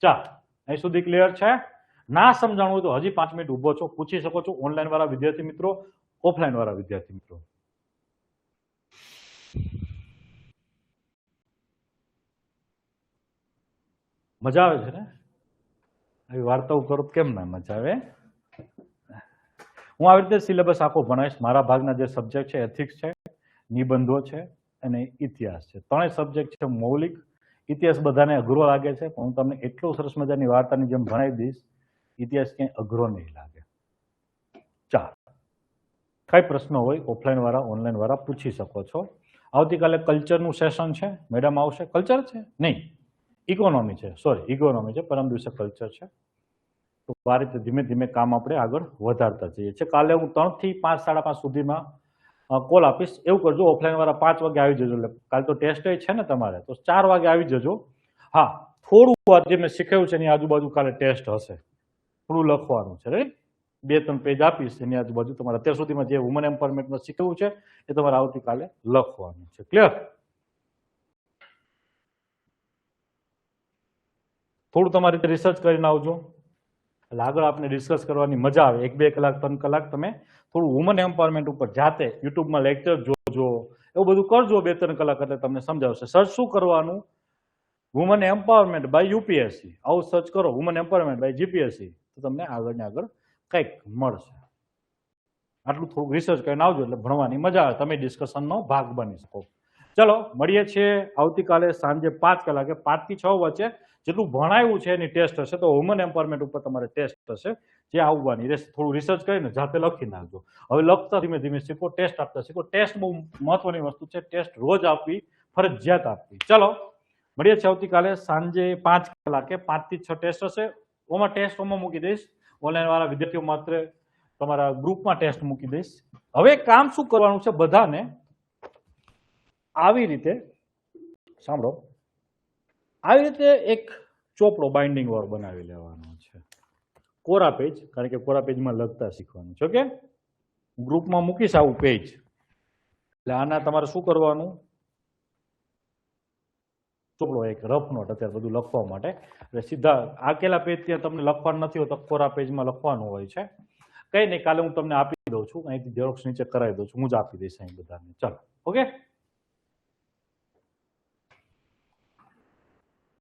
ચાલો, અહીં સુધી ક્લિયર છે? ના સમજાણું હોય તો હજી 5 મિનિટ ઉભો છો, પૂછી શકો છો. ઓનલાઈન વાળા વિદ્યાર્થી મિત્રો, ઓફલાઈન વાળા વિદ્યાર્થી મિત્રો. મજા આવે છે ને? આવી વાર્તાઓ કરો કેમ ના મજા આવે? હું આવી રીતે સિલેબસ આખો ભણાવીશ. મારા ભાગના જે સબ્જેક્ટ છે એથિક્સ છે, નિબંધો છે અને ઇતિહાસ છે. 3 સબ્જેક્ટ છે મૌલિક. ઇતિહાસ બધાને અઘરો લાગે છે, પણ હું તમને એટલું સરસ મજાની વાર્તાની જેમ ભણાવી દઈશ, ઇતિહાસ ક્યાંય અઘરો નહીં લાગે. ચાલો, કઈ પ્રશ્ન હોય ઓફલાઈન વાળા ઓનલાઈન વાળા પૂછી શકો છો. આવતીકાલે કલ્ચરનું સેશન છે, મેડમ આવશે. કલ્ચર છે નહીં, ઇકોનોમી છે, સોરી ઇકોનોમી છે, પરમ દિવસે કલ્ચર છે. તો આ રીતે ધીમે ધીમે કામ આપણે આગળ વધારતા જઈએ છીએ. કાલે હું 3 થી 5, 5:30 સુધીમાં કોલ આપીશ. એવું કરજો, ઓફલાઈન વાળા 5 વાગે આવી જજો. એટલે કાલે તો ટેસ્ટ છે ને તમારે, તો 4 વાગે આવી જજો. હા, થોડું જે મેં શીખવ્યું છે એની આજુબાજુ કાલે ટેસ્ટ હશે, થોડું લખવાનું છે. રાઈટ, 2-3 પેજ આપીશ એની આજુબાજુ તમારે અત્યાર સુધીમાં જે વુમન એમ્પાવરમેન્ટમાં શીખવ્યું છે એ તમારે આવતીકાલે લખવાનું છે. ક્લિયર? થોડું તમારી રીતે રિસર્ચ કરીને આવજો, એટલે આગળ આપણે ડિસ્કસ કરવાની મજા આવે. 1-2 કલાક 3 કલાક તમે થોડું વુમન એમ્પાવરમેન્ટ ઉપર જાતે યુટ્યુબમાં લેક્ચર જોજો, એવું બધું કરજો 2-3 કલાક, એટલે તમને સમજાવશે. સર્ચ શું કરવાનું? વુમન એમ્પાવરમેન્ટ બાય યુપીએસસી, આવું સર્ચ કરો, વુમન એમ્પાવરમેન્ટ બાય જીપીએસસી, તો તમને આગળ ને આગળ કંઈક મળશે. આટલું થોડું રિસર્ચ કરીને આવજો એટલે ભણવાની મજા આવે, તમે ડિસ્કશનનો ભાગ બની શકો. ચલો, મળીએ છીએ આવતીકાલે સાંજે 5 કલાકે, 5 થી 6 વચ્ચે. જેટલું ભણાયું છે એની ટેસ્ટ હશે, તો વુમન એમ્પાવરમેન્ટ ઉપર તમારે ટેસ્ટ હશે, જે આવવાની રહેશે. થોડું રિસર્ચ કરીને જાતે લખી નાખજો. હવે લખતા ધીમે ધીમે શીખો, ટેસ્ટ આપતા શીખો. ટેસ્ટ બહુ મહત્વની વસ્તુ છે, ટેસ્ટ રોજ આપવી, ફરજિયાત આપવી. ચલો, મળીએ છીએ આવતીકાલે સાંજે 5 કલાકે. 5 થી 6 ટેસ્ટ હશે. ઓમાં ટેસ્ટ ઓમાં મૂકી દઈશ, ઓનલાઈન વાળા વિદ્યાર્થીઓ માત્ર તમારા ગ્રુપમાં ટેસ્ટ મૂકી દઈશ. હવે કામ શું કરવાનું છે બધાને, આવી રીતે સાંભળો, આવી રીતે એક ચોપડો બાઇન્ડિંગ વાળો બનાવી લેવાનો છે, કોરા પેજ, કારણ કે કોરા પેજમાં લખતા શીખવાનું છે. ઓકે, ગ્રુપમાં મૂકીશ આવું પેજ. એટલે આના તમારે શું કરવાનું, ચોપડો એક રફ નોટ અત્યારે બધું લખવા માટે. એટલે સીધા આકેલા પેજ ત્યાં તમને લખવાનું નથી હોતા, કોરા પેજમાં લખવાનું હોય છે. કઈ નહીં, કાલે હું તમને આપી દઉં છું, અહીંથી ઝેરોક્સ નીચે કરાવી દઉં છું, હું જ આપી દઈશ અહીં બધાને. ચાલો, ઓકે.